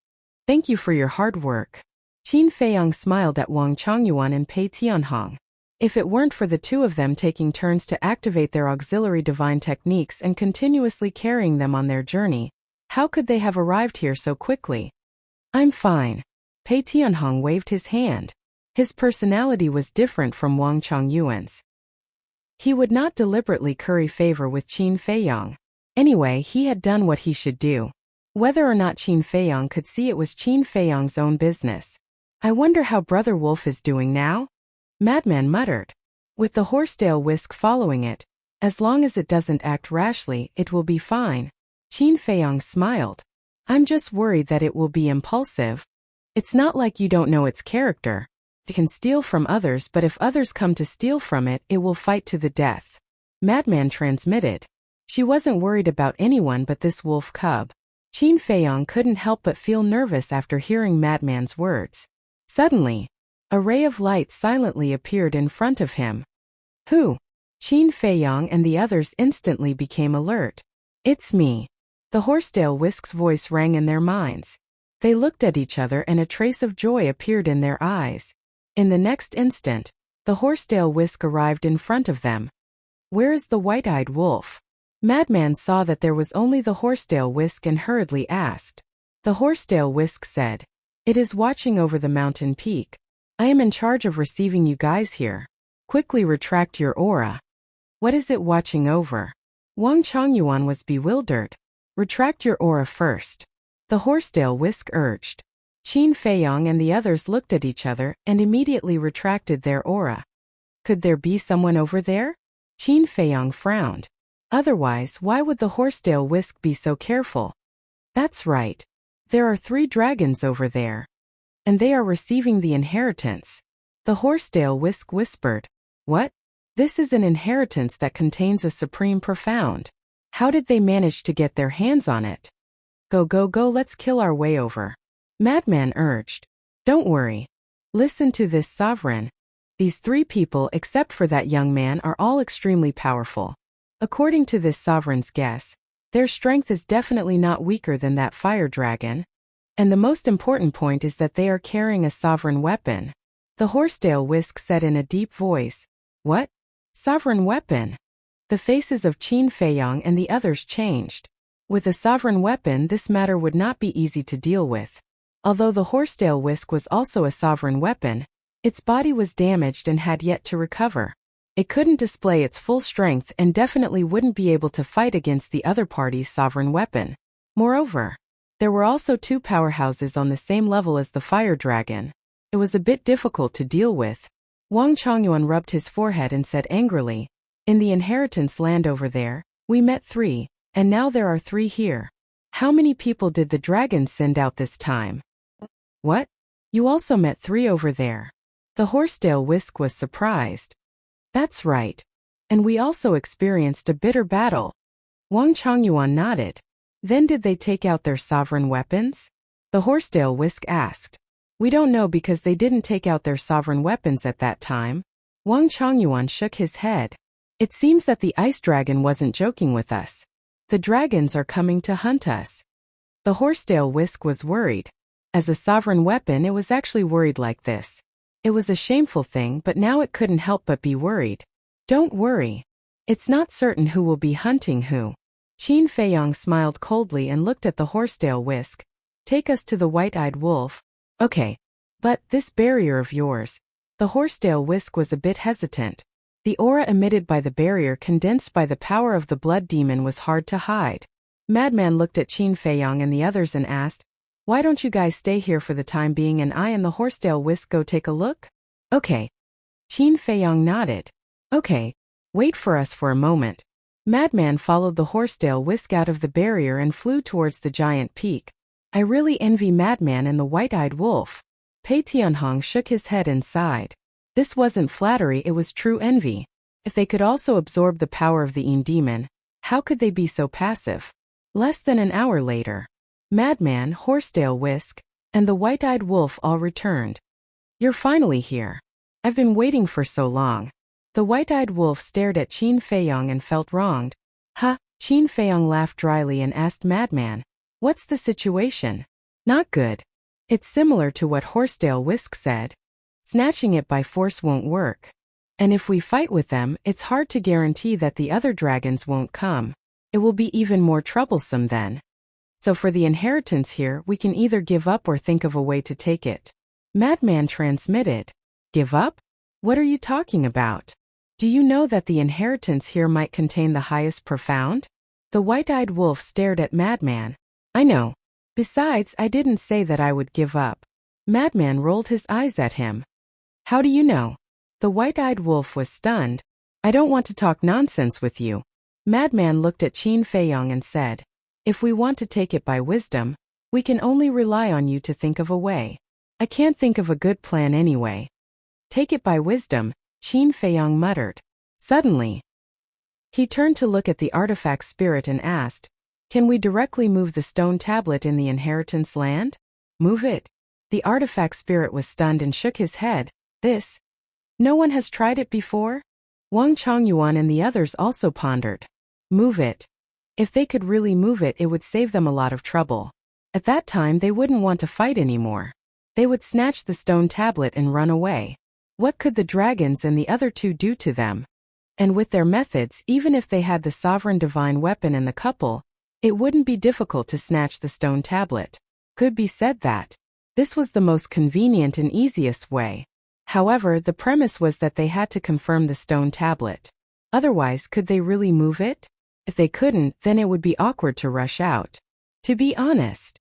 Speaker 1: Thank you for your hard work." Qin Feiyang smiled at Wang Chongyuan and Pei Tianhong. If it weren't for the two of them taking turns to activate their auxiliary divine techniques and continuously carrying them on their journey, how could they have arrived here so quickly? "I'm fine." Pei Tianhong waved his hand. His personality was different from Wang Chongyuan's. He would not deliberately curry favor with Qin Feiyang. Anyway, he had done what he should do. Whether or not Qin Feiyang could see it was Qin Feiyang's own business. "I wonder how Brother Wolf is doing now?" Madman muttered. "With the Horsetail Whisk following it, as long as it doesn't act rashly, it will be fine." Qin Feiyang smiled. "I'm just worried that it will be impulsive. It's not like you don't know its character. It can steal from others, but if others come to steal from it, it will fight to the death." Madman transmitted. She wasn't worried about anyone but this wolf cub. Qin Feiyong couldn't help but feel nervous after hearing Madman's words. Suddenly, a ray of light silently appeared in front of him. Who? Qin Feiyong and the others instantly became alert. It's me. The Horsetail Whisk's voice rang in their minds. They looked at each other and a trace of joy appeared in their eyes. In the next instant, the Horsetail Whisk arrived in front of them. Where is the white-eyed wolf? Madman saw that there was only the Horsetail Whisk and hurriedly asked. The Horsetail Whisk said, "It is watching over the mountain peak. I am in charge of receiving you guys here. Quickly retract your aura." What is it watching over? Wang Chongyuan was bewildered. Retract your aura first. The Horsetail Whisk urged. Qin Feiyong and the others looked at each other and immediately retracted their aura. Could there be someone over there? Qin Feiyong frowned. Otherwise, why would the Horsetail Whisk be so careful? That's right. There are 3 dragons over there. And they are receiving the inheritance. The Horsetail Whisk whispered. What? This is an inheritance that contains a supreme profound. How did they manage to get their hands on it? Go, let's kill our way over. Madman urged. Don't worry. Listen to this sovereign. These 3 people except for that young man are all extremely powerful. According to this sovereign's guess, their strength is definitely not weaker than that fire dragon. And the most important point is that they are carrying a sovereign weapon. The Horsetail Whisk said in a deep voice. What? Sovereign weapon? The faces of Qin Feiyong and the others changed. With a sovereign weapon, this matter would not be easy to deal with. Although the Horsetail Whisk was also a sovereign weapon, its body was damaged and had yet to recover. It couldn't display its full strength and definitely wouldn't be able to fight against the other party's sovereign weapon. Moreover, there were also 2 powerhouses on the same level as the fire dragon. It was a bit difficult to deal with. Wang Chongyuan rubbed his forehead and said angrily, "In the inheritance land over there, we met 3, and now there are 3 here. How many people did the dragons send out this time?" What? You also met 3 over there. The Horsetail Whisk was surprised. That's right. And we also experienced a bitter battle. Wang Chongyuan nodded. Then did they take out their sovereign weapons? The Horsetail Whisk asked. We don't know because they didn't take out their sovereign weapons at that time. Wang Chongyuan shook his head. It seems that the ice dragon wasn't joking with us. The dragons are coming to hunt us. The Horsetail Whisk was worried. As a sovereign weapon, it was actually worried like this. It was a shameful thing, but now it couldn't help but be worried. Don't worry. It's not certain who will be hunting who. Qin Feiyong smiled coldly and looked at the Horsetail Whisk. Take us to the white-eyed wolf. Okay. But this barrier of yours. The Horsetail Whisk was a bit hesitant. The aura emitted by the barrier condensed by the power of the blood demon was hard to hide. Madman looked at Qin Feiyong and the others and asked, why don't you guys stay here for the time being and I and the Horsetail Whisk go take a look? Okay. Qin Feiyong nodded. Okay. Wait for us for a moment. Madman followed the Horsetail Whisk out of the barrier and flew towards the giant peak. I really envy Madman and the white-eyed wolf. Pei Tianhong shook his head and sighed. This wasn't flattery, it was true envy. If they could also absorb the power of the Yin demon, how could they be so passive? Less than an hour later, Madman, Horsetail Whisk, and the white-eyed wolf all returned. You're finally here. I've been waiting for so long. The white-eyed wolf stared at Qin Feiyong and felt wronged. Huh? Qin Feiyong laughed dryly and asked Madman, what's the situation? Not good. It's similar to what Horsetail Whisk said. Snatching it by force won't work. And if we fight with them, it's hard to guarantee that the other dragons won't come. It will be even more troublesome then. So for the inheritance here, we can either give up or think of a way to take it. Madman transmitted. Give up? What are you talking about? Do you know that the inheritance here might contain the highest profound? The white-eyed wolf stared at Madman. I know. Besides, I didn't say that I would give up. Madman rolled his eyes at him. How do you know? The white-eyed wolf was stunned. I don't want to talk nonsense with you. Madman looked at Qin Feiyong and said, if we want to take it by wisdom, we can only rely on you to think of a way. I can't think of a good plan anyway. Take it by wisdom, Qin Feiyong muttered. Suddenly, He turned to look at the artifact spirit and asked, "Can we directly move the stone tablet in the inheritance land? Move it?" The artifact spirit was stunned and shook his head. "This? No one has tried it before?" Wang Chongyuan and the others also pondered. Move it. If they could really move it, it would save them a lot of trouble. At that time they wouldn't want to fight anymore. They would snatch the stone tablet and run away. What could the dragons and the other two do to them? And with their methods, even if they had the sovereign divine weapon and the couple, it wouldn't be difficult to snatch the stone tablet. Could be said that this was the most convenient and easiest way. However, the premise was that they had to confirm the stone tablet. Otherwise, could they really move it? If they couldn't, then it would be awkward to rush out. To be honest,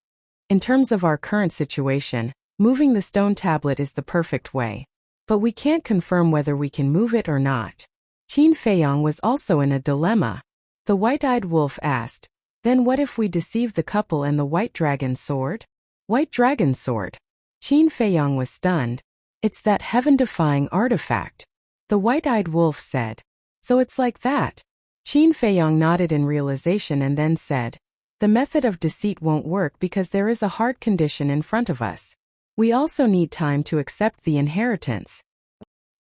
Speaker 1: in terms of our current situation, moving the stone tablet is the perfect way. But we can't confirm whether we can move it or not. Qin Feiyang was also in a dilemma. The white-eyed wolf asked, "Then what if we deceive the couple and the white dragon sword?" White dragon sword? Qin Feiyang was stunned. "It's that heaven-defying artifact." The white-eyed wolf said, "So it's like that?" Qin Feiyang nodded in realization and then said, "The method of deceit won't work because there is a hard condition in front of us. We also need time to accept the inheritance."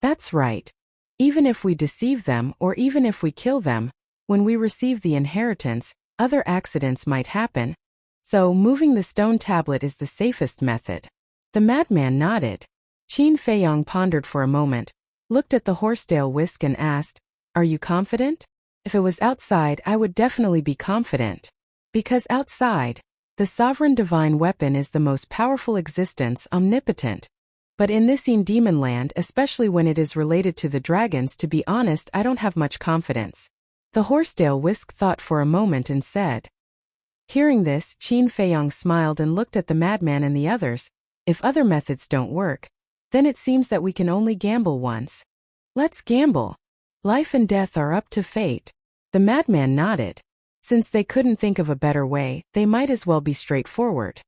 Speaker 1: That's right. Even if we deceive them or even if we kill them, when we receive the inheritance, other accidents might happen. So moving the stone tablet is the safest method. The madman nodded. Qin Feiyang pondered for a moment, looked at the horsetail whisk and asked, "Are you confident?" If it was outside, I would definitely be confident. Because outside, the sovereign divine weapon is the most powerful existence, omnipotent. But in this demon land, especially when it is related to the dragons, to be honest, I don't have much confidence. The horsetail whisk thought for a moment and said. Hearing this, Qin Feiyang smiled and looked at the madman and the others. If other methods don't work, then it seems that we can only gamble once. Let's gamble. Life and death are up to fate. The madman nodded. Since they couldn't think of a better way, they might as well be straightforward.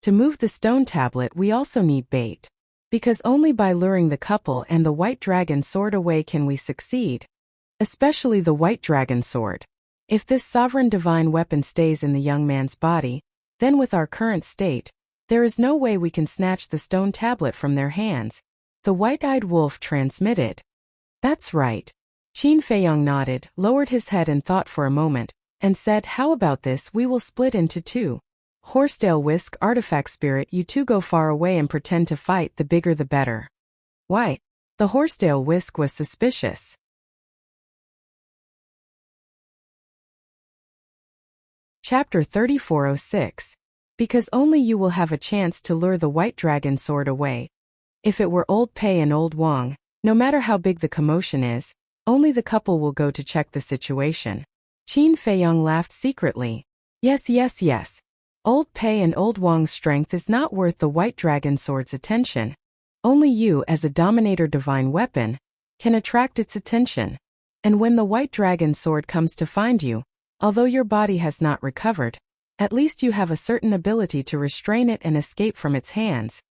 Speaker 1: To move the stone tablet, we also need bait. Because only by luring the couple and the white dragon sword away can we succeed. Especially the white dragon sword. If this sovereign divine weapon stays in the young man's body, then with our current state, there is no way we can snatch the stone tablet from their hands. The white-eyed wolf transmitted. That's right. Qin Feiyang nodded, lowered his head and thought for a moment, and said, "How about this, we will split into two. Horsetail whisk, artifact spirit, you two go far away and pretend to fight, the bigger the better." Why? The horsetail whisk was suspicious. Chapter 3406. Because only you will have a chance to lure the white dragon sword away. If it were old Pei and old Wang, no matter how big the commotion is, only the couple will go to check the situation. Qin Feiyang laughed secretly. Yes. Old Pei and old Wang's strength is not worth the white dragon sword's attention. Only you, as a dominator divine weapon, can attract its attention. And when the white dragon sword comes to find you, although your body has not recovered, at least you have a certain ability to restrain it and escape from its hands.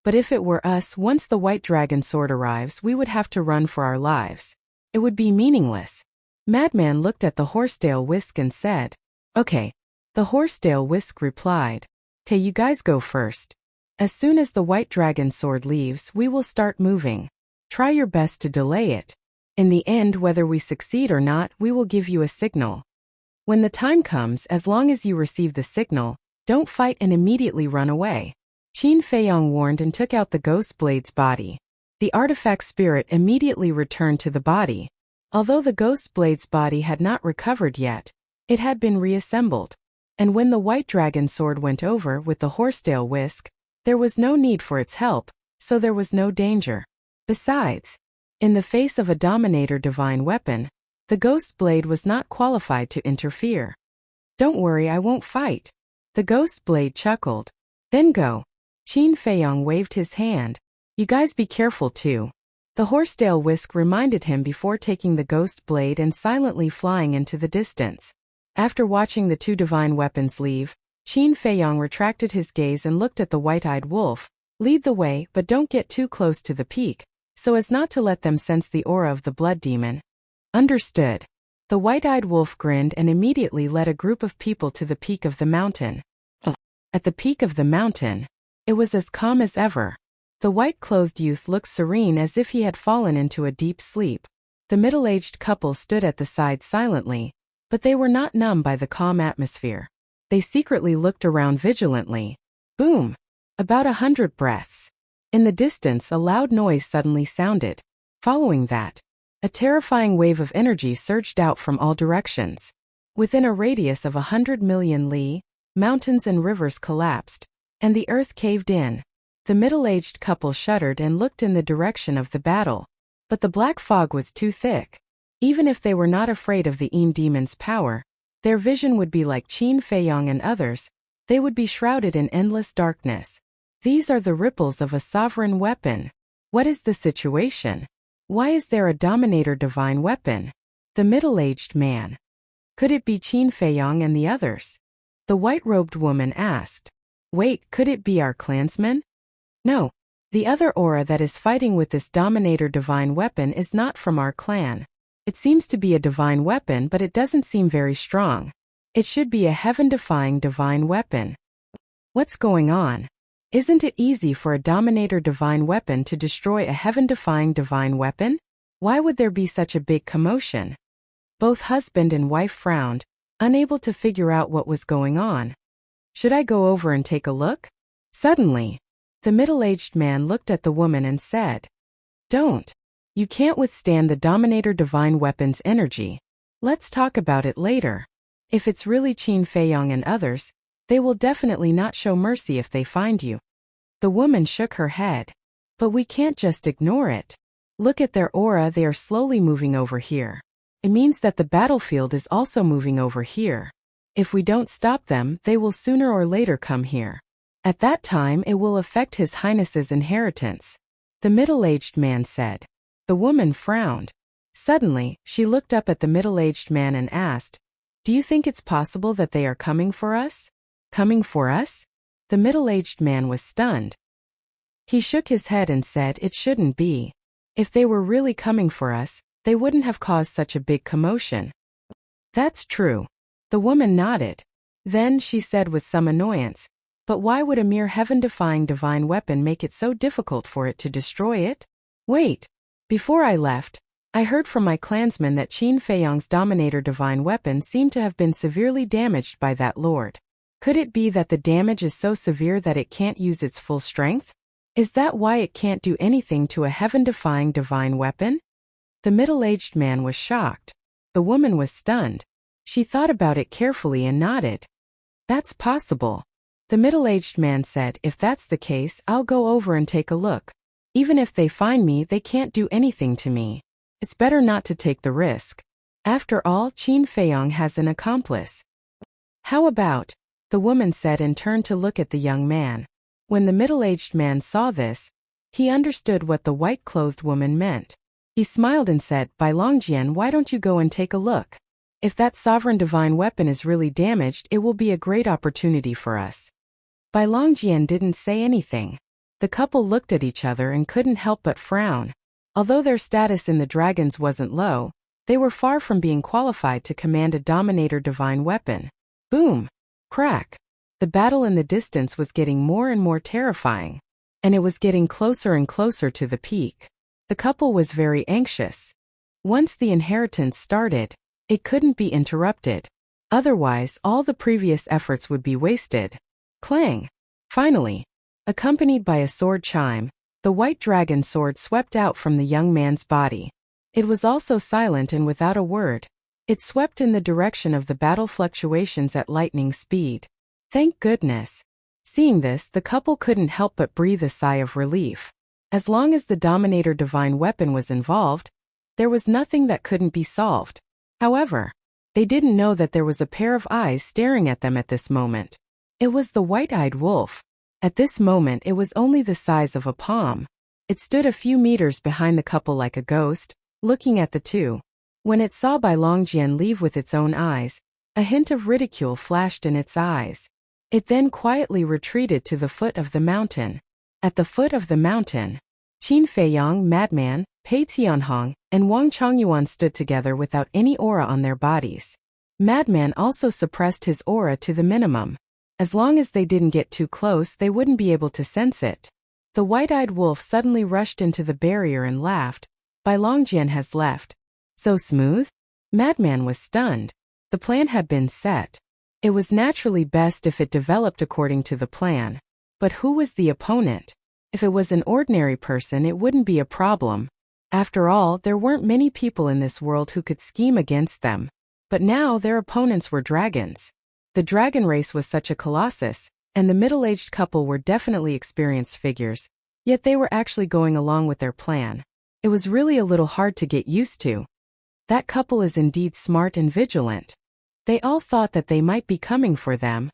Speaker 1: But if it were us, once the white dragon sword arrives, we would have to run for our lives. It would be meaningless. Madman looked at the horsetail whisk and said, "Okay." The horsetail whisk replied, "Okay, you guys go first. As soon as the white dragon sword leaves, we will start moving. Try your best to delay it. In the end, whether we succeed or not, we will give you a signal. When the time comes, as long as you receive the signal, don't fight and immediately run away." Qin Feiyang warned and took out the ghost blade's body. The artifact spirit immediately returned to the body. Although the ghost blade's body had not recovered yet, it had been reassembled. And when the white dragon sword went over with the horsetail whisk, there was no need for its help, so there was no danger. Besides, in the face of a dominator divine weapon, the ghost blade was not qualified to interfere. "Don't worry, I won't fight." The ghost blade chuckled. "Then go." Qin Feiyang waved his hand. "You guys be careful too." The horsetail whisk reminded him before taking the ghost blade and silently flying into the distance. After watching the two divine weapons leave, Qin Feiyang retracted his gaze and looked at the white-eyed wolf. "Lead the way, but don't get too close to the peak, so as not to let them sense the aura of the blood demon." Understood. The white-eyed wolf grinned and immediately led a group of people to the peak of the mountain. At the peak of the mountain, it was as calm as ever. The white-clothed youth looked serene as if he had fallen into a deep sleep. The middle-aged couple stood at the side silently, but they were not numb by the calm atmosphere. They secretly looked around vigilantly. Boom! About 100 breaths. In the distance, a loud noise suddenly sounded. Following that, a terrifying wave of energy surged out from all directions. Within a radius of 100 million li, mountains and rivers collapsed, and the earth caved in. The middle-aged couple shuddered and looked in the direction of the battle. But the black fog was too thick. Even if they were not afraid of the Een demon's power, their vision would be like Qin Feiyong and others. They would be shrouded in endless darkness. These are the ripples of a sovereign weapon. What is the situation? Why is there a dominator divine weapon? The middle-aged man. Could it be Qin Feiyong and the others? The white-robed woman asked. Wait, could it be our clansmen? No. The other aura that is fighting with this dominator divine weapon is not from our clan. It seems to be a divine weapon, but it doesn't seem very strong. It should be a heaven-defying divine weapon. What's going on? Isn't it easy for a dominator divine weapon to destroy a heaven-defying divine weapon? Why would there be such a big commotion? Both husband and wife frowned, unable to figure out what was going on. Should I go over and take a look? Suddenly, the middle-aged man looked at the woman and said, Don't. You can't withstand the dominator divine weapon's energy. Let's talk about it later. If it's really Qin Feiyong and others, they will definitely not show mercy if they find you. The woman shook her head. But we can't just ignore it. Look at their aura, they are slowly moving over here. It means that the battlefield is also moving over here. If we don't stop them, they will sooner or later come here. At that time it will affect His Highness's inheritance. The middle-aged man said. The woman frowned. Suddenly, she looked up at the middle-aged man and asked, Do you think it's possible that they are coming for us? Coming for us? The middle-aged man was stunned. He shook his head and said it shouldn't be. If they were really coming for us, they wouldn't have caused such a big commotion. That's true. The woman nodded. Then she said with some annoyance, But why would a mere heaven-defying divine weapon make it so difficult for it to destroy it? Wait. Before I left, I heard from my clansmen that Qin Feiyong's dominator divine weapon seemed to have been severely damaged by that lord. Could it be that the damage is so severe that it can't use its full strength? Is that why it can't do anything to a heaven-defying divine weapon? The middle-aged man was shocked. The woman was stunned. She thought about it carefully and nodded. That's possible. The middle-aged man said, If that's the case, I'll go over and take a look. Even if they find me, they can't do anything to me. It's better not to take the risk. After all, Qin Feiyong has an accomplice. How about? The woman said and turned to look at the young man. When the middle-aged man saw this, he understood what the white-clothed woman meant. He smiled and said, Bai Longjian, why don't you go and take a look? If that sovereign divine weapon is really damaged, it will be a great opportunity for us. Bai Longjian didn't say anything. The couple looked at each other and couldn't help but frown. Although their status in the dragons wasn't low, they were far from being qualified to command a dominator divine weapon. Boom! Crack! The battle in the distance was getting more and more terrifying, and it was getting closer and closer to the peak. The couple was very anxious. Once the inheritance started, it couldn't be interrupted. Otherwise, all the previous efforts would be wasted. Clang! Finally, accompanied by a sword chime, the white dragon sword swept out from the young man's body. It was also silent and without a word. It swept in the direction of the battle fluctuations at lightning speed. Thank goodness. Seeing this, the couple couldn't help but breathe a sigh of relief. As long as the dominator divine weapon was involved, there was nothing that couldn't be solved. However, they didn't know that there was a pair of eyes staring at them at this moment. It was the white-eyed wolf. At this moment it was only the size of a palm. It stood a few meters behind the couple like a ghost, looking at the two. When it saw Bai Longjian leave with its own eyes, a hint of ridicule flashed in its eyes. It then quietly retreated to the foot of the mountain. At the foot of the mountain, Qin Feiyong, madman, Pei Tianhong and Wang Chongyuan stood together without any aura on their bodies. Madman also suppressed his aura to the minimum. As long as they didn't get too close, they wouldn't be able to sense it. The white-eyed wolf suddenly rushed into the barrier and laughed. Bai Longjian has left. So smooth? Madman was stunned. The plan had been set. It was naturally best if it developed according to the plan. But who was the opponent? If it was an ordinary person, it wouldn't be a problem. After all, there weren't many people in this world who could scheme against them. But now their opponents were dragons. The dragon race was such a colossus, and the middle-aged couple were definitely experienced figures, yet they were actually going along with their plan. It was really a little hard to get used to. That couple is indeed smart and vigilant. They all thought that they might be coming for them.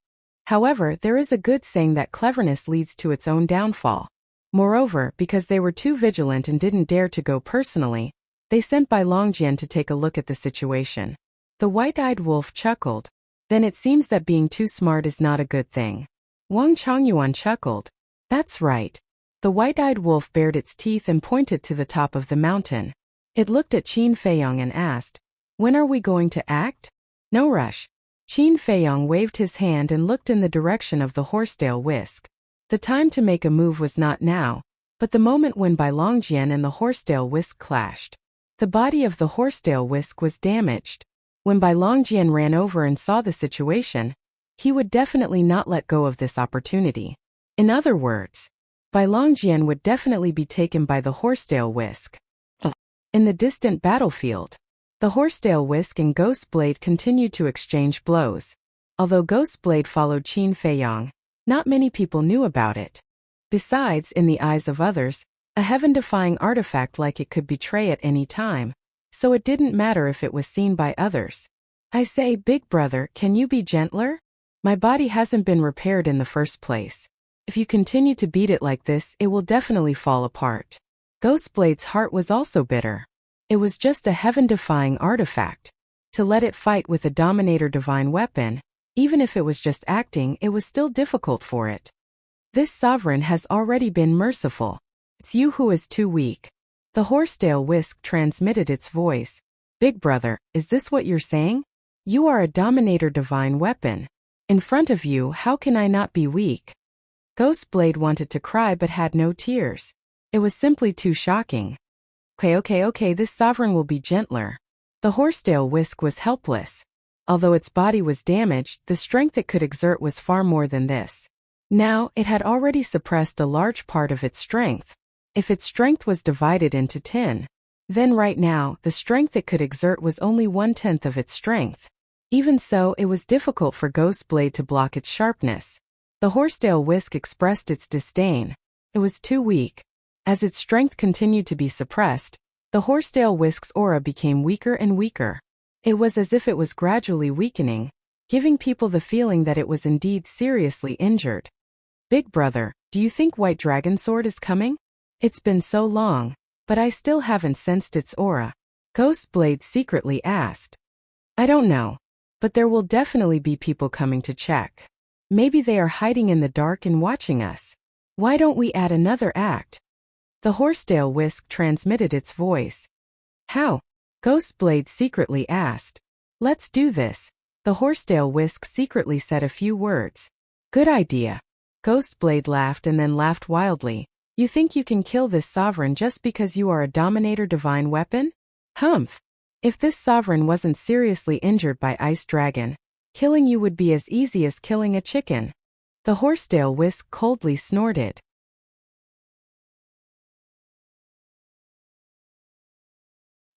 Speaker 1: However, there is a good saying that cleverness leads to its own downfall. Moreover, because they were too vigilant and didn't dare to go personally, they sent Bai Longjian to take a look at the situation. The white-eyed wolf chuckled. Then it seems that being too smart is not a good thing. Wang Chongyuan chuckled. That's right. The white-eyed wolf bared its teeth and pointed to the top of the mountain. It looked at Qin Feiyong and asked, "When are we going to act?" "No rush." Qin Feiyong waved his hand and looked in the direction of the horsetail whisk. The time to make a move was not now, but the moment when Bai Longjian and the horsetail whisk clashed. The body of the horsetail whisk was damaged. When Bai Longjian ran over and saw the situation, he would definitely not let go of this opportunity. In other words, Bai Longjian would definitely be taken by the horsetail whisk. In the distant battlefield, the horsetail whisk and Ghostblade continued to exchange blows. Although Ghostblade followed Qin Feiyong, not many people knew about it. Besides, in the eyes of others, a heaven-defying artifact like it could betray at any time, so it didn't matter if it was seen by others. "I say, big brother, can you be gentler? My body hasn't been repaired in the first place. If you continue to beat it like this, it will definitely fall apart." Ghostblade's heart was also bitter. It was just a heaven-defying artifact. To let it fight with a Dominator divine weapon, even if it was just acting, it was still difficult for it. This sovereign has already been merciful. It's you who is too weak. The horsetail whisk transmitted its voice. "Big brother, is this what you're saying? You are a Dominator divine weapon. In front of you, how can I not be weak?" Ghostblade wanted to cry but had no tears. It was simply too shocking. Okay, this sovereign will be gentler. The horsetail whisk was helpless. Although its body was damaged, the strength it could exert was far more than this. Now, it had already suppressed a large part of its strength. If its strength was divided into 10, then right now, the strength it could exert was only 1/10 of its strength. Even so, it was difficult for Ghostblade to block its sharpness. The horsetail whisk expressed its disdain. It was too weak. As its strength continued to be suppressed, the horsetail whisk's aura became weaker and weaker. It was as if it was gradually weakening, giving people the feeling that it was indeed seriously injured. "Big brother, do you think White Dragon Sword is coming? It's been so long, but I still haven't sensed its aura." Ghostblade secretly asked. "I don't know, but there will definitely be people coming to check. Maybe they are hiding in the dark and watching us. Why don't we add another act?" The horsetail whisk transmitted its voice. "How?" Ghostblade secretly asked. "Let's do this." The horsetail whisk secretly said a few words. "Good idea." Ghostblade laughed and then laughed wildly. "You think you can kill this sovereign just because you are a Dominator divine weapon? Humph! If this sovereign wasn't seriously injured by Ice Dragon, killing you would be as easy as killing a chicken." The horsetail whisk coldly snorted.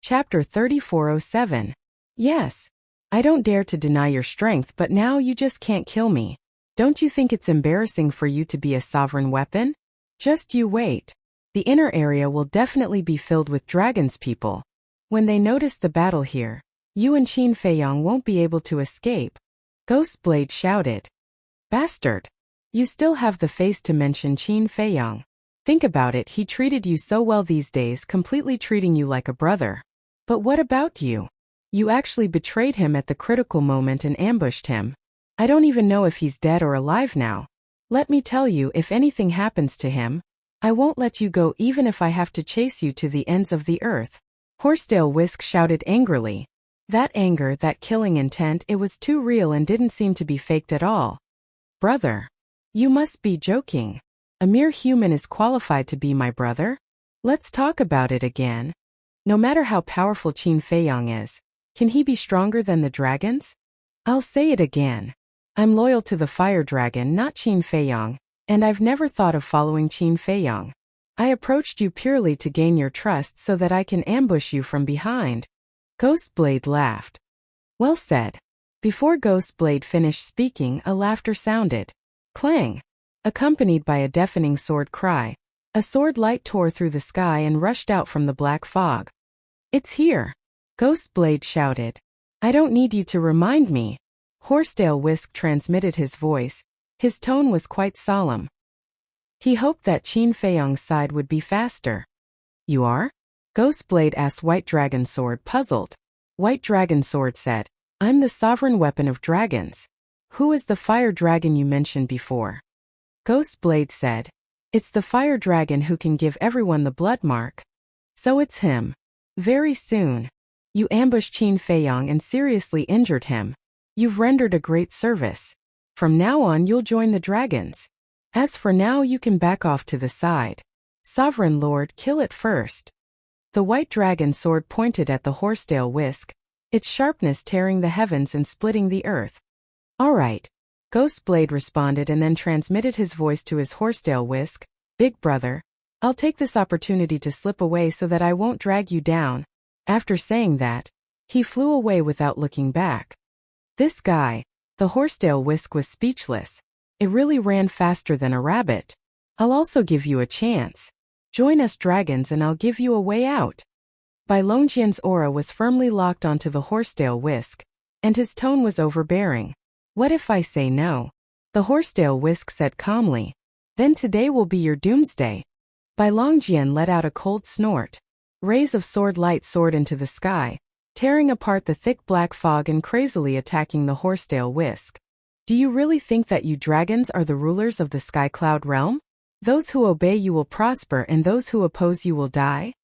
Speaker 1: Chapter 3407. Yes. I don't dare to deny your strength, but now you just can't kill me. Don't you think it's embarrassing for you to be a sovereign weapon? Just you wait. The inner area will definitely be filled with dragons people. When they notice the battle here, you and Qin Feiyong won't be able to escape. Ghostblade shouted. Bastard! You still have the face to mention Qin Feiyong. Think about it, he treated you so well these days, completely treating you like a brother. But what about you? You actually betrayed him at the critical moment and ambushed him. I don't even know if he's dead or alive now. Let me tell you, if anything happens to him, I won't let you go even if I have to chase you to the ends of the earth. Horsetail Whisk shouted angrily. That anger, that killing intent, it was too real and didn't seem to be faked at all. Brother. You must be joking. A mere human is qualified to be my brother? Let's talk about it again. No matter how powerful Qin Feiyang is, can he be stronger than the dragons? I'll say it again. I'm loyal to the fire dragon, not Qin Feiyang, and I've never thought of following Qin Feiyang. I approached you purely to gain your trust so that I can ambush you from behind. Ghostblade laughed. Well said. Before Ghostblade finished speaking, a laughter sounded. Clang! Accompanied by a deafening sword cry. A sword light tore through the sky and rushed out from the black fog. It's here! Ghostblade shouted. I don't need you to remind me. Horsetail Whisk transmitted his voice. His tone was quite solemn. He hoped that Qin Feiyang's side would be faster. You are? Ghostblade asked White Dragon Sword, puzzled. White Dragon Sword said, I'm the sovereign weapon of dragons. Who is the fire dragon you mentioned before? Ghostblade said, it's the fire dragon who can give everyone the blood mark. So it's him. Very soon. You ambushed Qin Feiyang and seriously injured him. You've rendered a great service. From now on you'll join the dragons. As for now, you can back off to the side. Sovereign Lord, kill it first. The White Dragon Sword pointed at the Horsetail Whisk, its sharpness tearing the heavens and splitting the earth. All right. Ghostblade responded and then transmitted his voice to his Horsetail Whisk. Big brother, I'll take this opportunity to slip away so that I won't drag you down. After saying that, he flew away without looking back. This guy, the Horsetail Whisk, was speechless. It really ran faster than a rabbit. I'll also give you a chance. Join us dragons and I'll give you a way out. Bai Longjian's aura was firmly locked onto the Horsetail Whisk, and his tone was overbearing. What if I say no? The Horsetail Whisk said calmly. Then today will be your doomsday. Bai Longjian let out a cold snort. Rays of sword light soared into the sky, tearing apart the thick black fog and crazily attacking the Horsetail Whisk. Do you really think that you dragons are the rulers of the Sky Cloud realm? Those who obey you will prosper and those who oppose you will die?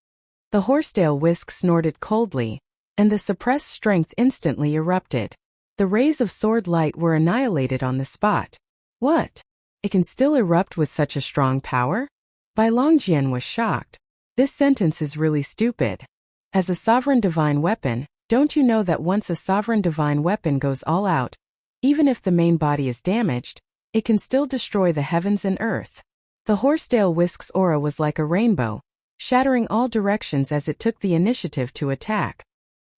Speaker 1: The Horsetail Whisk snorted coldly, and the suppressed strength instantly erupted. The rays of sword light were annihilated on the spot. What? It can still erupt with such a strong power? Bai Longjian was shocked. This sentence is really stupid. As a sovereign divine weapon, don't you know that once a sovereign divine weapon goes all out, even if the main body is damaged, it can still destroy the heavens and earth? The Horsetail Whisk's aura was like a rainbow, shattering all directions as it took the initiative to attack.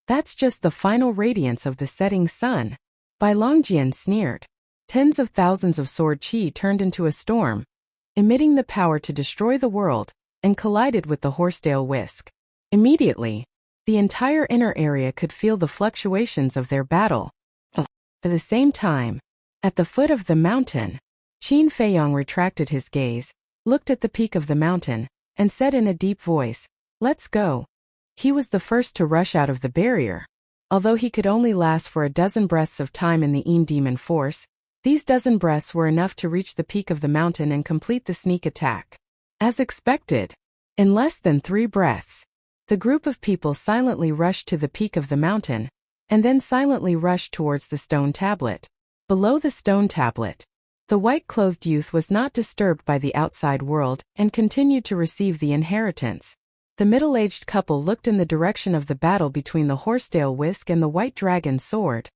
Speaker 1: That's just the final radiance of the setting sun. Bai Longjian sneered. Tens of thousands of sword chi turned into a storm, emitting the power to destroy the world, and collided with the Horsetail Whisk. Immediately, the entire inner area could feel the fluctuations of their battle. At the same time, at the foot of the mountain, Qin Feiyang retracted his gaze, looked at the peak of the mountain, and said in a deep voice, "Let's go." He was the first to rush out of the barrier. Although he could only last for a dozen breaths of time in the Een Demon Force, these dozen breaths were enough to reach the peak of the mountain and complete the sneak attack. As expected, in less than 3 breaths, the group of people silently rushed to the peak of the mountain, and then silently rushed towards the stone tablet. Below the stone tablet, the white-clothed youth was not disturbed by the outside world and continued to receive the inheritance. The middle-aged couple looked in the direction of the battle between the Horsetail Whisk and the White Dragon Sword,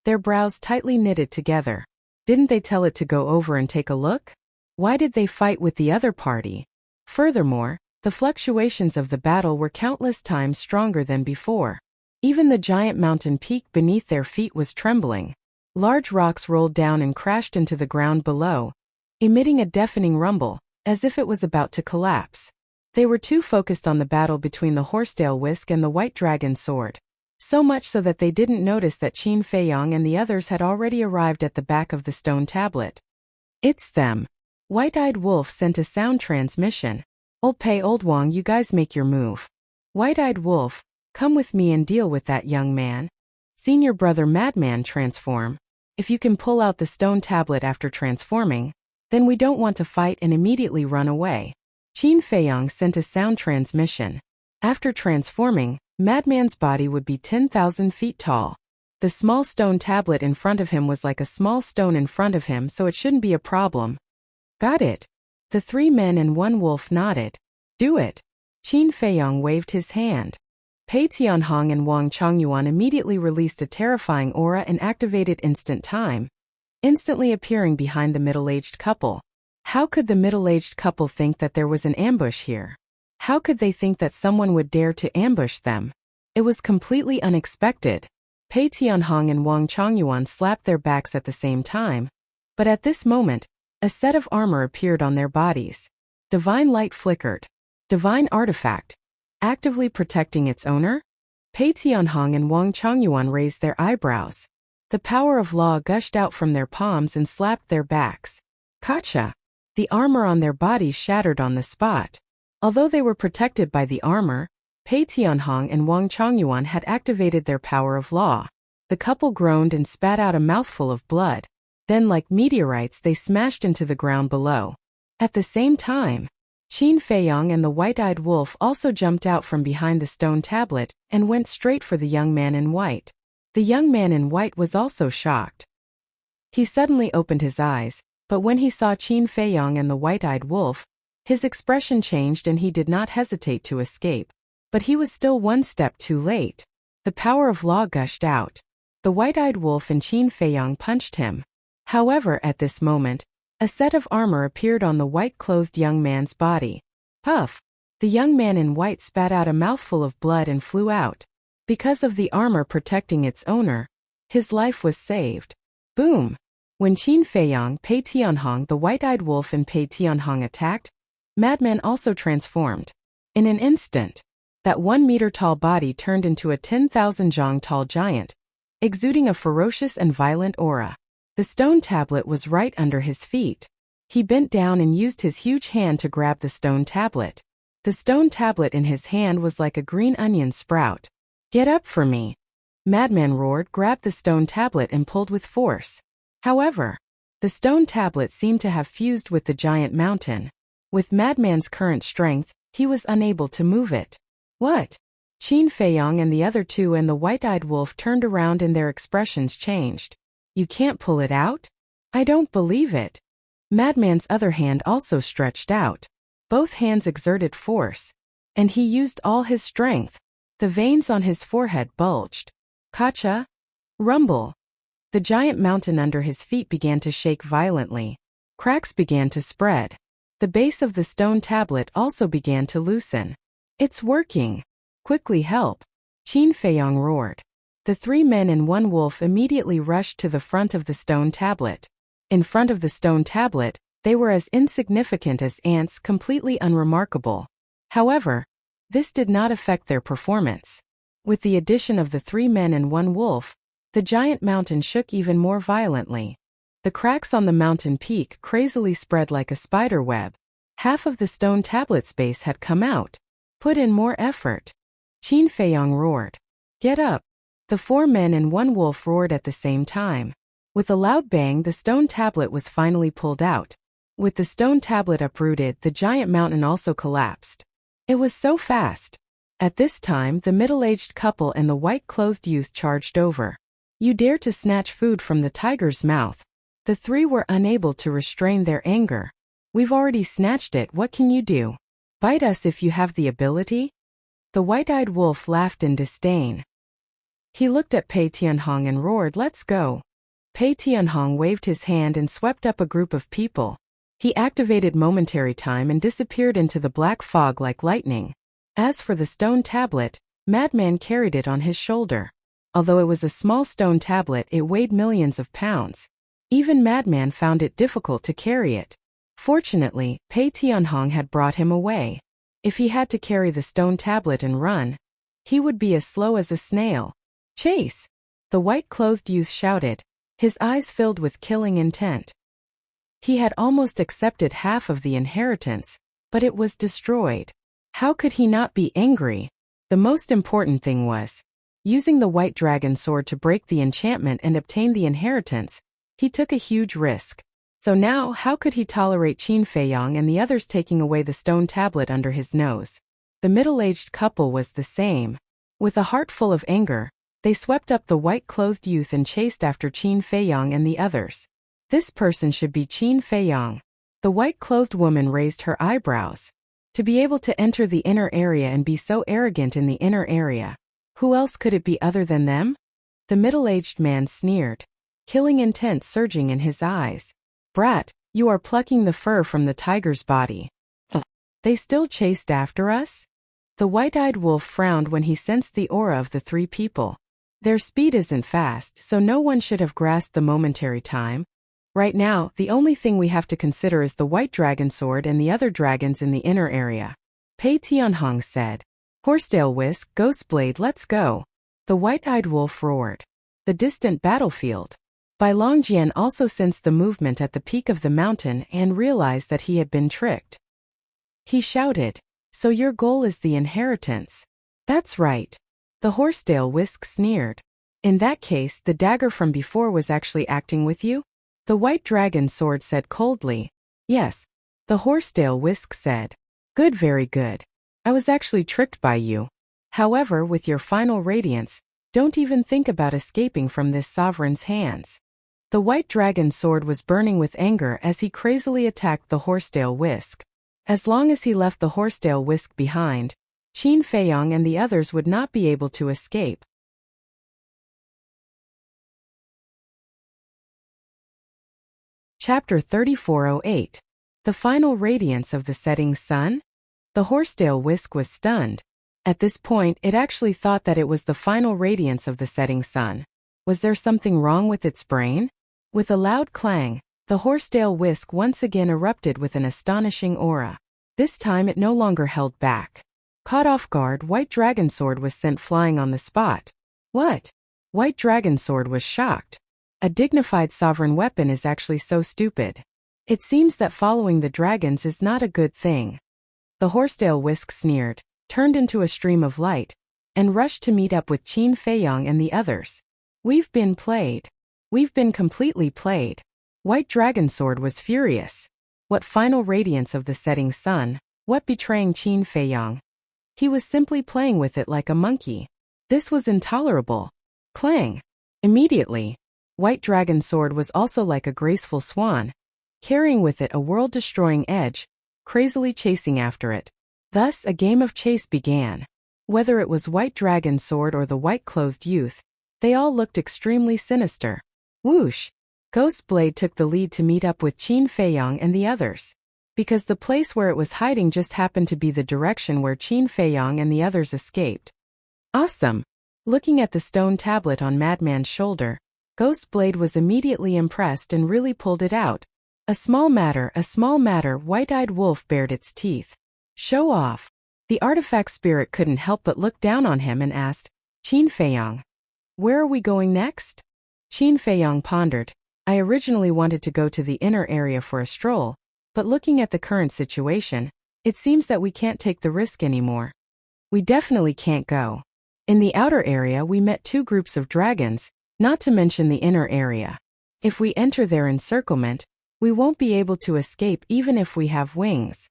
Speaker 1: their brows tightly knitted together. Didn't they tell it to go over and take a look? Why did they fight with the other party? Furthermore, the fluctuations of the battle were countless times stronger than before. Even the giant mountain peak beneath their feet was trembling. Large rocks rolled down and crashed into the ground below, emitting a deafening rumble, as if it was about to collapse. They were too focused on the battle between the Horsetail Whisk and the White Dragon Sword, so much so that they didn't notice that Qin Feiyang and the others had already arrived at the back of the stone tablet. "It's them." White-Eyed Wolf sent a sound transmission. "Old Pei Old Wang, you guys make your move. White-Eyed Wolf, come with me and deal with that young man. Senior Brother Madman, transform. If you can pull out the stone tablet after transforming, then we don't want to fight and immediately run away." Qin Feiyang sent a sound transmission. After transforming, Madman's body would be 10,000 feet tall. The small stone tablet in front of him was like a small stone in front of him, so it shouldn't be a problem. Got it. The 3 men and 1 wolf nodded. Do it. Qin Feiyang waved his hand. Pei Tianhong and Wang Chongyuan immediately released a terrifying aura and activated instant time, instantly appearing behind the middle-aged couple. How could the middle-aged couple think that there was an ambush here? How could they think that someone would dare to ambush them? It was completely unexpected. Pei Tianhong and Wang Chongyuan slapped their backs at the same time. But at this moment, a set of armor appeared on their bodies. Divine light flickered. Divine artifact. Actively protecting its owner? Pei Tianhong and Wang Chongyuan raised their eyebrows. The power of law gushed out from their palms and slapped their backs. Gotcha! The armor on their bodies shattered on the spot. Although they were protected by the armor, Pei Tianhong and Wang Chongyuan had activated their power of law. The couple groaned and spat out a mouthful of blood. Then, like meteorites, they smashed into the ground below. At the same time, Qin Feiyang and the white-eyed wolf also jumped out from behind the stone tablet and went straight for the young man in white. The young man in white was also shocked. He suddenly opened his eyes, but when he saw Qin Feiyang and the white-eyed wolf, his expression changed and he did not hesitate to escape. But he was still one step too late. The power of law gushed out. The white-eyed wolf and Qin Feiyang punched him. However, at this moment, a set of armor appeared on the white-clothed young man's body. Puff! The young man in white spat out a mouthful of blood and flew out. Because of the armor protecting its owner, his life was saved. Boom! When Qin Feiyang, Pei Tianhong, the white-eyed wolf and Pei Tianhong attacked, Madman also transformed. In an instant, that 1-meter-tall body turned into a 10,000-zhang-tall giant, exuding a ferocious and violent aura. The stone tablet was right under his feet. He bent down and used his huge hand to grab the stone tablet. The stone tablet in his hand was like a green onion sprout. Get up for me! Madman roared, grabbed the stone tablet and pulled with force. However, the stone tablet seemed to have fused with the giant mountain. With Madman's current strength, he was unable to move it. What? Qin Feiyang and the other 2 and the white-eyed wolf turned around and their expressions changed. You can't pull it out? I don't believe it. Madman's other hand also stretched out. Both hands exerted force, and he used all his strength. The veins on his forehead bulged. Gotcha! Rumble! The giant mountain under his feet began to shake violently. Cracks began to spread. The base of the stone tablet also began to loosen. It's working! Quickly help! Qin Feiyang roared. The 3 men and 1 wolf immediately rushed to the front of the stone tablet. In front of the stone tablet, they were as insignificant as ants, completely unremarkable. However, this did not affect their performance. With the addition of the 3 men and 1 wolf, the giant mountain shook even more violently. The cracks on the mountain peak crazily spread like a spider web. Half of the stone tablet's base had come out. Put in more effort. Qin Feiyang roared. Get up! The 4 men and 1 wolf roared at the same time. With a loud bang, the stone tablet was finally pulled out. With the stone tablet uprooted, the giant mountain also collapsed. It was so fast. At this time, the middle-aged couple and the white-clothed youth charged over. You dare to snatch food from the tiger's mouth. The 3 were unable to restrain their anger. We've already snatched it, what can you do? Bite us if you have the ability? The white-eyed wolf laughed in disdain. He looked at Pei Tianhong and roared, let's go. Pei Tianhong waved his hand and swept up a group of people. He activated momentary time and disappeared into the black fog like lightning. As for the stone tablet, Madman carried it on his shoulder. Although it was a small stone tablet, it weighed millions of pounds. Even Madman found it difficult to carry it. Fortunately, Pei Tianhong had brought him away. If he had to carry the stone tablet and run, he would be as slow as a snail. Chase! The white-clothed youth shouted, his eyes filled with killing intent. He had almost accepted half of the inheritance, but it was destroyed. How could he not be angry? The most important thing was, using the white dragon sword to break the enchantment and obtain the inheritance, he took a huge risk. So now, how could he tolerate Qin Feiyang and the others taking away the stone tablet under his nose? The middle-aged couple was the same. With a heart full of anger, they swept up the white-clothed youth and chased after Qin Feiyang and the others. This person should be Qin Feiyang. The white-clothed woman raised her eyebrows. To be able to enter the inner area and be so arrogant in the inner area, who else could it be other than them? The middle-aged man sneered, killing intent surging in his eyes. Brat, you are plucking the fur from the tiger's body. They still chased after us? The white-eyed wolf frowned when he sensed the aura of the three people. Their speed isn't fast, so no one should have grasped the momentary time. Right now, the only thing we have to consider is the white dragon sword and the other dragons in the inner area. Pei Tianhong said. Horsetail Whisk, Ghostblade, let's go. The white-eyed wolf roared. The distant battlefield. Bai Longjian also sensed the movement at the peak of the mountain and realized that he had been tricked. He shouted, so your goal is the inheritance? That's right. The Horsetail Whisk sneered. In that case, the dagger from before was actually acting with you? The white dragon sword said coldly. Yes. The Horsetail Whisk said. Good, very good. I was actually tricked by you. However, with your final radiance, don't even think about escaping from this sovereign's hands. The white dragon sword was burning with anger as he crazily attacked the Horsetail Whisk. As long as he left the Horsetail Whisk behind, Qin Feiyang and the others would not be able to escape. Chapter 3408. The Final Radiance of the Setting Sun? The Horsetail Whisk was stunned. At this point, it actually thought that it was the final radiance of the setting sun. Was there something wrong with its brain? With a loud clang, the Horsetail Whisk once again erupted with an astonishing aura. This time it no longer held back. Caught off guard, White Dragon Sword was sent flying on the spot. What? White Dragon Sword was shocked. A dignified sovereign weapon is actually so stupid. It seems that following the dragons is not a good thing. The Horsetail Whisk sneered, turned into a stream of light, and rushed to meet up with Qin Feiyang and the others. We've been played. We've been completely played. White Dragon Sword was furious. What final radiance of the setting sun? What betraying Qin Feiyang? He was simply playing with it like a monkey. This was intolerable. Clang! Immediately, White Dragon Sword was also like a graceful swan, carrying with it a world-destroying edge, crazily chasing after it. Thus, a game of chase began. Whether it was White Dragon Sword or the white-clothed youth, they all looked extremely sinister. Whoosh! Ghostblade took the lead to meet up with Qin Feiyang and the others. Because the place where it was hiding just happened to be the direction where Qin Feiyang and the others escaped. Awesome! Looking at the stone tablet on Madman's shoulder, Ghostblade was immediately impressed and really pulled it out. A small matter, White-Eyed Wolf bared its teeth. Show off. The artifact spirit couldn't help but look down on him and asked, Qin Feiyang, where are we going next? Qin Feiyang pondered. I originally wanted to go to the inner area for a stroll, but looking at the current situation, it seems that we can't take the risk anymore. We definitely can't go. In the outer area we met two groups of dragons, not to mention the inner area. If we enter their encirclement, we won't be able to escape even if we have wings.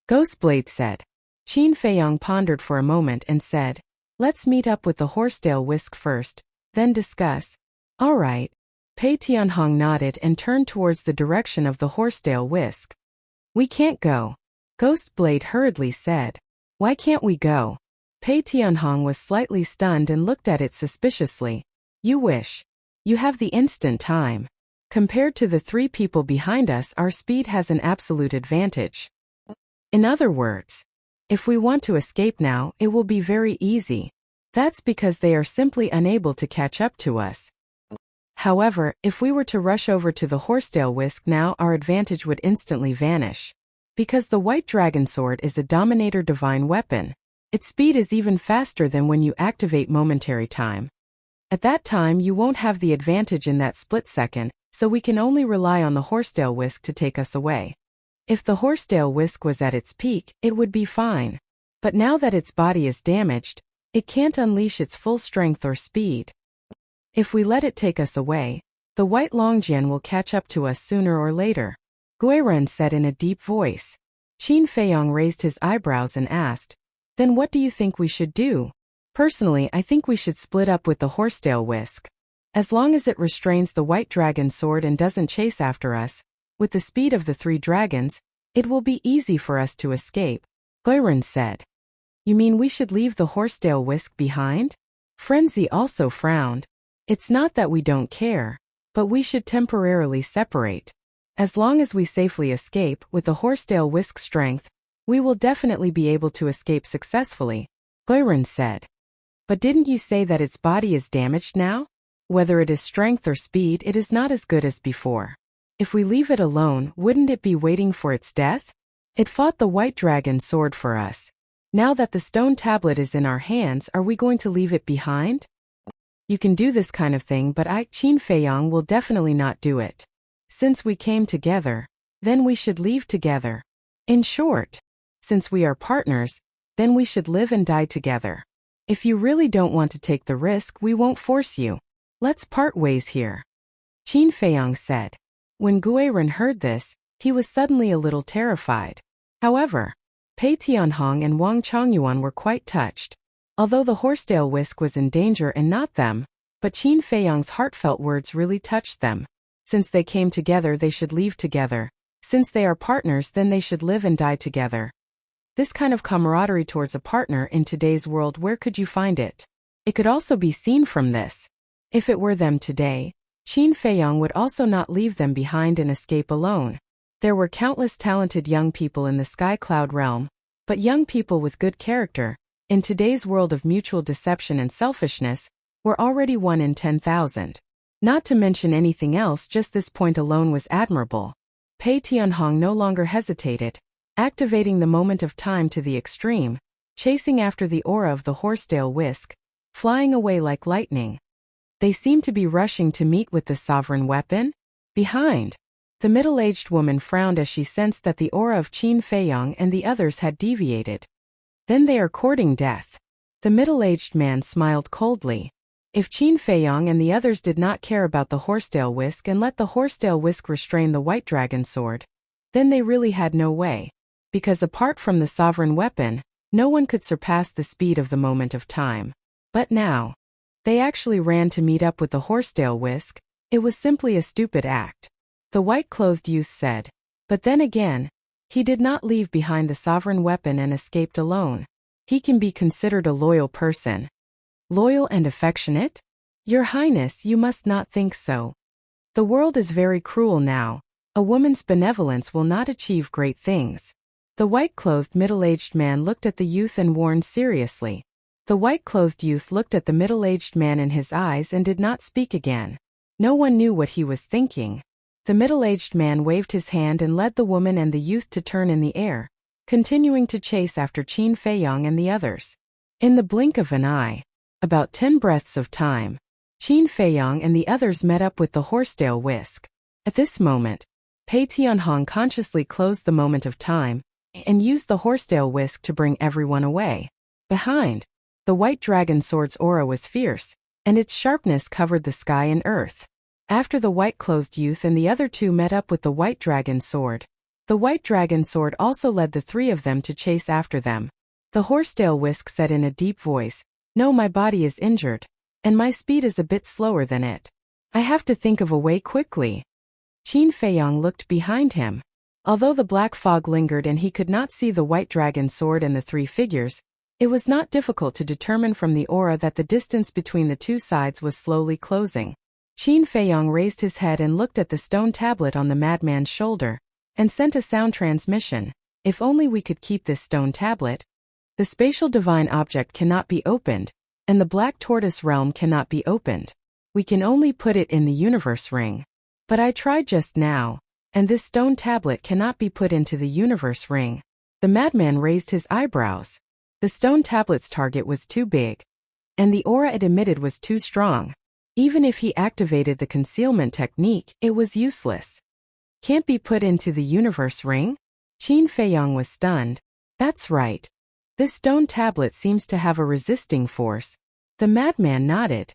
Speaker 1: Ghostblade said. Qin Feiyang pondered for a moment and said, let's meet up with the Horsetail Whisk first, then discuss. All right. Pei Tianhong nodded and turned towards the direction of the Horsetail Whisk. We can't go. Ghostblade hurriedly said. Why can't we go? Pei Tianhong was slightly stunned and looked at it suspiciously. You wish. You have the instant time. Compared to the three people behind us, our speed has an absolute advantage. In other words, if we want to escape now, it will be very easy. That's because they are simply unable to catch up to us. However, if we were to rush over to the Horsetail Whisk now, our advantage would instantly vanish. Because the White Dragon Sword is a Dominator Divine weapon, its speed is even faster than when you activate Momentary Time. At that time you won't have the advantage in that split second, so we can only rely on the Horsetail Whisk to take us away. If the Horsetail Whisk was at its peak, it would be fine. But now that its body is damaged, it can't unleash its full strength or speed. If we let it take us away, The white Longjian will catch up to us sooner or later, Guiren said in a deep voice. Qin Feiyong raised his eyebrows and asked, then what do you think we should do? Personally, I think we should split up with the horsetail whisk. As long as it restrains the white dragon sword and doesn't chase after us, with the speed of the 3 dragons, it will be easy for us to escape, Guiren said. You mean we should leave the horsetail whisk behind? Frenzy also frowned. It's not that we don't care, but we should temporarily separate. As long as we safely escape with the horsetail whisk strength, we will definitely be able to escape successfully, Guiren said. But didn't you say that its body is damaged now? Whether it is strength or speed, it is not as good as before. If we leave it alone, wouldn't it be waiting for its death? It fought the white dragon sword for us. Now that the stone tablet is in our hands, are we going to leave it behind? You can do this kind of thing, but Qin Feiyong, will definitely not do it. Since we came together, then we should leave together. In short, since we are partners, then we should live and die together. If you really don't want to take the risk, we won't force you. Let's part ways here, Qin Feiyong said. When Guiren heard this, he was suddenly a little terrified. However, Pei Tianhong and Wang Chongyuan were quite touched. Although the horsetail whisk was in danger and not them, but Qin Feiyong's heartfelt words really touched them. Since they came together, they should leave together. Since they are partners, then they should live and die together. This kind of camaraderie towards a partner in today's world, where could you find it? It could also be seen from this. If it were them today, Qin Feiyong would also not leave them behind and escape alone. There were countless talented young people in the Sky Cloud realm, but young people with good character, in today's world of mutual deception and selfishness, were already 1 in 10,000. Not to mention anything else, just this point alone was admirable. Pei Tianhong no longer hesitated, activating the moment of time to the extreme, chasing after the aura of the horsetail whisk, flying away like lightning. They seemed to be rushing to meet with the sovereign weapon. Behind, the middle-aged woman frowned as she sensed that the aura of Qin Feiyong and the others had deviated. Then they are courting death. The middle-aged man smiled coldly. If Qin Feiyong and the others did not care about the horsetail whisk and let the horsetail whisk restrain the white dragon sword, then they really had no way. Because apart from the sovereign weapon, no one could surpass the speed of the moment of time. But now, they actually ran to meet up with the horsetail whisk. It was simply a stupid act, the white-clothed youth said. But then again, he did not leave behind the sovereign weapon and escaped alone. He can be considered a loyal person. Loyal and affectionate? Your Highness, you must not think so. The world is very cruel now. A woman's benevolence will not achieve great things. The white-clothed middle-aged man looked at the youth and warned seriously. The white-clothed youth looked at the middle-aged man in his eyes and did not speak again. No one knew what he was thinking. The middle-aged man waved his hand and led the woman and the youth to turn in the air, continuing to chase after Qin Feiyong and the others. In the blink of an eye, about 10 breaths of time, Qin Feiyong and the others met up with the horsetail whisk. At this moment, Pei Tianhong consciously closed the moment of time and used the horsetail whisk to bring everyone away. Behind, the white dragon sword's aura was fierce, and its sharpness covered the sky and earth. After the white-clothed youth and the other 2 met up with the white dragon sword, the white dragon sword also led the 3 of them to chase after them. The horsetail whisk said in a deep voice, "No, my body is injured, and my speed is a bit slower than it. I have to think of a way quickly." Qin Feiyong looked behind him. Although the black fog lingered and he could not see the white dragon sword and the 3 figures, it was not difficult to determine from the aura that the distance between the 2 sides was slowly closing. Qin Feiyong raised his head and looked at the stone tablet on the madman's shoulder, and sent a sound transmission. If only we could keep this stone tablet. The spatial divine object cannot be opened, and the black tortoise realm cannot be opened. We can only put it in the universe ring. But I tried just now, and this stone tablet cannot be put into the universe ring. The madman raised his eyebrows. The stone tablet's target was too big, and the aura it emitted was too strong. Even if he activated the concealment technique, it was useless. Can't be put into the universe ring? Qin Feiyong was stunned. That's right. This stone tablet seems to have a resisting force. The madman nodded.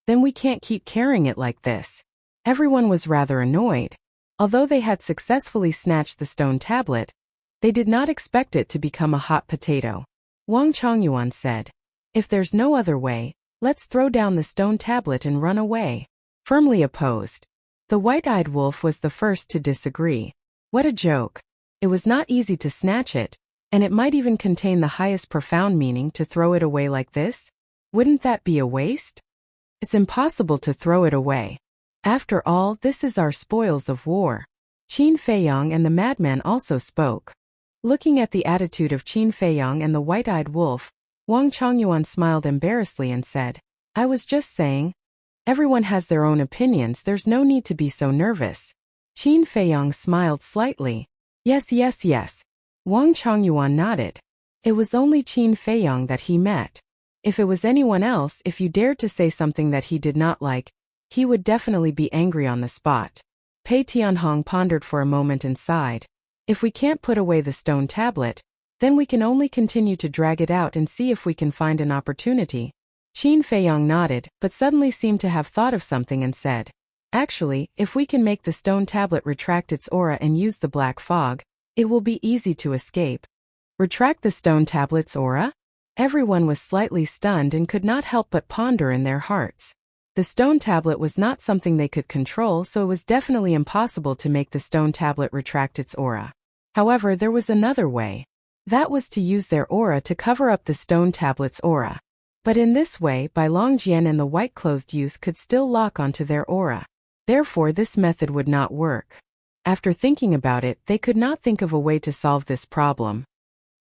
Speaker 1: Then we can't keep carrying it like this. Everyone was rather annoyed. Although they had successfully snatched the stone tablet, they did not expect it to become a hot potato. Wang Chongyuan said, "If there's no other way, let's throw down the stone tablet and run away." Firmly opposed. The white-eyed wolf was the first to disagree. What a joke. It was not easy to snatch it, and it might even contain the highest profound meaning to throw it away like this. Wouldn't that be a waste? It's impossible to throw it away. After all, this is our spoils of war. Qin Feiyang and the madman also spoke. Looking at the attitude of Qin Feiyang and the white-eyed wolf, Wang Chongyuan smiled embarrassedly and said, "I was just saying. Everyone has their own opinions, there's no need to be so nervous." Qin Feiyang smiled slightly. Yes. Wang Chongyuan nodded. It was only Qin Feiyang that he met. If it was anyone else, if you dared to say something that he did not like, he would definitely be angry on the spot. Pei Tianhong pondered for a moment and sighed. If we can't put away the stone tablet, then we can only continue to drag it out and see if we can find an opportunity. Qin Feiyang nodded, but suddenly seemed to have thought of something and said, "Actually, if we can make the stone tablet retract its aura and use the black fog, it will be easy to escape." Retract the stone tablet's aura? Everyone was slightly stunned and could not help but ponder in their hearts. The stone tablet was not something they could control, so it was definitely impossible to make the stone tablet retract its aura. However, there was another way. That was to use their aura to cover up the stone tablet's aura. But in this way, Bai Longjian and the white-clothed youth could still lock onto their aura. Therefore, this method would not work. After thinking about it, they could not think of a way to solve this problem.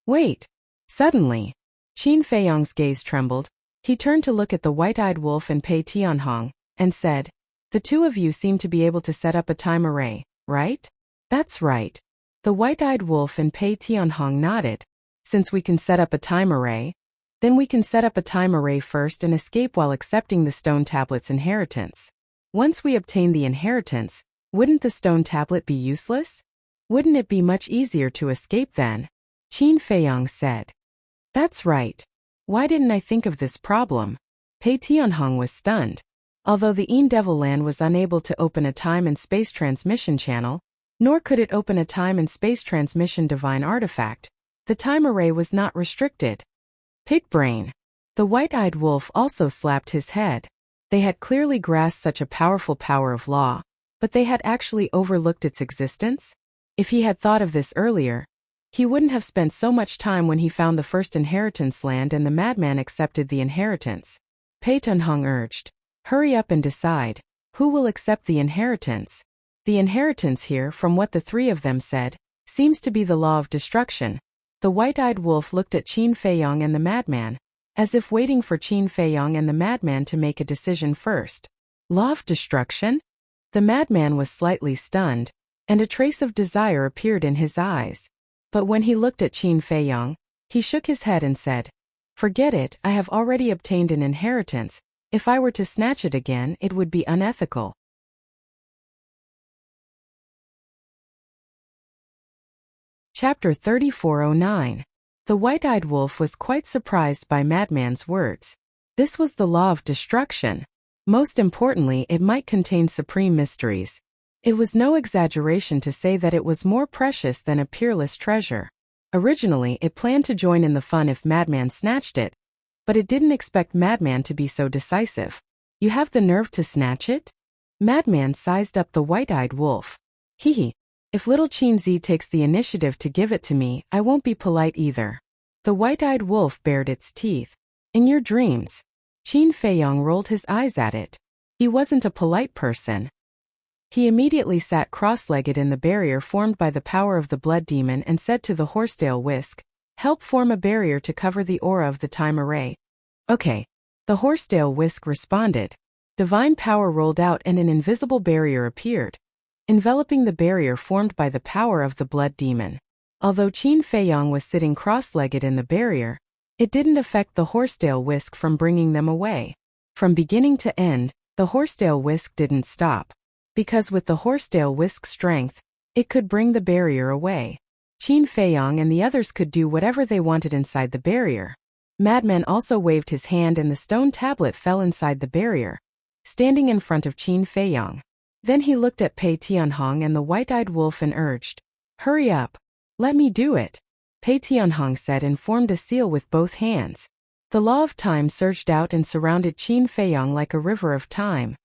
Speaker 1: Wait! Suddenly, Qin Feiyang's gaze trembled. He turned to look at the white-eyed wolf and Pei Tianhong, and said, "The two of you seem to be able to set up a time array, right?" "That's right." The white-eyed wolf and Pei Tianhong nodded. "Since we can set up a time array, then we can set up a time array first and escape while accepting the stone tablet's inheritance. Once we obtain the inheritance, wouldn't the stone tablet be useless? Wouldn't it be much easier to escape then?" Qin Feiyang said. "That's right. Why didn't I think of this problem?" Pei Tianhong was stunned. Although the Een Devil Land was unable to open a time and space transmission channel, nor could it open a time and space transmission divine artifact, the time array was not restricted. Pig brain. The white-eyed wolf also slapped his head. They had clearly grasped such a powerful power of law, but they had actually overlooked its existence? If he had thought of this earlier, he wouldn't have spent so much time when he found the first inheritance land and the madman accepted the inheritance. Pei Tianhong urged, "Hurry up and decide. Who will accept the inheritance?" The inheritance here, from what the three of them said, seems to be the law of destruction. The white-eyed wolf looked at Qin Feiyang and the madman, as if waiting for Qin Feiyang and the madman to make a decision first. Law of destruction? The madman was slightly stunned, and a trace of desire appeared in his eyes. But when he looked at Qin Feiyang, he shook his head and said, "Forget it, I have already obtained an inheritance. If I were to snatch it again, it would be unethical." Chapter 3409. The white-eyed wolf was quite surprised by Madman's words. This was the law of destruction. Most importantly, it might contain supreme mysteries. It was no exaggeration to say that it was more precious than a peerless treasure. Originally, it planned to join in the fun if Madman snatched it, but it didn't expect Madman to be so decisive. "You have the nerve to snatch it?" Madman sized up the white-eyed wolf. "Hee. If little Qinzi takes the initiative to give it to me, I won't be polite either." The white-eyed wolf bared its teeth. "In your dreams." Qin Feiyang rolled his eyes at it. He wasn't a polite person. He immediately sat cross-legged in the barrier formed by the power of the blood demon and said to the horsetail whisk, "Help form a barrier to cover the aura of the time array." "Okay." The horsetail whisk responded. Divine power rolled out and an invisible barrier appeared, enveloping the barrier formed by the power of the blood demon. Although Qin Feiyang was sitting cross-legged in the barrier, it didn't affect the horsetail whisk from bringing them away. From beginning to end, the horsetail whisk didn't stop. Because with the horsetail whisk's strength, it could bring the barrier away. Qin Feiyang and the others could do whatever they wanted inside the barrier. Madman also waved his hand and the stone tablet fell inside the barrier, standing in front of Qin Feiyang. Then he looked at Pei Tianhong and the white-eyed wolf and urged, "Hurry up. Let me do it." Pei Tianhong said and formed a seal with both hands. The law of time surged out and surrounded Qin Feiyang like a river of time.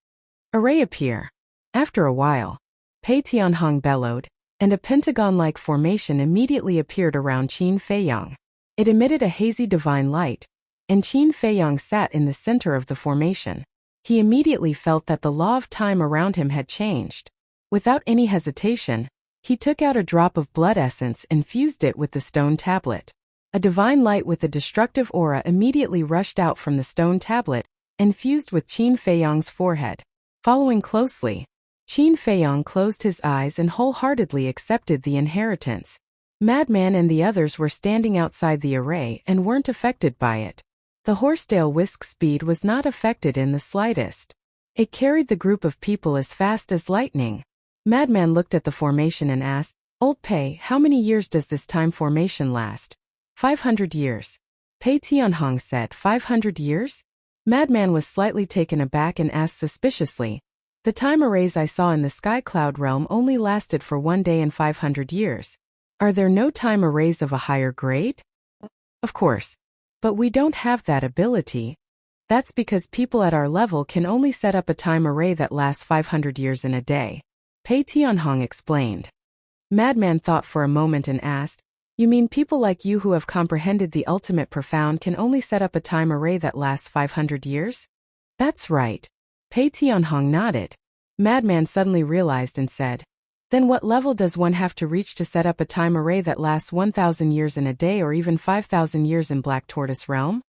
Speaker 1: A ray appear. After a while, Pei Tianhong bellowed, and a pentagon-like formation immediately appeared around Qin Feiyang. It emitted a hazy divine light, and Qin Feiyang sat in the center of the formation. He immediately felt that the law of time around him had changed. Without any hesitation, he took out a drop of blood essence and fused it with the stone tablet. A divine light with a destructive aura immediately rushed out from the stone tablet and fused with Qin Feiyang's forehead. Following closely, Qin Feiyang closed his eyes and wholeheartedly accepted the inheritance. Madman and the others were standing outside the array and weren't affected by it. The horsetail whisk's speed was not affected in the slightest. It carried the group of people as fast as lightning. Madman looked at the formation and asked, "Old Pei, how many years does this time formation last?" 500 years. Pei Tianhong said, 500 years? Madman was slightly taken aback and asked suspiciously, "The time arrays I saw in the sky cloud realm only lasted for 1 day and 500 years. Are there no time arrays of a higher grade?" "Of course. But we don't have that ability. That's because people at our level can only set up a time array that lasts 500 years in a day," Pei Tianhong explained. Madman thought for a moment and asked, "You mean people like you who have comprehended the ultimate profound can only set up a time array that lasts 500 years? "That's right." Pei Tianhong nodded. Madman suddenly realized and said, "Then what level does one have to reach to set up a time array that lasts 1,000 years in a day or even 5,000 years in Black Tortoise Realm?"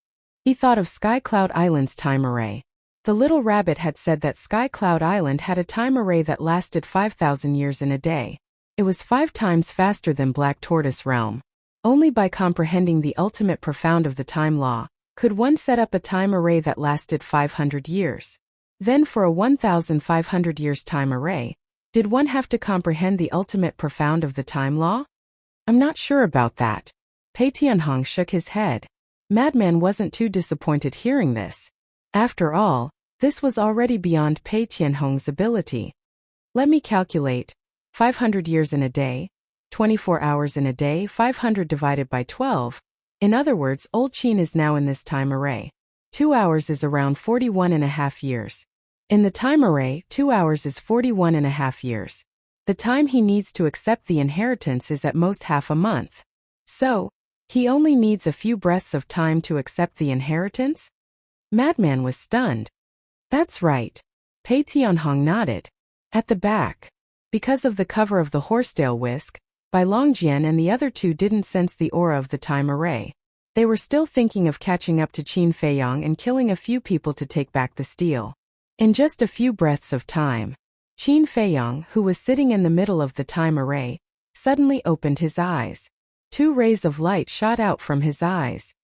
Speaker 1: He thought of Sky Cloud Island's time array. The little rabbit had said that Sky Cloud Island had a time array that lasted 5,000 years in a day. It was 5 times faster than Black Tortoise Realm. Only by comprehending the ultimate profound of the time law could one set up a time array that lasted 500 years. Then for a 1,500 years time array, did one have to comprehend the ultimate profound of the time law? "I'm not sure about that." Pei Tianhong shook his head. Madman wasn't too disappointed hearing this. After all, this was already beyond Pei Tianhong's ability. "Let me calculate. 500 years in a day, 24 hours in a day, 500 divided by 12. In other words, old Qin is now in this time array. 2 hours is around 41.5 years. In the time array, 2 hours is 41.5 years. The time he needs to accept the inheritance is at most half a month. So, he only needs a few breaths of time to accept the inheritance?" Madman was stunned. "That's right." Pei Tianhong nodded. At the back, because of the cover of the horsetail whisk, Bai Longjian and the other two didn't sense the aura of the time array. They were still thinking of catching up to Qin Feiyang and killing a few people to take back the steel. In just a few breaths of time, Qin Feiyang, who was sitting in the middle of the time array, suddenly opened his eyes. 2 rays of light shot out from his eyes.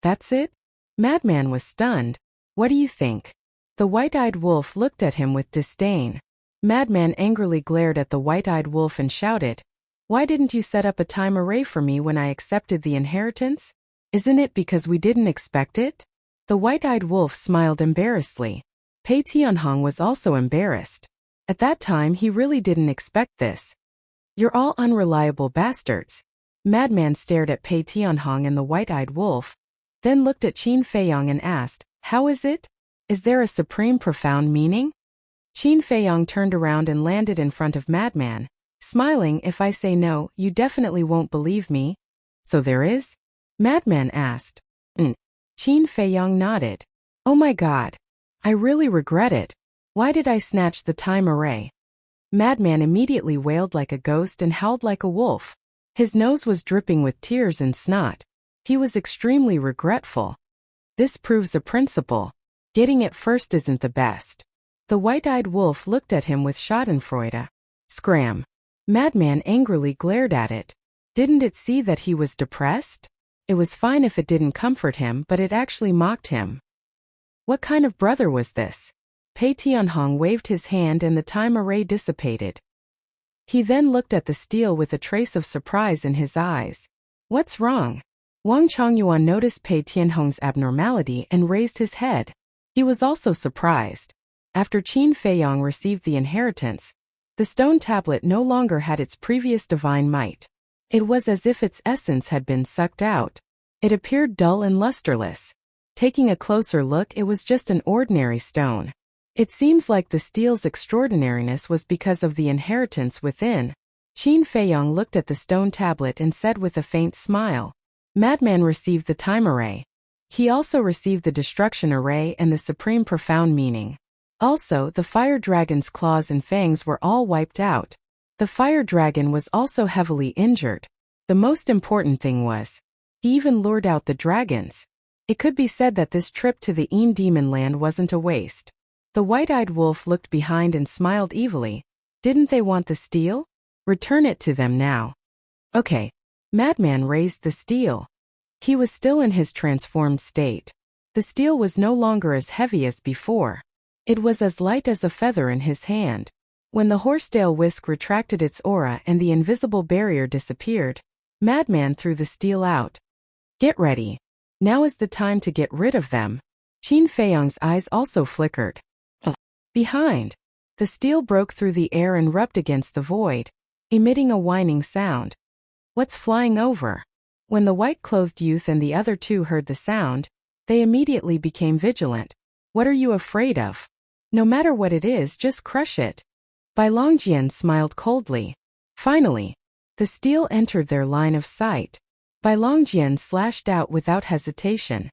Speaker 1: "That's it?" Madman was stunned. "What do you think?" The white-eyed wolf looked at him with disdain. Madman angrily glared at the white-eyed wolf and shouted, "Why didn't you set up a time array for me when I accepted the inheritance? Isn't it because we didn't expect it?" The white-eyed wolf smiled embarrassedly. Pei Tianhong was also embarrassed. At that time he really didn't expect this. "You're all unreliable bastards." Madman stared at Pei Tianhong and the white-eyed wolf, then looked at Qin Feiyang and asked, "How is it? Is there a supreme profound meaning?" Qin Feiyang turned around and landed in front of Madman, smiling. "If I say no, you definitely won't believe me." "So there is?" Madman asked. Qin Feiyang nodded. "Oh my God. I really regret it. Why did I snatch the time array?" Madman immediately wailed like a ghost and howled like a wolf. His nose was dripping with tears and snot. He was extremely regretful. This proves a principle. Getting it first isn't the best. The white-eyed wolf looked at him with schadenfreude. Scram. Madman angrily glared at it. Didn't it see that he was depressed? It was fine if it didn't comfort him, but it actually mocked him. What kind of brother was this? Pei Tianhong waved his hand and the time array dissipated. He then looked at the steel with a trace of surprise in his eyes. "What's wrong?" Wang Chongyuan noticed Pei Tianhong's abnormality and raised his head. He was also surprised. After Qin Feiyang received the inheritance, the stone tablet no longer had its previous divine might. It was as if its essence had been sucked out. It appeared dull and lusterless. Taking a closer look, it was just an ordinary stone. It seems like the steel's extraordinariness was because of the inheritance within. Qin Feiyang looked at the stone tablet and said with a faint smile, "Madman received the time array. He also received the destruction array and the supreme profound meaning. Also, the fire dragon's claws and fangs were all wiped out. The fire dragon was also heavily injured. The most important thing was, he even lured out the dragons. It could be said that this trip to the Een Demon Land wasn't a waste." The white-eyed wolf looked behind and smiled evilly. Didn't they want the steel? Return it to them now. Okay. Madman raised the steel. He was still in his transformed state. The steel was no longer as heavy as before. It was as light as a feather in his hand. When the horsetail whisk retracted its aura and the invisible barrier disappeared, Madman threw the steel out. "Get ready. Now is the time to get rid of them." Qin Feiyang's eyes also flickered. Behind, the steel broke through the air and rubbed against the void, emitting a whining sound. "What's flying over?" When the white-clothed youth and the other two heard the sound, they immediately became vigilant. "What are you afraid of? No matter what it is, just crush it." Bai Longjian smiled coldly. Finally, the steel entered their line of sight. Bai Longjian slashed out without hesitation.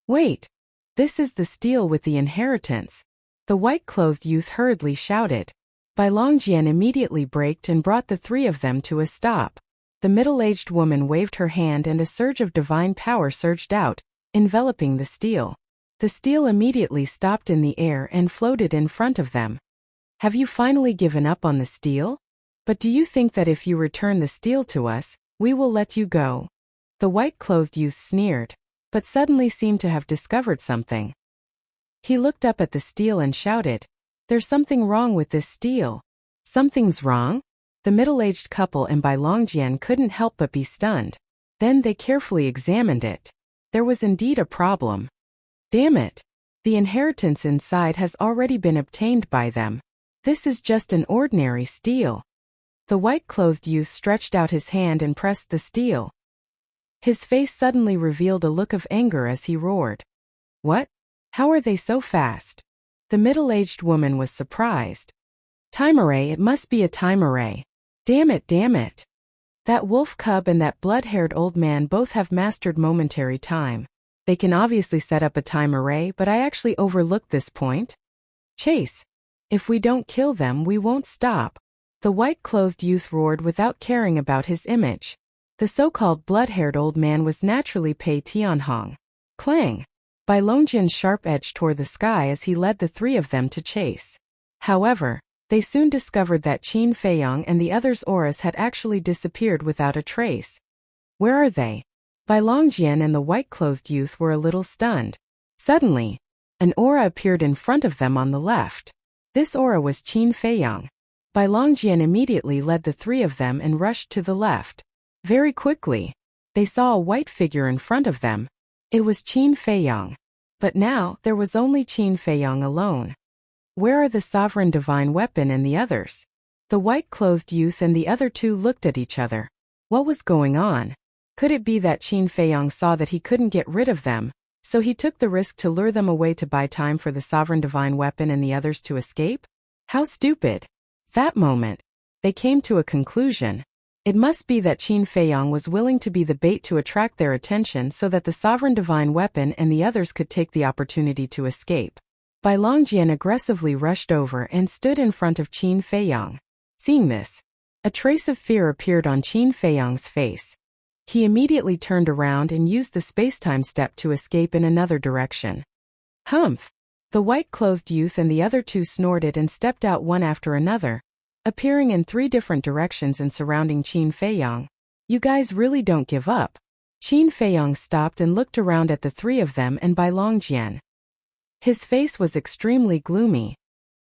Speaker 1: "Wait! This is the steel with the inheritance!" The white-clothed youth hurriedly shouted. Bai Longjian immediately braked and brought the three of them to a stop. The middle-aged woman waved her hand and a surge of divine power surged out, enveloping the steel. The steel immediately stopped in the air and floated in front of them. "Have you finally given up on the steel? But do you think that if you return the steel to us, we will let you go?" The white-clothed youth sneered, but suddenly seemed to have discovered something. He looked up at the steel and shouted, "There's something wrong with this steel." "Something's wrong?" The middle-aged couple and Bai Longjian couldn't help but be stunned. Then they carefully examined it. There was indeed a problem. Damn it! The inheritance inside has already been obtained by them. This is just an ordinary steel. The white-clothed youth stretched out his hand and pressed the steel. His face suddenly revealed a look of anger as he roared. "What? How are they so fast?" The middle-aged woman was surprised. "Time array, it must be a time array. Damn it, damn it. That wolf cub and that blood-haired old man both have mastered momentary time. They can obviously set up a time array, but I actually overlooked this point. Chase. If we don't kill them, we won't stop." The white-clothed youth roared without caring about his image. The so-called blood-haired old man was naturally Pei Tianhong. Clang! Bai Longjian's sharp edge tore the sky as he led the three of them to chase. However, they soon discovered that Qin Feiyang and the others' auras had actually disappeared without a trace. Where are they? Bai Longjian and the white-clothed youth were a little stunned. Suddenly, an aura appeared in front of them on the left. This aura was Qin Feiyang. Bai Longjian immediately led the three of them and rushed to the left. Very quickly, they saw a white figure in front of them. It was Qin Feiyang. But now, there was only Qin Feiyang alone. Where are the sovereign divine weapon and the others? The white-clothed youth and the other two looked at each other. What was going on? Could it be that Qin Feiyang saw that he couldn't get rid of them, so he took the risk to lure them away to buy time for the sovereign divine weapon and the others to escape? How stupid! That moment, they came to a conclusion. It must be that Qin Feiyang was willing to be the bait to attract their attention so that the sovereign divine weapon and the others could take the opportunity to escape. Bai Longjian aggressively rushed over and stood in front of Qin Feiyang. Seeing this, a trace of fear appeared on Qin Feiyang's face. He immediately turned around and used the space-time step to escape in another direction. Humph! The white-clothed youth and the other two snorted and stepped out one after another, appearing in 3 different directions and surrounding Qin Feiyang. "You guys really don't give up." Qin Feiyang stopped and looked around at the 3 of them and Bai Longjian. His face was extremely gloomy.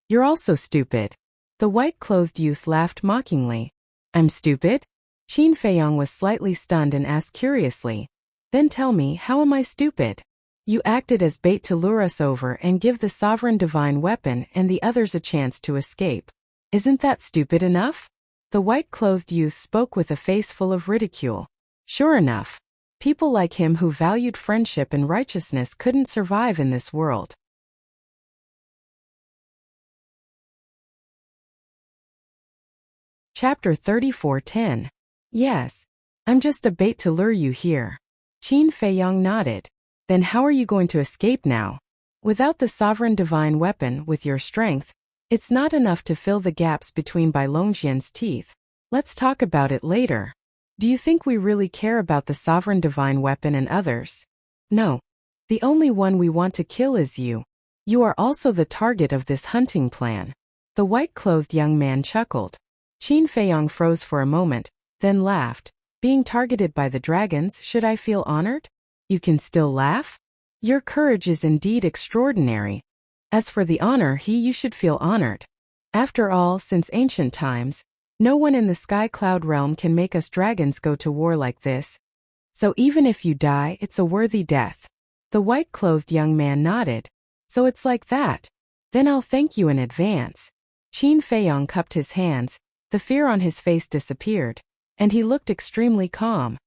Speaker 1: "You're also stupid." The white-clothed youth laughed mockingly. "I'm stupid?" Qin Feiyang was slightly stunned and asked curiously. "Then tell me, how am I stupid?" You acted as bait to lure us over and give the sovereign divine weapon and the others a chance to escape. Isn't that stupid enough? The white-clothed youth spoke with a face full of ridicule. Sure enough, people like him who valued friendship and righteousness couldn't survive in this world. Chapter 34:10. Yes. I'm just a bait to lure you here. Qin Feiyang nodded. Then how are you going to escape now? Without the sovereign divine weapon with your strength, it's not enough to fill the gaps between Bai Longjian's teeth. Let's talk about it later. Do you think we really care about the sovereign divine weapon and others? No. The only one we want to kill is you. You are also the target of this hunting plan. The white-clothed young man chuckled. Qin Feiyang froze for a moment, then laughed. Being targeted by the dragons, should I feel honored? You can still laugh? Your courage is indeed extraordinary. As for the honor, you should feel honored. After all, since ancient times, no one in the sky cloud realm can make us dragons go to war like this. So even if you die, it's a worthy death. The white-clothed young man nodded. So it's like that. Then I'll thank you in advance. Qin Feiyang cupped his hands, the fear on his face disappeared, and he looked extremely calm.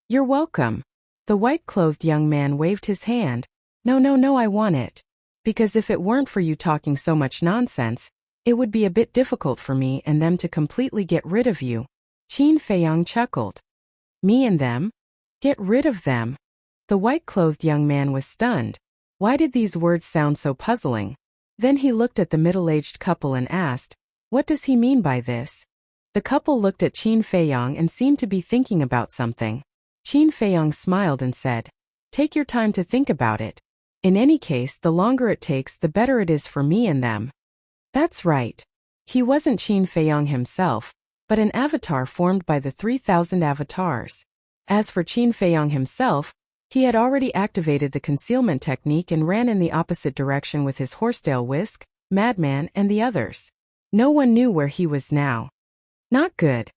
Speaker 1: You're welcome. The white-clothed young man waved his hand. No, I want it. Because if it weren't for you talking so much nonsense, it would be a bit difficult for me and them to completely get rid of you. Qin Feiyang chuckled. Me and them? Get rid of them? The white-clothed young man was stunned. Why did these words sound so puzzling? Then he looked at the middle-aged couple and asked, what does he mean by this? The couple looked at Qin Feiyang and seemed to be thinking about something. Qin Feiyang smiled and said, take your time to think about it. In any case, the longer it takes, the better it is for me and them. That's right. He wasn't Qin Feiyang himself, but an avatar formed by the 3,000 avatars. As for Qin Feiyang himself, he had already activated the concealment technique and ran in the opposite direction with his horsetail Whisk, Madman, and the others. No one knew where he was now. Not good.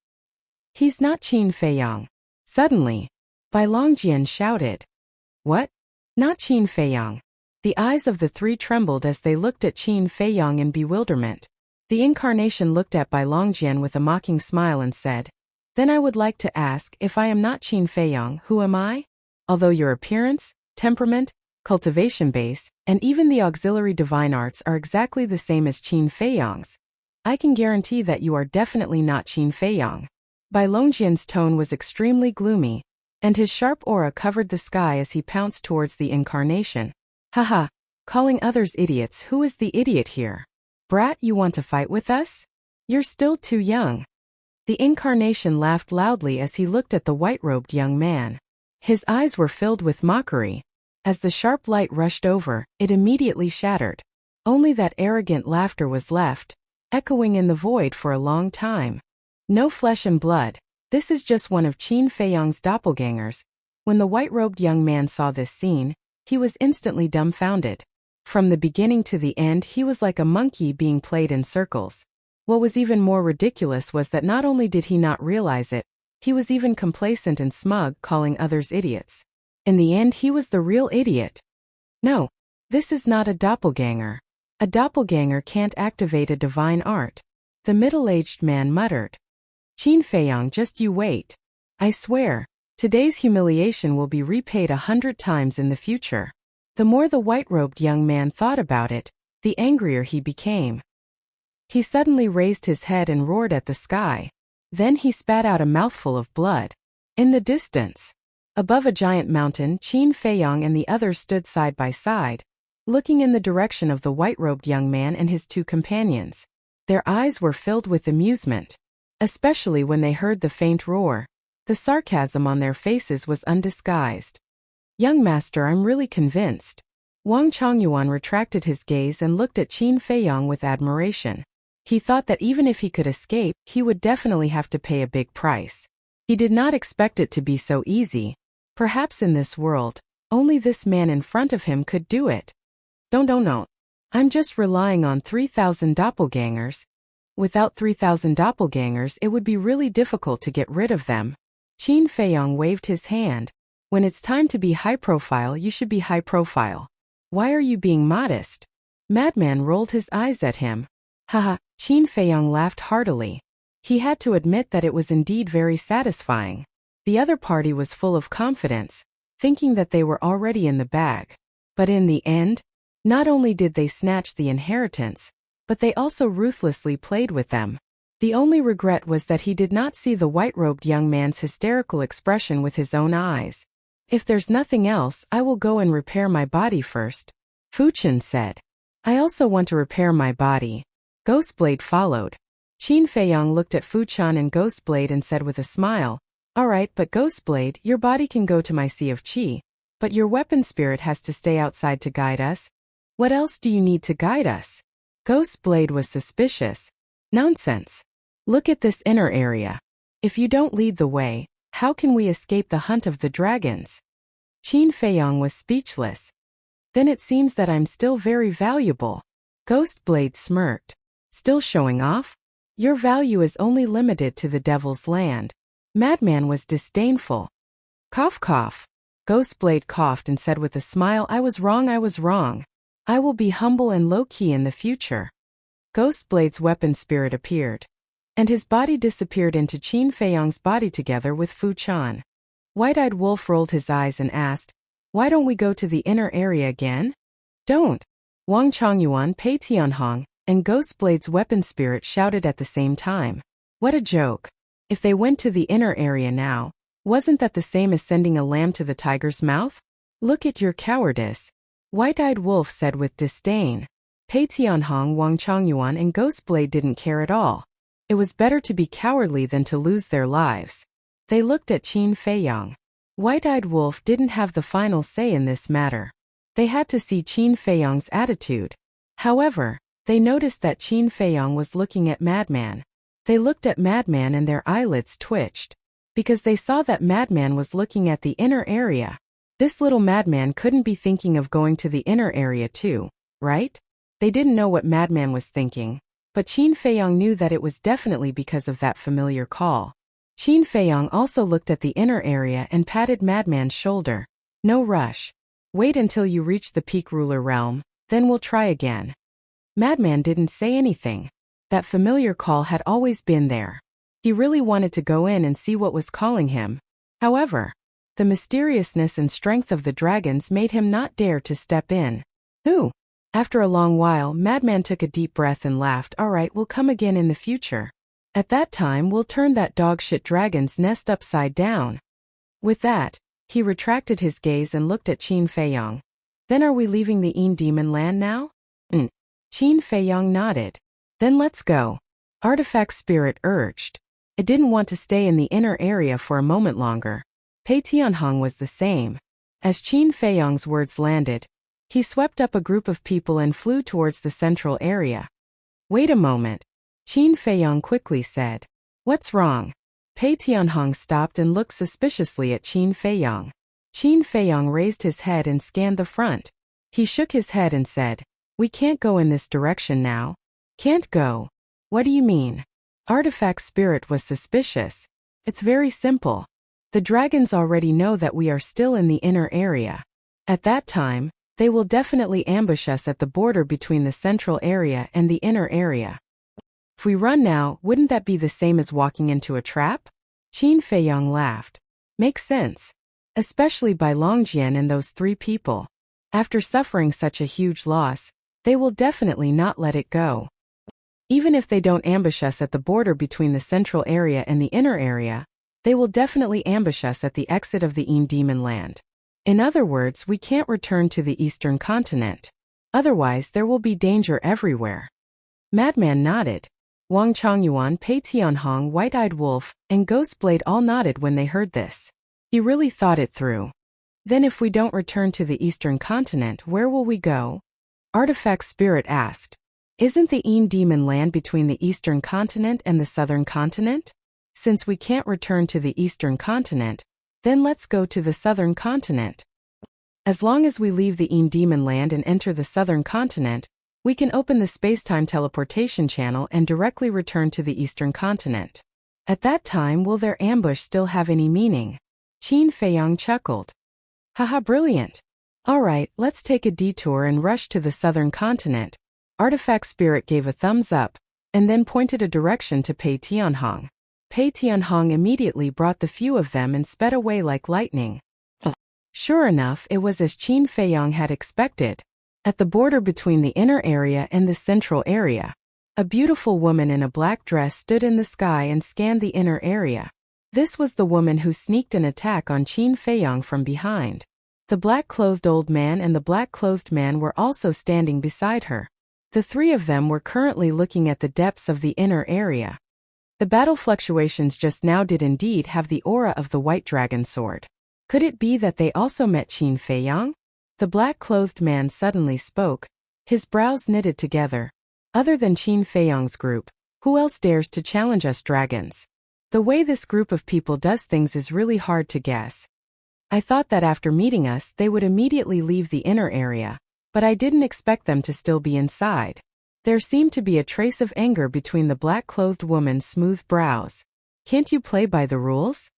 Speaker 1: He's not Qin Feiyang. Suddenly, Bai Longjian shouted. What? Not Qin Feiyang. The eyes of the three trembled as they looked at Qin Feiyang in bewilderment. The incarnation looked at Bai Longjian with a mocking smile and said, then I would like to ask, if I am not Qin Feiyang, who am I? Although your appearance, temperament, cultivation base, and even the auxiliary divine arts are exactly the same as Qin Feiyang's, I can guarantee that you are definitely not Qin Feiyang. Bai Longjian's tone was extremely gloomy, and his sharp aura covered the sky as he pounced towards the incarnation. Haha, calling others idiots, who is the idiot here? Brat, you want to fight with us? You're still too young. The incarnation laughed loudly as he looked at the white-robed young man. His eyes were filled with mockery. As the sharp light rushed over, it immediately shattered. Only that arrogant laughter was left, echoing in the void for a long time. No flesh and blood. This is just one of Qin Feiyang's doppelgangers. When the white-robed young man saw this scene, he was instantly dumbfounded. From the beginning to the end, he was like a monkey being played in circles. What was even more ridiculous was that not only did he not realize it, he was even complacent and smug, calling others idiots. In the end, he was the real idiot. No, this is not a doppelganger. A doppelganger can't activate a divine art. The middle-aged man muttered. Qin Feiyang, just you wait. I swear, today's humiliation will be repaid 100 times in the future. The more the white-robed young man thought about it, the angrier he became. He suddenly raised his head and roared at the sky. Then he spat out a mouthful of blood. In the distance, above a giant mountain, Qin Feiyang and the others stood side by side, looking in the direction of the white-robed young man and his two companions. Their eyes were filled with amusement, especially when they heard the faint roar. The sarcasm on their faces was undisguised. Young master, I'm really convinced. Wang Chongyuan retracted his gaze and looked at Qin Feiyang with admiration. He thought that even if he could escape, he would definitely have to pay a big price. He did not expect it to be so easy. Perhaps in this world, only this man in front of him could do it. Don't. I'm just relying on 3,000 doppelgangers. Without 3,000 doppelgangers, it would be really difficult to get rid of them. Qin Feiyang waved his hand. When it's time to be high profile, you should be high profile. Why are you being modest? Madman rolled his eyes at him. Haha, Qin Feiyong laughed heartily. He had to admit that it was indeed very satisfying. The other party was full of confidence, thinking that they were already in the bag. But in the end, not only did they snatch the inheritance, but they also ruthlessly played with them. The only regret was that he did not see the white-robed young man's hysterical expression with his own eyes. If there's nothing else, I will go and repair my body first, Fu Chen said. I also want to repair my body. Ghostblade followed. Qin Feiyong looked at Fu Chen and Ghostblade and said with a smile, all right, but Ghostblade, your body can go to my Sea of Qi, but your weapon spirit has to stay outside to guide us. What else do you need to guide us? Ghostblade was suspicious. Nonsense. Look at this inner area. If you don't lead the way, how can we escape the hunt of the dragons? Qin Feiyong was speechless. Then it seems that I'm still very valuable. Ghostblade smirked. Still showing off? Your value is only limited to the Devil's Land. Madman was disdainful. Cough cough. Ghostblade coughed and said with a smile, I was wrong. I will be humble and low-key in the future. Ghostblade's weapon spirit appeared, and his body disappeared into Qin Feiyong's body together with Fu Chen. White-eyed Wolf rolled his eyes and asked, why don't we go to the inner area again? Don't. Wang Chongyuan, Pei Tianhong, and Ghostblade's weapon spirit shouted at the same time. What a joke. If they went to the inner area now, wasn't that the same as sending a lamb to the tiger's mouth? Look at your cowardice. White-eyed Wolf said with disdain. Pei Tianhong, Wang Chongyuan, and Ghostblade didn't care at all. It was better to be cowardly than to lose their lives. They looked at Qin Feiyong. White-eyed Wolf didn't have the final say in this matter. They had to see Qin Feiyong's attitude. However, they noticed that Qin Feiyong was looking at Madman. They looked at Madman and their eyelids twitched, because they saw that Madman was looking at the inner area. This little Madman couldn't be thinking of going to the inner area too, right? They didn't know what Madman was thinking, but Qin Feiyong knew that it was definitely because of that familiar call. Qin Feiyong also looked at the inner area and patted Madman's shoulder. No rush. Wait until you reach the Peak Ruler realm, then we'll try again. Madman didn't say anything. That familiar call had always been there. He really wanted to go in and see what was calling him. However, the mysteriousness and strength of the dragons made him not dare to step in. Who? After a long while, Madman took a deep breath and laughed. All right, we'll come again in the future. At that time, we'll turn that dogshit dragon's nest upside down. With that, he retracted his gaze and looked at Qin Feiyong. Then are we leaving the Demon Land now? Qin Feiyong nodded. Then let's go. Artifact Spirit urged. It didn't want to stay in the inner area for a moment longer. Pei Tianhong was the same. As Qin Feiyong's words landed, he swept up a group of people and flew towards the central area. Wait a moment. Qin Feiyong quickly said. What's wrong? Pei Tianhong stopped and looked suspiciously at Qin Feiyong. Qin Feiyong raised his head and scanned the front. He shook his head and said, we can't go in this direction now. Can't go? What do you mean? Artifact Spirit was suspicious. It's very simple. The dragons already know that we are still in the inner area. At that time, they will definitely ambush us at the border between the central area and the inner area. If we run now, wouldn't that be the same as walking into a trap? Qin Feiyong laughed. Makes sense. Especially by Longjian and those three people. After suffering such a huge loss, they will definitely not let it go. Even if they don't ambush us at the border between the central area and the inner area, they will definitely ambush us at the exit of the Demon Land. In other words, we can't return to the eastern continent. Otherwise, there will be danger everywhere. Madman nodded. Wang Chongyuan, Pei Tianhong, White-eyed Wolf, and Ghostblade all nodded when they heard this. He really thought it through. Then if we don't return to the eastern continent, where will we go? Artifact Spirit asked. Isn't the Demon Land between the eastern continent and the southern continent? Since we can't return to the eastern continent, then let's go to the southern continent. As long as we leave the Demon Land and enter the southern continent, we can open the space-time teleportation channel and directly return to the eastern continent. At that time, will their ambush still have any meaning? Qin Feiyong chuckled. Haha, brilliant. Alright, let's take a detour and rush to the southern continent. Artifact Spirit gave a thumbs up, and then pointed a direction to Pei Tianhong. Pei Tianhong immediately brought the few of them and sped away like lightning. Sure enough, it was as Qin Feiyong had expected. At the border between the inner area and the central area, a beautiful woman in a black dress stood in the sky and scanned the inner area. This was the woman who sneaked an attack on Qin Feiyong from behind. The black-clothed old man and the black-clothed man were also standing beside her. The three of them were currently looking at the depths of the inner area. The battle fluctuations just now did indeed have the aura of the white dragon sword. Could it be that they also met Qin Feiyong? The black-clothed man suddenly spoke, his brows knitted together. Other than Qin Feiyong's group, who else dares to challenge us dragons? The way this group of people does things is really hard to guess. I thought that after meeting us they would immediately leave the inner area, but I didn't expect them to still be inside. There seemed to be a trace of anger between the black-clothed woman's smooth brows. Can't you play by the rules?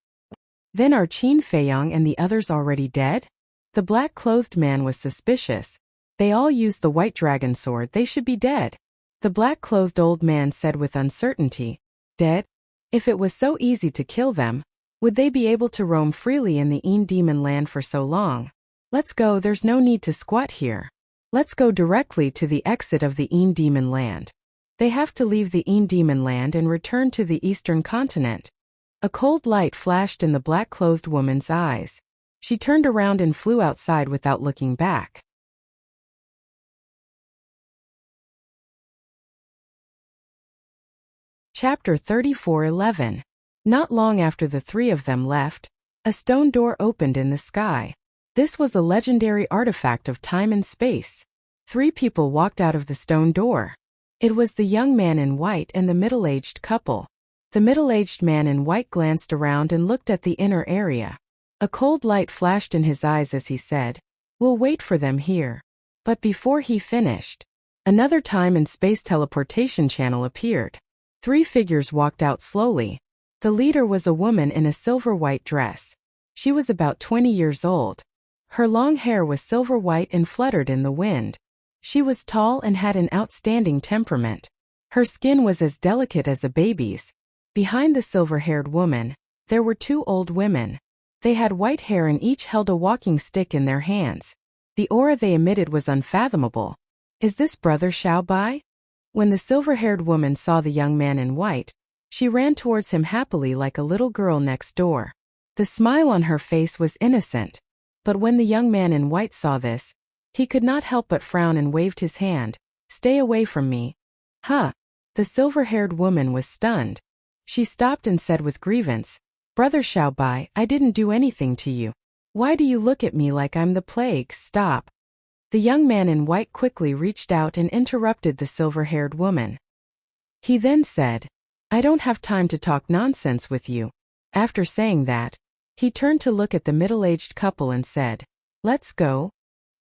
Speaker 1: Then are Qin Feiyong and the others already dead? The black-clothed man was suspicious. They all used the white dragon sword, they should be dead. The black-clothed old man said with uncertainty. Dead? If it was so easy to kill them, would they be able to roam freely in the Yin Demon Land for so long? Let's go, there's no need to squat here. Let's go directly to the exit of the Yin Demon Land. They have to leave the Yin Demon Land and return to the eastern continent. A cold light flashed in the black-clothed woman's eyes. She turned around and flew outside without looking back. Chapter 34:11. Not long after the three of them left, a stone door opened in the sky. This was a legendary artifact of time and space. Three people walked out of the stone door. It was the young man in white and the middle-aged couple. The middle-aged man in white glanced around and looked at the inner area. A cold light flashed in his eyes as he said, "We'll wait for them here." But before he finished, another time and space teleportation channel appeared. Three figures walked out slowly. The leader was a woman in a silver-white dress. She was about 20 years old. Her long hair was silver-white and fluttered in the wind. She was tall and had an outstanding temperament. Her skin was as delicate as a baby's. Behind the silver-haired woman, there were two old women. They had white hair and each held a walking stick in their hands. The aura they emitted was unfathomable. Is this Brother Xiaobai? When the silver-haired woman saw the young man in white, she ran towards him happily like a little girl next door. The smile on her face was innocent. But when the young man in white saw this, he could not help but frown and waved his hand. "Stay away from me." Huh. The silver-haired woman was stunned. She stopped and said with grievance, "Brother Xiaobai, I didn't do anything to you. Why do you look at me like I'm the plague? Stop." The young man in white quickly reached out and interrupted the silver-haired woman. He then said, "I don't have time to talk nonsense with you." After saying that, he turned to look at the middle-aged couple and said, "Let's go.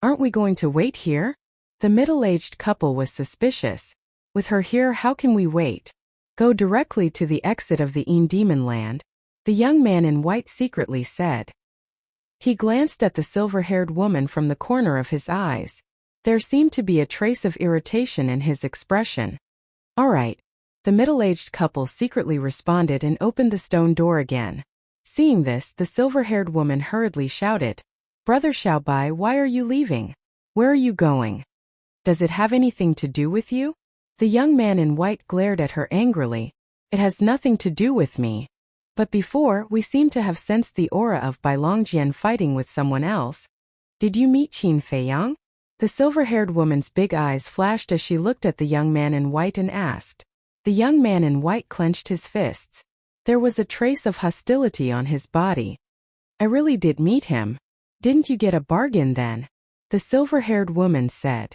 Speaker 1: Aren't we going to wait here?" The middle-aged couple was suspicious. "With her here, how can we wait? Go directly to the exit of the Yin Demon Land," the young man in white secretly said. He glanced at the silver-haired woman from the corner of his eyes. There seemed to be a trace of irritation in his expression. "All right." The middle-aged couple secretly responded and opened the stone door again. Seeing this, the silver-haired woman hurriedly shouted, "Brother Xiaobai, why are you leaving? Where are you going? Does it have anything to do with you?" The young man in white glared at her angrily. "It has nothing to do with me. But before, we seem to have sensed the aura of Bai Longjian fighting with someone else. Did you meet Qin Feiyong?" The silver-haired woman's big eyes flashed as she looked at the young man in white and asked. The young man in white clenched his fists. There was a trace of hostility on his body. "I really did meet him. Didn't you get a bargain then?" The silver-haired woman said.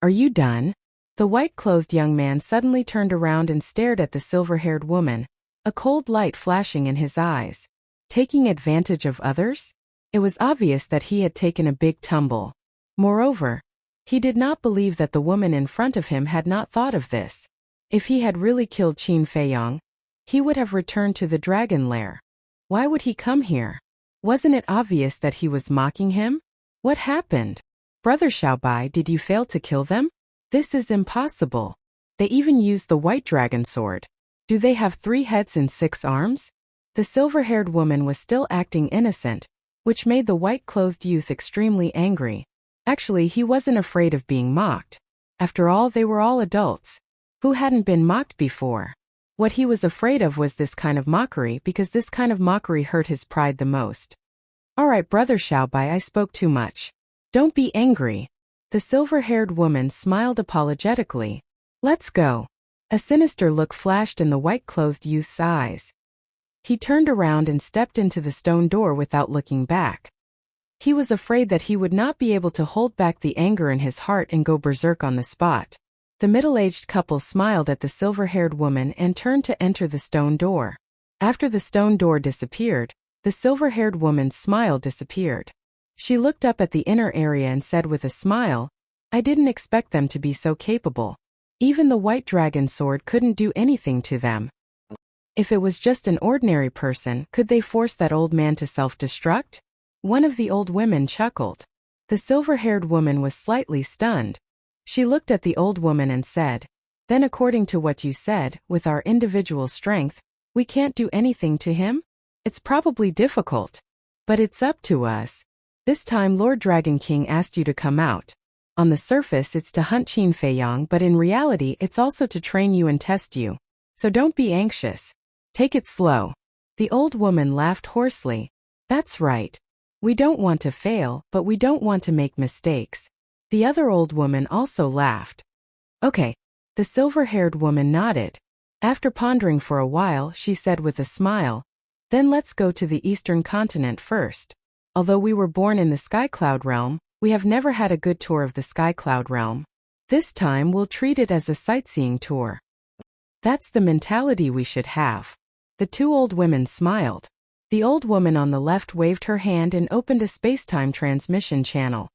Speaker 1: "Are you done?" The white-clothed young man suddenly turned around and stared at the silver-haired woman, a cold light flashing in his eyes. Taking advantage of others? It was obvious that he had taken a big tumble. Moreover, he did not believe that the woman in front of him had not thought of this. If he had really killed Qin Feiyong, he would have returned to the dragon lair. Why would he come here? Wasn't it obvious that he was mocking him? What happened? Brother Xiaobai, did you fail to kill them? This is impossible. They even used the white dragon sword. Do they have 3 heads and 6 arms? The silver-haired woman was still acting innocent, which made the white-clothed youth extremely angry. Actually, he wasn't afraid of being mocked. After all, they were all adults. Who hadn't been mocked before? What he was afraid of was this kind of mockery, because this kind of mockery hurt his pride the most. All right, Brother Xiaobai, I spoke too much. Don't be angry. The silver-haired woman smiled apologetically. Let's go. A sinister look flashed in the white-clothed youth's eyes. He turned around and stepped into the stone door without looking back. He was afraid that he would not be able to hold back the anger in his heart and go berserk on the spot. The middle-aged couple smiled at the silver-haired woman and turned to enter the stone door. After the stone door disappeared, the silver-haired woman's smile disappeared. She looked up at the inner area and said with a smile, I didn't expect them to be so capable. Even the white dragon sword couldn't do anything to them. If it was just an ordinary person, could they force that old man to self-destruct? One of the old women chuckled. The silver-haired woman was slightly stunned. She looked at the old woman and said, Then according to what you said, with our individual strength, we can't do anything to him? It's probably difficult. But it's up to us. This time Lord Dragon King asked you to come out. On the surface it's to hunt Qin Feiyang, but in reality it's also to train you and test you. So don't be anxious. Take it slow. The old woman laughed hoarsely. That's right. We don't want to fail, but we don't want to make mistakes. The other old woman also laughed. Okay. The silver-haired woman nodded. After pondering for a while, she said with a smile, Then let's go to the eastern continent first. Although we were born in the Sky Cloud realm, we have never had a good tour of the Sky Cloud realm. This time we'll treat it as a sightseeing tour. That's the mentality we should have. The 2 old women smiled. The old woman on the left waved her hand and opened a space-time transmission channel.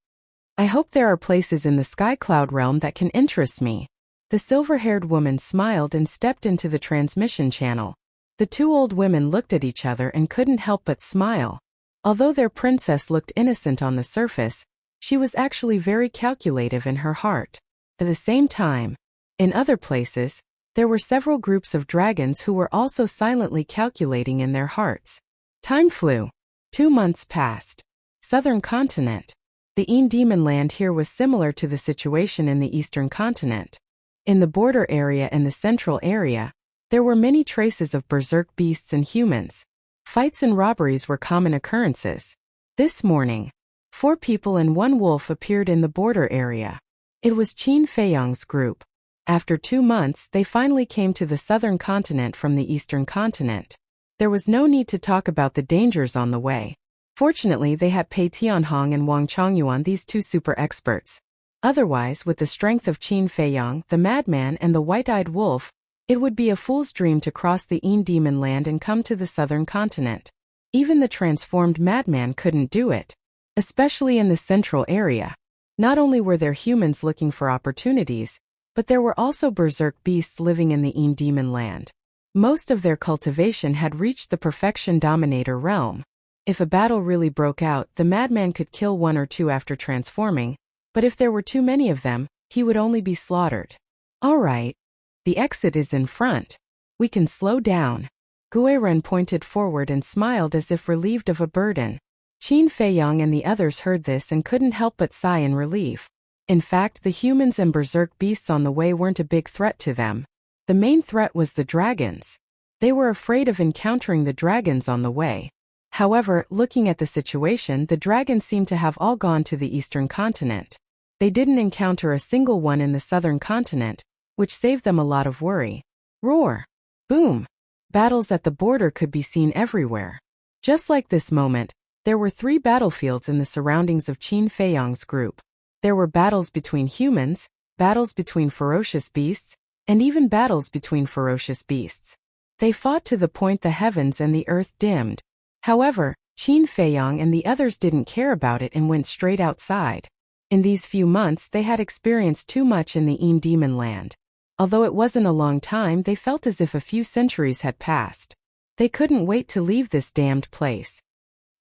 Speaker 1: I hope there are places in the Sky Cloud realm that can interest me. The silver-haired woman smiled and stepped into the transmission channel. The 2 old women looked at each other and couldn't help but smile. Although their princess looked innocent on the surface, she was actually very calculative in her heart. At the same time, in other places, there were several groups of dragons who were also silently calculating in their hearts. Time flew. 2 months passed. Southern continent. The Demon land here was similar to the situation in the eastern continent. In the border area and the central area, there were many traces of berserk beasts and humans. Fights and robberies were common occurrences. This morning, 4 people and 1 wolf appeared in the border area. It was Qin Feiyang's group. After 2 months, they finally came to the southern continent from the eastern continent. There was no need to talk about the dangers on the way. Fortunately, they had Pei Tianhong and Wang Chongyuan, these 2 super experts. Otherwise, with the strength of Qin Feiyang, the madman and the white-eyed wolf, it would be a fool's dream to cross the Demon land and come to the southern continent. Even the transformed madman couldn't do it. Especially in the central area. Not only were there humans looking for opportunities, but there were also berserk beasts living in the Demon land. Most of their cultivation had reached the perfection dominator realm. If a battle really broke out, the madman could kill 1 or 2 after transforming, but if there were too many of them, he would only be slaughtered. All right. The exit is in front. We can slow down. Guiren pointed forward and smiled as if relieved of a burden. Qin Feiyang and the others heard this and couldn't help but sigh in relief. In fact, the humans and berserk beasts on the way weren't a big threat to them. The main threat was the dragons. They were afraid of encountering the dragons on the way. However, looking at the situation, the dragons seemed to have all gone to the eastern continent. They didn't encounter a single one in the southern continent, which saved them a lot of worry. Roar! Boom! Battles at the border could be seen everywhere. Just like this moment, there were 3 battlefields in the surroundings of Qin Feiyang's group. There were battles between humans, battles between ferocious beasts, and even battles between ferocious beasts. They fought to the point the heavens and the earth dimmed. However, Qin Feiyang and the others didn't care about it and went straight outside. In these few months they had experienced too much in the Demon land. Although it wasn't a long time, they felt as if a few centuries had passed. They couldn't wait to leave this damned place.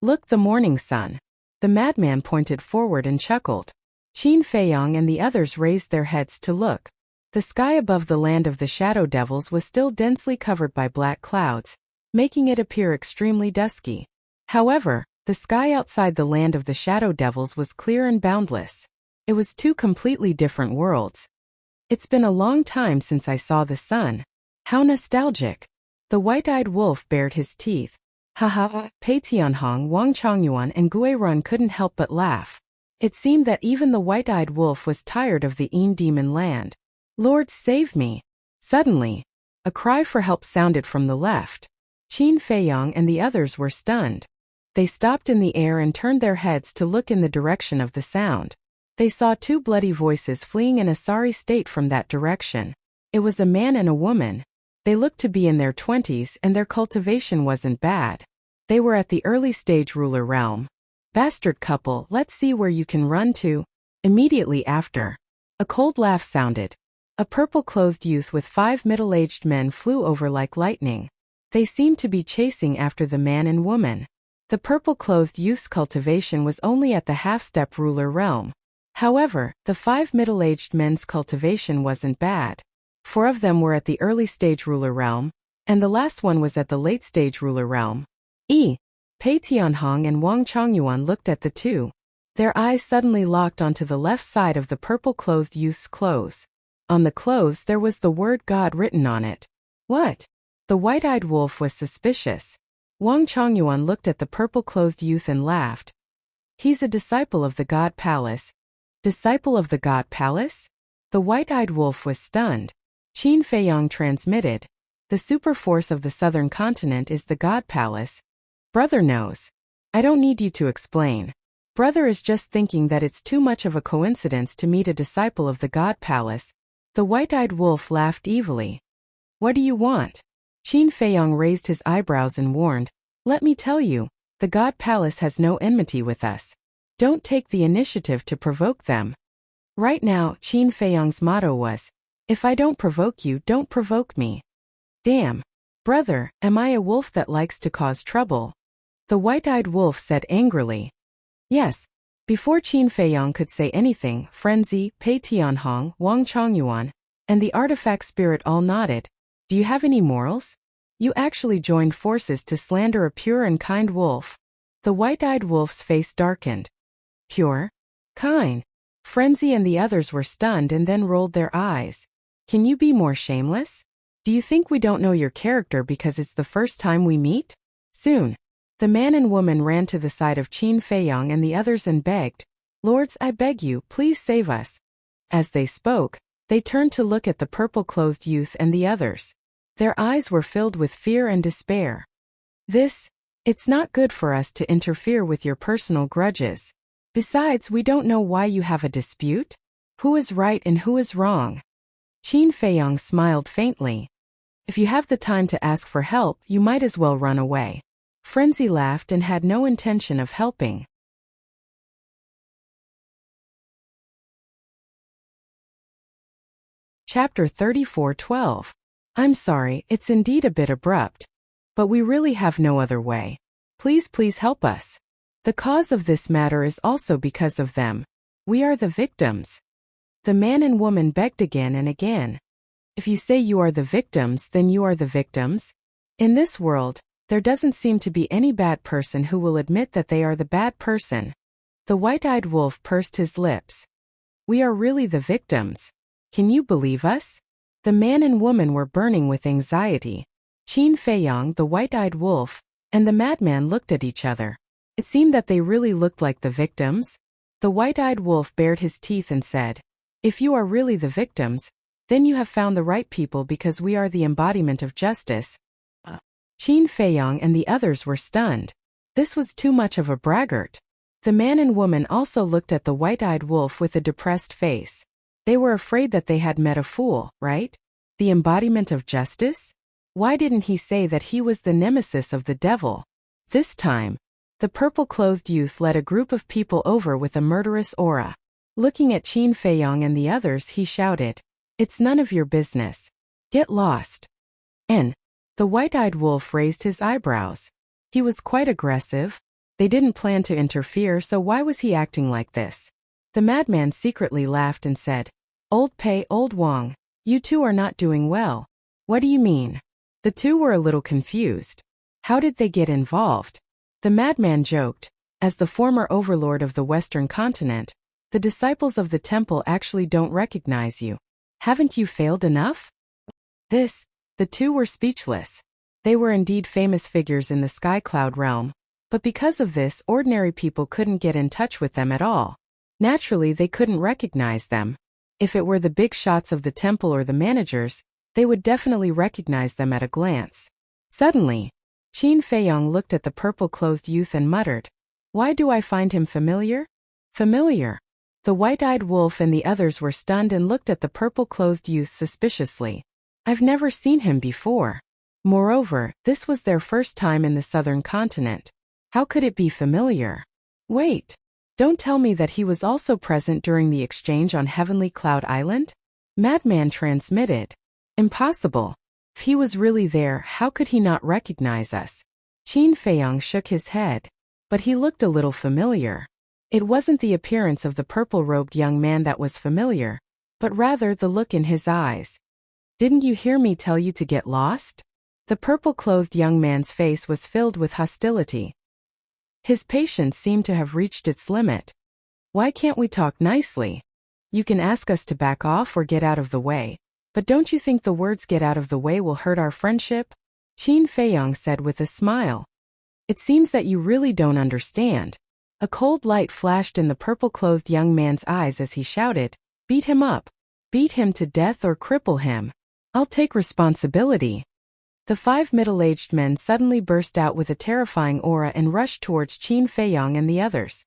Speaker 1: Look, the morning sun. The madman pointed forward and chuckled. Qin Feiyong and the others raised their heads to look. The sky above the land of the shadow devils was still densely covered by black clouds, making it appear extremely dusky. However, the sky outside the land of the shadow devils was clear and boundless. It was two completely different worlds. It's been a long time since I saw the sun. How nostalgic. The white-eyed wolf bared his teeth. Haha, Pei Tianhong, Wang Chongyuan and Gui Run couldn't help but laugh. It seemed that even the white-eyed wolf was tired of the Yin demon land. Lord save me. Suddenly, a cry for help sounded from the left. Qin Feiyong and the others were stunned. They stopped in the air and turned their heads to look in the direction of the sound. They saw two bloody voices fleeing in a sorry state from that direction. It was a man and a woman. They looked to be in their 20s and their cultivation wasn't bad. They were at the early stage ruler realm. Bastard couple, let's see where you can run to. Immediately after, a cold laugh sounded. A purple-clothed youth with 5 middle-aged men flew over like lightning. They seemed to be chasing after the man and woman. The purple-clothed youth's cultivation was only at the half-step ruler realm. However, the 5 middle-aged men's cultivation wasn't bad. 4 of them were at the early stage ruler realm, and the last one was at the late stage ruler realm. Pei Tianhong and Wang Chongyuan looked at the two. Their eyes suddenly locked onto the left side of the purple-clothed youth's clothes. On the clothes there was the word God written on it. What? The white-eyed wolf was suspicious. Wang Chongyuan looked at the purple-clothed youth and laughed. He's a disciple of the God Palace. Disciple of the God Palace? The white-eyed wolf was stunned. Qin Feiyong transmitted. The super force of the southern continent is the God Palace. Brother knows. I don't need you to explain. Brother is just thinking that it's too much of a coincidence to meet a disciple of the God Palace. The white-eyed wolf laughed evilly. What do you want? Qin Feiyong raised his eyebrows and warned, let me tell you, the God Palace has no enmity with us. Don't take the initiative to provoke them. Right now, Qin Feiyong's motto was, if I don't provoke you, don't provoke me. Damn. Brother, am I a wolf that likes to cause trouble? The white-eyed wolf said angrily. Yes. Before Qin Feiyong could say anything, Frenzy, Pei Tianhong, Wang Chongyuan, and the artifact spirit all nodded. Do you have any morals? You actually joined forces to slander a pure and kind wolf. The white-eyed wolf's face darkened. Pure? Kind? Frenzy and the others were stunned and then rolled their eyes. Can you be more shameless? Do you think we don't know your character because it's the first time we meet? Soon. The man and woman ran to the side of Qin Feiyong and the others and begged, Lords, I beg you, please save us. As they spoke, they turned to look at the purple-clothed youth and the others. Their eyes were filled with fear and despair. It's not good for us to interfere with your personal grudges. Besides, we don't know why you have a dispute. Who is right and who is wrong? Qin Feiyong smiled faintly. If you have the time to ask for help, you might as well run away. Frenzy laughed and had no intention of helping. Chapter 34:12. I'm sorry, it's indeed a bit abrupt. But we really have no other way. Please help us. The cause of this matter is also because of them. We are the victims. The man and woman begged again and again. If you say you are the victims, then you are the victims. In this world, there doesn't seem to be any bad person who will admit that they are the bad person. The white-eyed wolf pursed his lips. We are really the victims. Can you believe us? The man and woman were burning with anxiety. Qin Feiyong, the white-eyed wolf, and the madman looked at each other. It seemed that they really looked like the victims. The white-eyed wolf bared his teeth and said, if you are really the victims, then you have found the right people because we are the embodiment of justice. Qin Feiyong and the others were stunned. This was too much of a braggart. The man and woman also looked at the white-eyed wolf with a depressed face. They were afraid that they had met a fool, right? The embodiment of justice? Why didn't he say that he was the nemesis of the devil? This time, the purple-clothed youth led a group of people over with a murderous aura. Looking at Qin Feiyong and the others, he shouted, it's none of your business. Get lost. The white-eyed wolf raised his eyebrows. He was quite aggressive. They didn't plan to interfere, so why was he acting like this? The madman secretly laughed and said, Old Pei, Old Wang, you two are not doing well. What do you mean? The two were a little confused. How did they get involved? The madman joked, as the former overlord of the Western continent, the disciples of the temple actually don't recognize you. Haven't you failed enough? The two were speechless. They were indeed famous figures in the sky cloud realm, but because of this, ordinary people couldn't get in touch with them at all. Naturally, they couldn't recognize them. If it were the big shots of the temple or the managers, they would definitely recognize them at a glance. Suddenly, Qin Feiyong looked at the purple-clothed youth and muttered, Why do I find him familiar? Familiar. The white-eyed wolf and the others were stunned and looked at the purple-clothed youth suspiciously. I've never seen him before. Moreover, this was their first time in the southern continent. How could it be familiar? Wait. Don't tell me that he was also present during the exchange on Heavenly Cloud Island? Madman transmitted. Impossible. If he was really there, how could he not recognize us? Qin Feiyong shook his head. But he looked a little familiar. It wasn't the appearance of the purple-robed young man that was familiar, but rather the look in his eyes. Didn't you hear me tell you to get lost? The purple-clothed young man's face was filled with hostility. His patience seemed to have reached its limit. Why can't we talk nicely? You can ask us to back off or get out of the way, but don't you think the words get out of the way will hurt our friendship? Qin Feiyong said with a smile. It seems that you really don't understand. A cold light flashed in the purple-clothed young man's eyes as he shouted, Beat him up. Beat him to death or cripple him. I'll take responsibility. The 5 middle-aged men suddenly burst out with a terrifying aura and rushed towards Qin Feiyong and the others.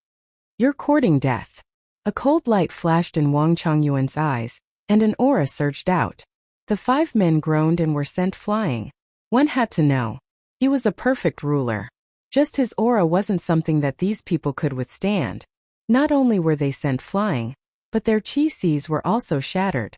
Speaker 1: You're courting death. A cold light flashed in Wang Chongyuan's eyes, and an aura surged out. The 5 men groaned and were sent flying. One had to know. He was a perfect ruler. Just his aura wasn't something that these people could withstand. Not only were they sent flying, but their chi seas were also shattered.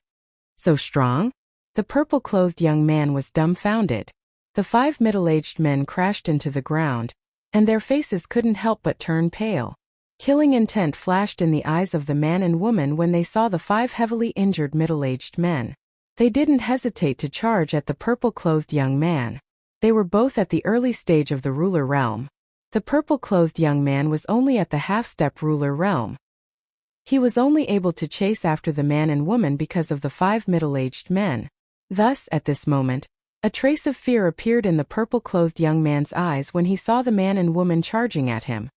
Speaker 1: So strong? The purple-clothed young man was dumbfounded. The 5 middle-aged men crashed into the ground, and their faces couldn't help but turn pale. Killing intent flashed in the eyes of the man and woman when they saw the 5 heavily injured middle-aged men. They didn't hesitate to charge at the purple-clothed young man. They were both at the early stage of the ruler realm. The purple-clothed young man was only at the half-step ruler realm. He was only able to chase after the man and woman because of the 5 middle-aged men. Thus, at this moment, a trace of fear appeared in the purple-clothed young man's eyes when he saw the man and woman charging at him.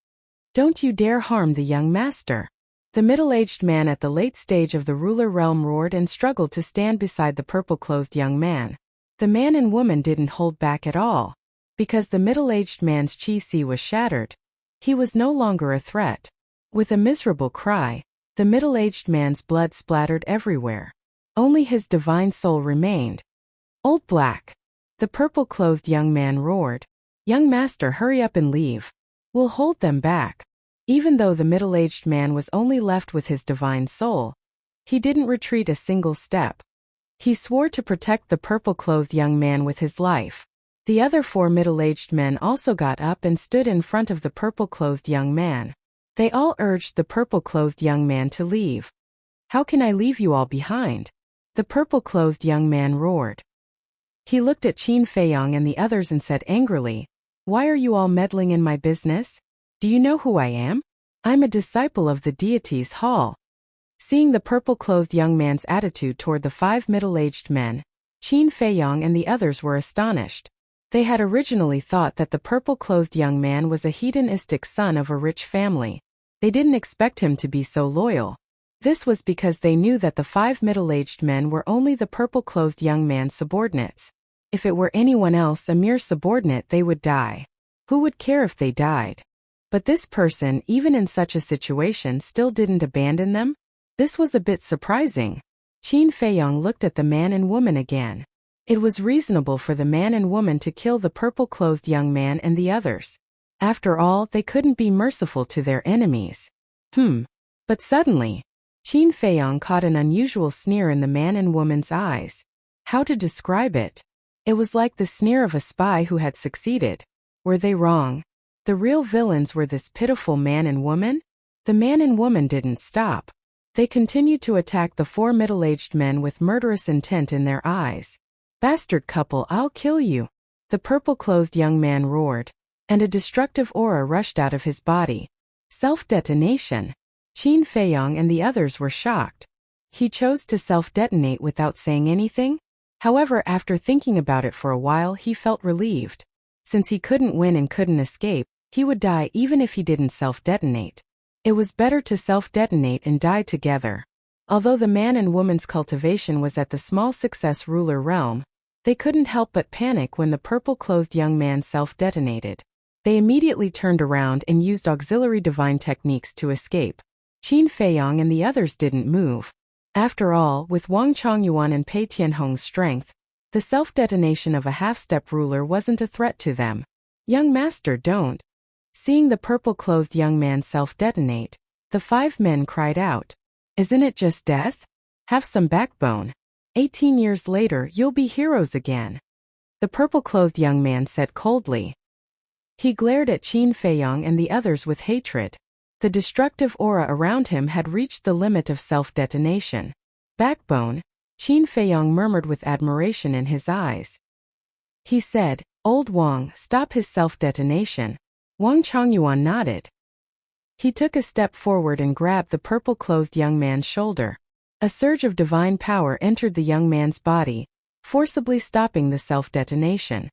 Speaker 1: Don't you dare harm the young master. The middle-aged man at the late stage of the ruler realm roared and struggled to stand beside the purple-clothed young man. The man and woman didn't hold back at all. Because the middle-aged man's chi-si was shattered, he was no longer a threat. With a miserable cry, the middle-aged man's blood splattered everywhere. Only his divine soul remained. Old Black. The purple-clothed young man roared. Young master, hurry up and leave. We'll hold them back. Even though the middle-aged man was only left with his divine soul, he didn't retreat a single step. He swore to protect the purple-clothed young man with his life. The other 4 middle-aged men also got up and stood in front of the purple-clothed young man. They all urged the purple-clothed young man to leave. How can I leave you all behind? The purple-clothed young man roared. He looked at Qin Feiyong and the others and said angrily, Why are you all meddling in my business? Do you know who I am? I'm a disciple of the Deity's hall. Seeing the purple-clothed young man's attitude toward the 5 middle-aged men, Qin Feiyong and the others were astonished. They had originally thought that the purple-clothed young man was a hedonistic son of a rich family. They didn't expect him to be so loyal. This was because they knew that the 5 middle-aged men were only the purple-clothed young man's subordinates. If it were anyone else, a mere subordinate, they would die. Who would care if they died? But this person, even in such a situation, still didn't abandon them? This was a bit surprising. Qin Feiyong looked at the man and woman again. It was reasonable for the man and woman to kill the purple-clothed young man and the others. After all, they couldn't be merciful to their enemies. But suddenly, Qin Feiyong caught an unusual sneer in the man and woman's eyes. How to describe it? It was like the sneer of a spy who had succeeded. Were they wrong? The real villains were this pitiful man and woman? The man and woman didn't stop. They continued to attack the four middle-aged men with murderous intent in their eyes. "Bastard couple, I'll kill you!" the purple-clothed young man roared, and a destructive aura rushed out of his body. Self-detonation. Qin Feiyong and the others were shocked. He chose to self-detonate without saying anything? However, after thinking about it for a while, he felt relieved. Since he couldn't win and couldn't escape, he would die even if he didn't self-detonate. It was better to self-detonate and die together. Although the man and woman's cultivation was at the small success ruler realm, they couldn't help but panic when the purple-clothed young man self-detonated. They immediately turned around and used auxiliary divine techniques to escape. Qin Feiyong and the others didn't move. After all, with Wang Chongyuan and Pei Tianhong's strength, the self-detonation of a half-step ruler wasn't a threat to them. "Young master, don't." Seeing the purple-clothed young man self-detonate, the 5 men cried out, "Isn't it just death? Have some backbone. 18 years later, you'll be heroes again." The purple-clothed young man said coldly. He glared at Qin Feiyong and the others with hatred. The destructive aura around him had reached the limit of self-detonation. "Backbone?" Qin Feiyong murmured with admiration in his eyes. He said, "Old Wang, stop his self-detonation." Wang Chongyuan nodded. He took a step forward and grabbed the purple-clothed young man's shoulder. A surge of divine power entered the young man's body, forcibly stopping the self-detonation.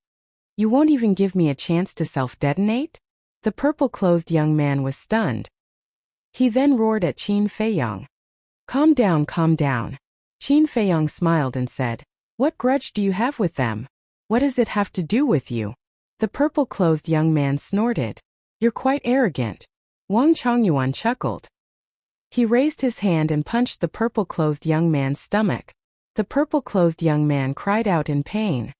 Speaker 1: "You won't even give me a chance to self-detonate?" The purple-clothed young man was stunned. He then roared at Qin Feiyong. Calm down, calm down." Qin Feiyong smiled and said, "What grudge do you have with them? What does it have to do with you?" The purple-clothed young man snorted. "You're quite arrogant." Wang Chongyuan chuckled. He raised his hand and punched the purple-clothed young man's stomach. The purple-clothed young man cried out in pain.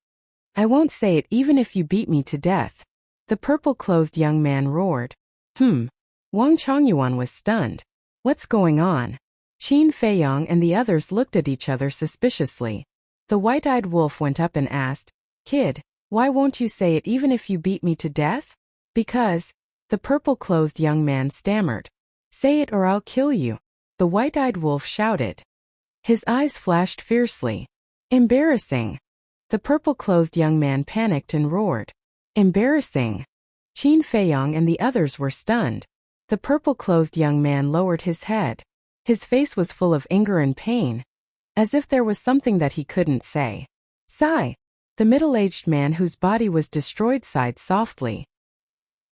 Speaker 1: "I won't say it even if you beat me to death." The purple-clothed young man roared. Wang Chongyuan was stunned. "What's going on?" Qin Feiyong and the others looked at each other suspiciously. The white-eyed wolf went up and asked, "Kid, why won't you say it even if you beat me to death?" "Because," the purple-clothed young man stammered. "Say it or I'll kill you," the white-eyed wolf shouted. His eyes flashed fiercely. "Embarrassing." The purple-clothed young man panicked and roared. "Embarrassing." Qin Feiyong and the others were stunned. The purple-clothed young man lowered his head. His face was full of anger and pain, as if there was something that he couldn't say. "Sigh." The middle-aged man whose body was destroyed sighed softly.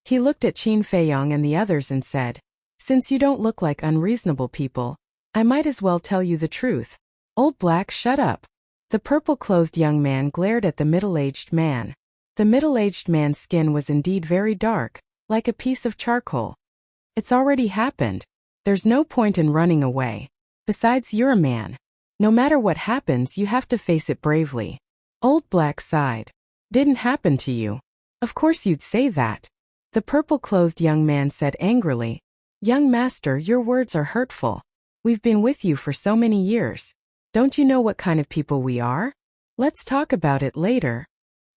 Speaker 1: He looked at Qin Feiyong and the others and said, "Since you don't look like unreasonable people, I might as well tell you the truth." "Old Black, shut up." The purple-clothed young man glared at the middle-aged man. The middle-aged man's skin was indeed very dark, like a piece of charcoal. "It's already happened. There's no point in running away. Besides, you're a man. No matter what happens, you have to face it bravely." Old Black sighed. "Didn't happen to you. Of course you'd say that." The purple-clothed young man said angrily, "Young master, your words are hurtful. We've been with you for so many years. Don't you know what kind of people we are? Let's talk about it later.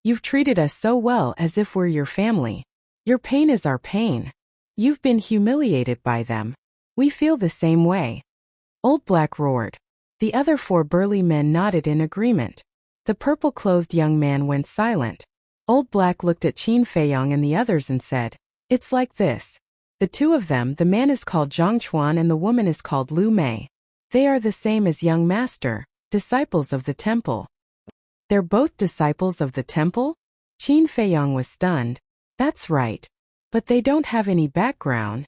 Speaker 1: You've treated us so well as if we're your family. Your pain is our pain. You've been humiliated by them. We feel the same way." Old Black roared. The other 4 burly men nodded in agreement. The purple-clothed young man went silent. Old Black looked at Qin Feiyong and the others and said, "It's like this. The 2 of them, the man is called Zhang Chuan and the woman is called Lu Mei. They are the same as young master, disciples of the temple." "They're both disciples of the temple?" Qin Feiyong was stunned. "That's right. But they don't have any background.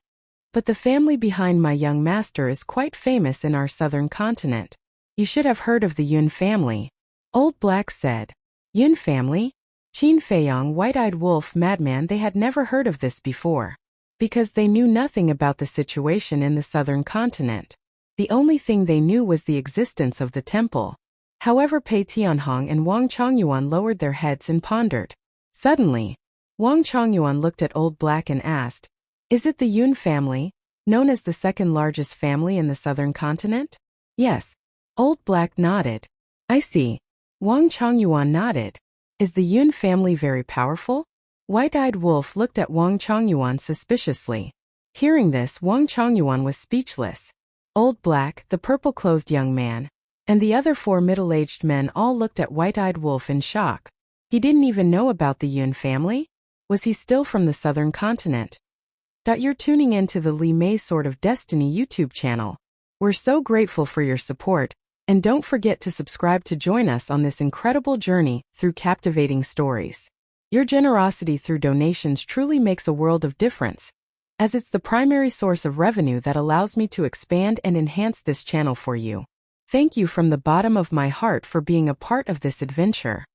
Speaker 1: But the family behind my young master is quite famous in our southern continent. You should have heard of the Yun family." Old Black said. "Yun family?" Qin Feiyong, white-eyed wolf madman, they had never heard of this before. Because they knew nothing about the situation in the southern continent. The only thing they knew was the existence of the temple. However, Pei Tianhong and Wang Chongyuan lowered their heads and pondered. Suddenly, Wang Chongyuan looked at Old Black and asked, "Is it the Yun family, known as the second largest family in the southern continent?" "Yes." Old Black nodded. "I see." Wang Chongyuan nodded. "Is the Yun family very powerful?" White-eyed wolf looked at Wang Chongyuan suspiciously. Hearing this, Wang Chongyuan was speechless. Old Black, the purple-clothed young man, and the other 4 middle-aged men all looked at White-eyed Wolf in shock. He didn't even know about the Yun family? Was he still from the southern continent? You're tuning in to the Li Mei Sword of Destiny YouTube channel. We're so grateful for your support, and don't forget to subscribe to join us on this incredible journey through captivating stories. Your generosity through donations truly makes a world of difference, as it's the primary source of revenue that allows me to expand and enhance this channel for you. Thank you from the bottom of my heart for being a part of this adventure.